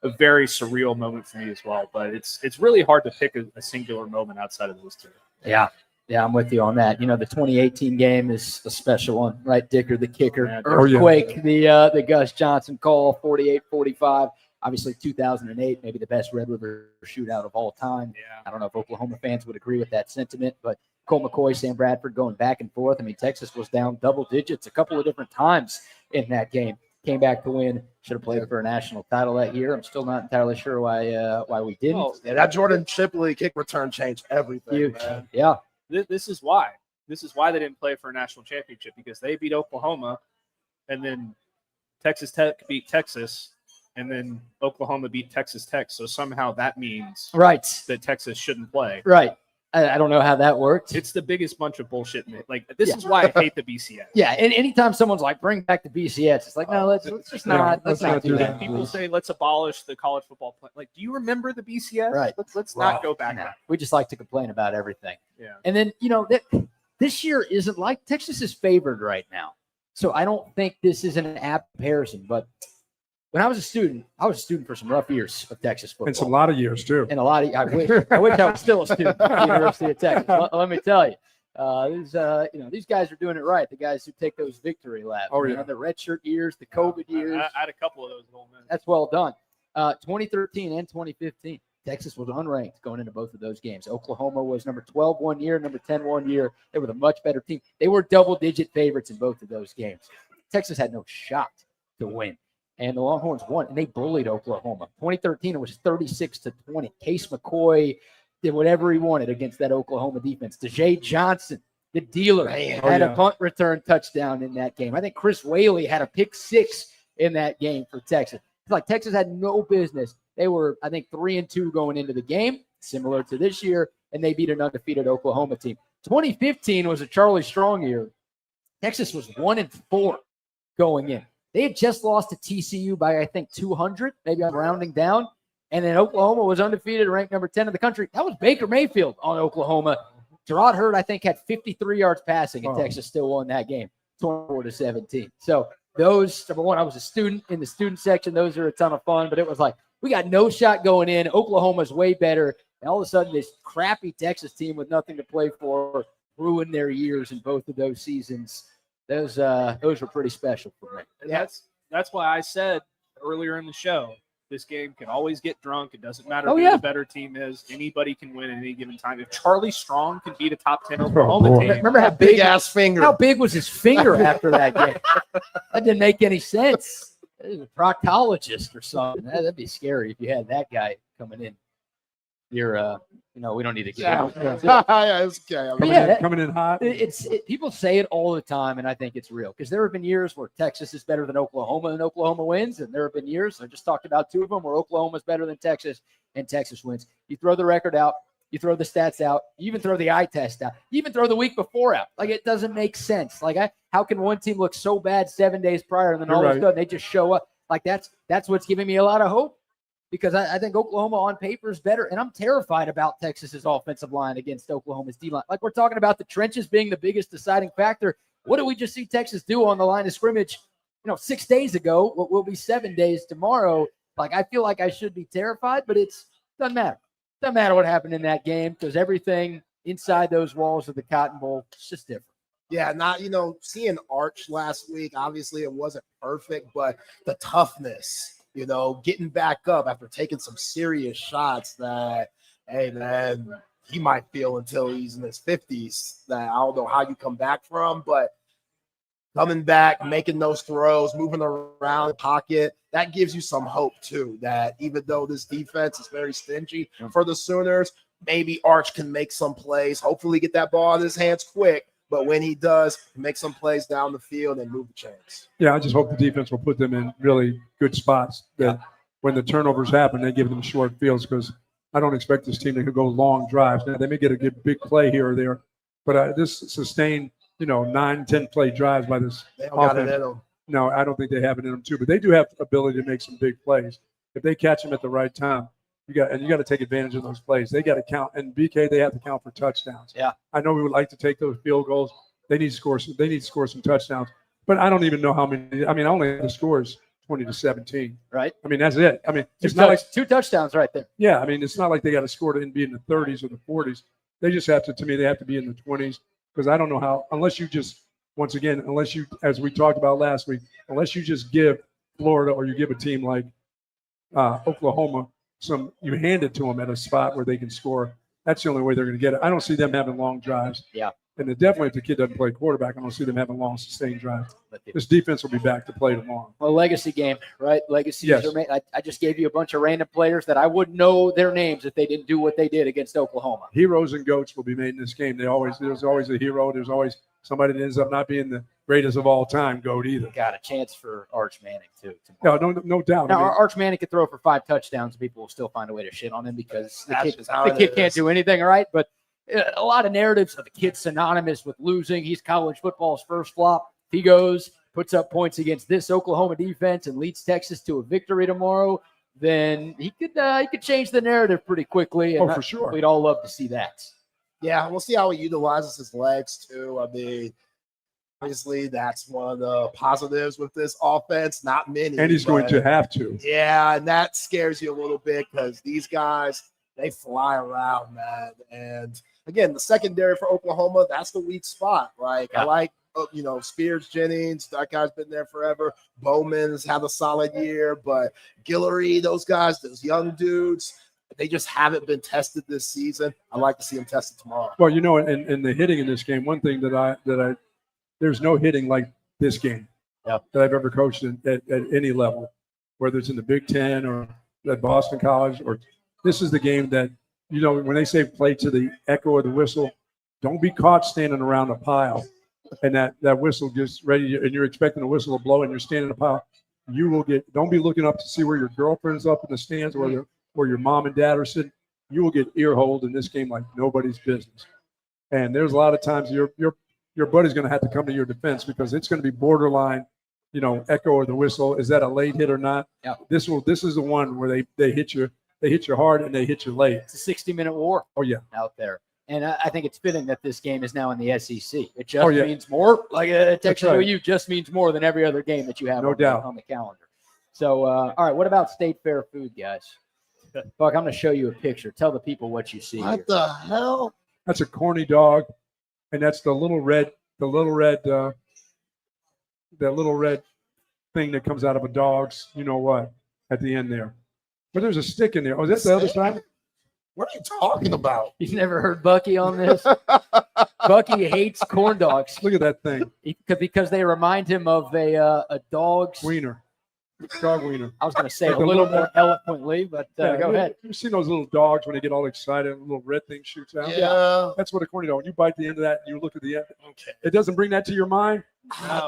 a very surreal moment for me as well. But it's really hard to pick a singular moment outside of those two. Yeah, I'm with you on that. The 2018 game is a special one, right? Dicker, the kicker, Yeah. earthquake, the Gus Johnson call, 48-45. Obviously, 2008, maybe the best Red River shootout of all time. Yeah. I don't know if Oklahoma fans would agree with that sentiment, but Cole McCoy, Sam Bradford going back and forth. I mean, Texas was down double digits a couple of different times in that game. Came back to win. Should have played for a national title that year. I'm still not entirely sure why we didn't. Oh, yeah, that Jordan Shipley kick return changed everything. Huge. Man. Yeah. This is why. This is why they didn't play for a national championship, because they beat Oklahoma, and then Texas Tech beat Texas, and then Oklahoma beat Texas Tech. So somehow that means Right. that Texas shouldn't play. Right. I don't know how that worked. It's the biggest bunch of bullshit. Like, this is why I hate the BCS. Yeah, and anytime someo's like, bring back the BCS, it's like, no, let's just not. Let's not do that. People say, let's abolish the college football play. Like, do you remember the BCS? Right. Let's not go back. No, we just like to complain about everything. Yeah. And then, this year isn't like Texas is favored right now. So I don't think this is an apt comparison. But when I was a student for some rough years of Texas football. And some lot of years, too. And a lot of, I wish I was still a student at the University of Texas. Let me tell you. These guys are doing it right. The guys who take those victory laps. Oh, yeah. The redshirt years, the COVID years. I had a couple of those in Ole Miss. That's well done. 2013 and 2015, Texas was unranked going into both of those games. Oklahoma was number 12 one year, number 10 one year. They were the much better team. They were double-digit favorites in both of those games. Texas had no shot to win. And the Longhorns won, and they bullied Oklahoma. 2013, it was 36-20. Case McCoy did whatever he wanted against that Oklahoma defense. DeJay Johnson, the dealer, had a punt return touchdown in that game. I think Chris Whaley had a pick six in that game for Texas. It's like Texas had no business. They were, I think, 3-2 going into the game, similar to this year, and they beat an undefeated Oklahoma team. 2015 was a Charlie Strong year. Texas was 1-4 going in. They had just lost to TCU by, I think, 200. Maybe I'm rounding down. And then Oklahoma was undefeated, ranked number 10 in the country. That was Baker Mayfield on Oklahoma. Gerard Hurd, I think, had 53 yards passing, and Texas still won that game, 24-17. So those, number one, I was a student in the student section. Those are a ton of fun. But it was like, we got no shot going in. Oklahoma's way better. And all of a sudden, this crappy Texas team with nothing to play for ruined their years in both of those seasons. Those were pretty special for me. And that's why I said earlier in the show, this game can always get drunk. It doesn't matter who the better team is. Anybody can win at any given time. If Charlie Strong can beat a top 10 Oklahoma team. Remember how big ass finger. How big was his finger after that game? That didn't make any sense. He was a proctologist or something. That'd be scary if you had that guy coming in. You're, we don't need to get it's okay. Coming in hot. People say it all the time, and I think it's real because there have been years where Texas is better than Oklahoma and Oklahoma wins, and there have been years, I just talked about two of them, where Oklahoma is better than Texas and Texas wins. You throw the record out, you throw the stats out, you even throw the eye test out, you even throw the week before out. Like, it doesn't make sense. Like, how can one team look so bad 7 days prior and then all of a sudden they just show up? Like, that's what's giving me a lot of hope. Because I think Oklahoma on paper is better, and I'm terrified about Texas's offensive line against Oklahoma's D-line. Like, we're talking about the trenches being the biggest deciding factor. What did we just see Texas do on the line of scrimmage, 6 days ago? What will be 7 days tomorrow? Like, I feel like I should be terrified, but it doesn't matter. Doesn't matter what happened in that game because everything inside those walls of the Cotton Bowl is just different. Yeah, seeing Arch last week, obviously it wasn't perfect, but the toughness. Getting back up after taking some serious shots that, hey, man, he might feel until he's in his 50s that I don't know how you come back from, but coming back, making those throws, moving around the pocket, that gives you some hope, too, that even though this defense is very stingy for the Sooners, maybe Arch can make some plays, hopefully get that ball in his hands quick. But when he does, make some plays down the field and move the chains. Yeah, I just hope the defense will put them in really good spots that when the turnovers happen, they give them short fields because I don't expect this team to go long drives. Now, they may get a big play here or there, but this sustained, 9-10 play drives by this they don't got it in them. No, I don't think they have it in them too, but they do have the ability to make some big plays. If they catch them at the right time, you got to take advantage of those plays. They got to count, and BK, they have to count for touchdowns. Yeah, I know we would like to take those field goals. They need to score some touchdowns, but I don't even know how many. I mean, only the score is 20-17. Right. I mean, that's it. I mean, it's not like 2 touchdowns right there. Yeah, I mean, it's not like they got to score to be in the 30s or the 40s. They just have to. To me, they have to be in the 20s because I don't know how. Unless you, as we talked about last week, unless you just give Florida or you give a team like Oklahoma you hand it to them at a spot where they can score. That's the only way they're going to get it. I don't see them having long drives. Yeah. And definitely if the kid doesn't play quarterback, I don't see them having long sustained drives. This defense will be back to play tomorrow. Well, legacy game, right? Legacies Yes. are made. I just gave you a bunch of random players that I wouldn't know their names if they didn't do what they did against Oklahoma. Heroes and goats will be made in this game. There's always a hero. There's always somebody that ends up not being the greatest of all time goat either. Got a chance for Arch Manning too. No, no doubt. Now, I mean, Arch Manning could throw for 5 touchdowns. People will still find a way to shit on him because That's the just how kid it can't is. do anything, right? But a lot of narratives of the kid synonymous with losing. He's college football's first flop. If he goes, puts up points against this Oklahoma defense and leads Texas to a victory tomorrow, then he could change the narrative pretty quickly. And for sure. We'd all love to see that. Yeah, we'll see how he utilizes his legs too. I mean, obviously that's one of the positives with this offense. Not many, and he's going to have to. Yeah, and that scares you a little bit because these guys, they fly around, man. And again, the secondary for Oklahoma, that's the weak spot. Like I like, Spears Jennings, that guy's been there forever. Bowman's had a solid year, but Guillory, those guys, those young dudes, they just haven't been tested this season. I'd like to see them tested tomorrow. Well, in the hitting in this game, one thing that there's no hitting like this game that I've ever coached at any level, whether it's in the Big Ten or at Boston College, or this is the game that, when they say play to the echo of the whistle, don't be caught standing around a pile and that whistle gets ready and you're expecting a whistle to blow and you're standing in a pile. Don't be looking up to see where your girlfriend's up in the stands or where your mom and dad are sitting. You will get ear holed in this game like nobody's business. And there's a lot of times your buddy's going to have to come to your defense because it's going to be borderline, echo or the whistle. Is that a late hit or not? Yeah. This is the one where they hit you. They hit you hard and they hit you late. It's a 60-minute war. Oh yeah, out there. And I think it's fitting that this game is now in the SEC. It just yeah. means more. Like Texas right. OU just means more than every other game that you have No doubt. on the calendar. So, all right, what about State Fair food, guys? Buck, I'm going to show you a picture. Tell the people what you see here. What the hell? That's a corny dog, and that's the little red thing that comes out of a dog's, at the end there. But there's a stick in there. Oh, is that the other side? What are you talking about? You've never heard Bucky on this? Bucky hates corn dogs. Look at that thing. Because they remind him of a dog's Wiener. Dog wiener. I was going to say Like a the little little- more eloquently, but go ahead. You've seen those little dogs when they get all excited and the little red thing shoots out? Yeah. That's what a corny dog. When you bite the end of that and you look at the end, Okay. it doesn't bring that to your mind?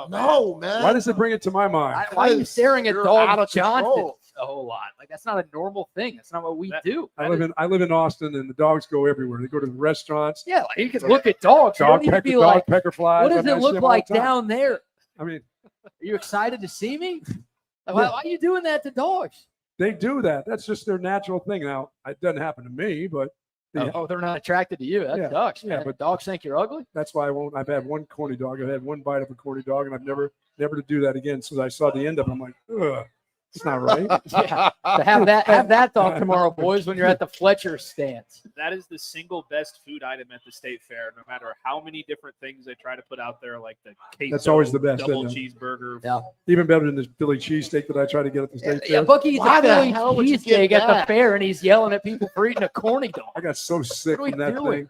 No, man. Why does it bring it to my mind? Why are you staring at You're Dog out of Johnson control. a whole lot? Like, that's not a normal thing. That's not what we do. I live in Austin and the dogs go everywhere. They go to the restaurants. Yeah, like, you can look at dogs. You don't need to be like, pecker flies. what I does mean, I it see look them all like the time. down there? I mean, Are you excited to see me? Like, why are you doing that to dogs? they do that. That's just their natural thing. Now, it doesn't happen to me, but Oh, they're not attracted to you. That Yeah, sucks. yeah, Man. but- Dogs think you're ugly. that's why I've had one corny dog. I've had one bite of a corny dog, and I've never to do that again. So I saw the end of it. I'm like, ugh, it's not right. Yeah. To have that thought tomorrow, boys, when you're at the Fletcher stands. That is the single best food item at the state fair, no matter how many different things they try to put out there, like the queso, That's always the best, double isn't cheeseburger. Yeah. Even better than the Philly cheesesteak that I try to get at the state Yeah, fair. Bucky eats Why a the Philly hell would you get cheesesteak at the that? fair, and he's yelling at people for eating a corny dog. I got so sick What are from we that doing? thing.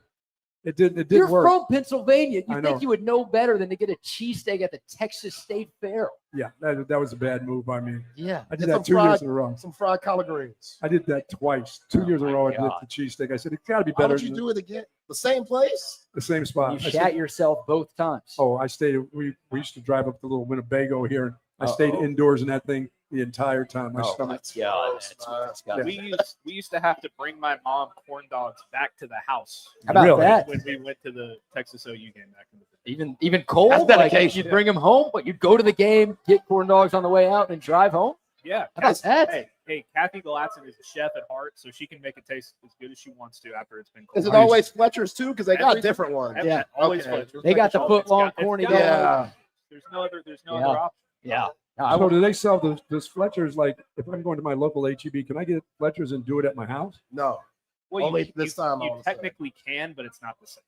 It did You're work. from Pennsylvania. You I think know. you would know better than to get a cheesesteak at the Texas State Fair. Yeah, that was a bad move by me. Yeah. I did Get that some 2 years fried- in a row. Some fried collard greens. I did that twice. 2 years in a my row. I did God. the cheesesteak. I said it's got to be Why better would you than do it again? The same place? the same spot. You I shat said, yourself both times. oh, I stayed. We used to drive up to little Winnebago here, and I stayed Uh-oh. indoors in that thing the entire time. My stomach. God. Gross, man. We used to have to bring my mom corn dogs back to the house How about Really? that? when we went to the Texas OU game back in the day. Even cold? That's Like, dedication. you'd bring them home, but you'd go to the game, get corn dogs on the way out, and drive home? Yeah. How about that? Hey, Kathy Galatson is a chef at heart, so she can make it taste as good as she wants to after it's been cold. Is it always Fletcher's too? Because they got Every- different ones. Yeah. Always Okay. Fletcher's. They got the It's foot-long got- it's corny got- dog. Yeah. There's no other Yeah. option. Yeah. No, I So won't- do they sell those Fletchers? Like, if I'm going to my local HEB, can I get Fletchers and do it at my house? No. Well, Only this time, you all of a sudden. technically can, but it's not the same.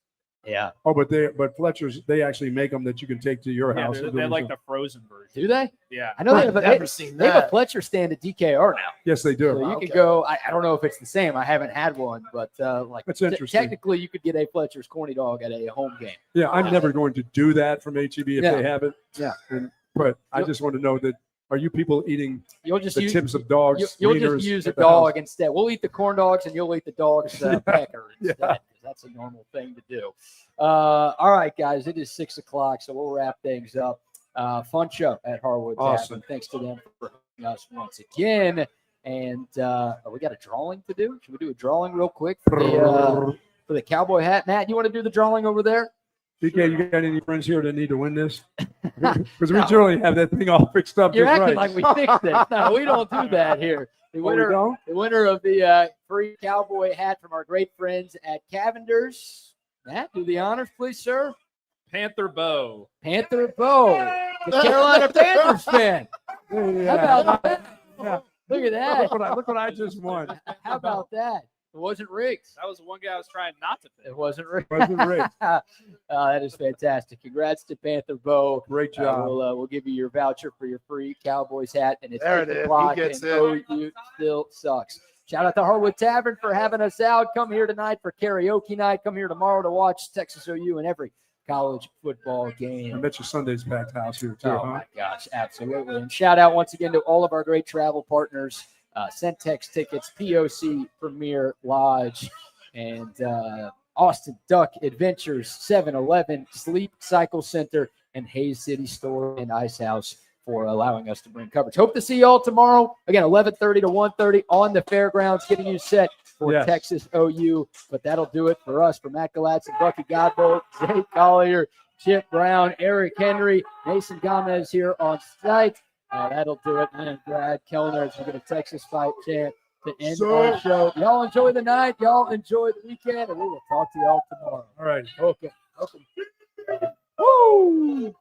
Yeah. Oh, but Fletcher's, they actually make them that you can take to your Yeah, house. they're, and do they're them like yourself. the frozen version. Do they? Yeah. I know I've never seen they have a that. Fletcher stand at DKR now. Yes, they do. So you Okay. could go. I don't know if it's the same. I haven't had one, but like That's interesting. technically, you could get a Fletcher's corny dog at a home game. Yeah, I'm never going to do that from HEB if Yeah. they have it. Yeah. But I just want to know that, are you people eating You'll just the use, tips of dogs? you'll wieners just use a at the dog house? instead. We'll eat the corn dogs and you'll eat the dog's pecker instead. Yeah. 'Cause that's a normal thing to do. All right, guys, it is 6 o'clock, so we'll wrap things up. Fun show at Harwood Awesome. Tavern. Thanks to them for hosting us once again. And we got a drawing to do. Should we do a drawing real quick for the cowboy hat? Matt, you want to do the drawing over there? DK, you got any friends here that need to win this? Because we generally have that thing all fixed up You're just acting right. like we fixed it. No, we don't do that here. The Oh, we winner, don't? the winner of the free cowboy hat from our great friends at Cavender's. Matt, do the honors, please, sir. Panther Bow. Panther Bo, the Carolina Panthers fan. How about that? Yeah. Look at that. Look what I just won. How about that? It wasn't rigged. That was the one guy I was trying not to pick. It wasn't rigged. Wasn't rigged. That is fantastic. Congrats to Panther Bo. Great job. We'll give you your voucher for your free Cowboys hat, and it's There 8 it is. He o'clock, gets and it. OU still sucks. Shout out to Harwood Tavern for having us out. Come here tonight for karaoke night. Come here tomorrow to watch Texas OU and every college football I game. bet your Sunday's packed house here too, Oh huh? my gosh, absolutely. And shout out once again to all of our great travel partners, CenTex Tickets, POC Premier Lodge, and Austin Duck Adventures, 7-Eleven, Sleep Cycle Center, and Hayes City Store and Ice House for allowing us to bring coverage. Hope to see you all tomorrow. Again, 11:30 to 1:30 on the fairgrounds, getting you set for Yes. Texas OU. But that'll do it for us. For Matt Galatz and Bucky Godbolt, Jake Collier, Chip Brown, Eric Henry, Mason Gomez here on site. That'll do it. And Brad Kellner as we get a Texas fight chant to end our show. Y'all enjoy the night. Y'all enjoy the weekend. And we will talk to y'all tomorrow. All right. Okay. Woo!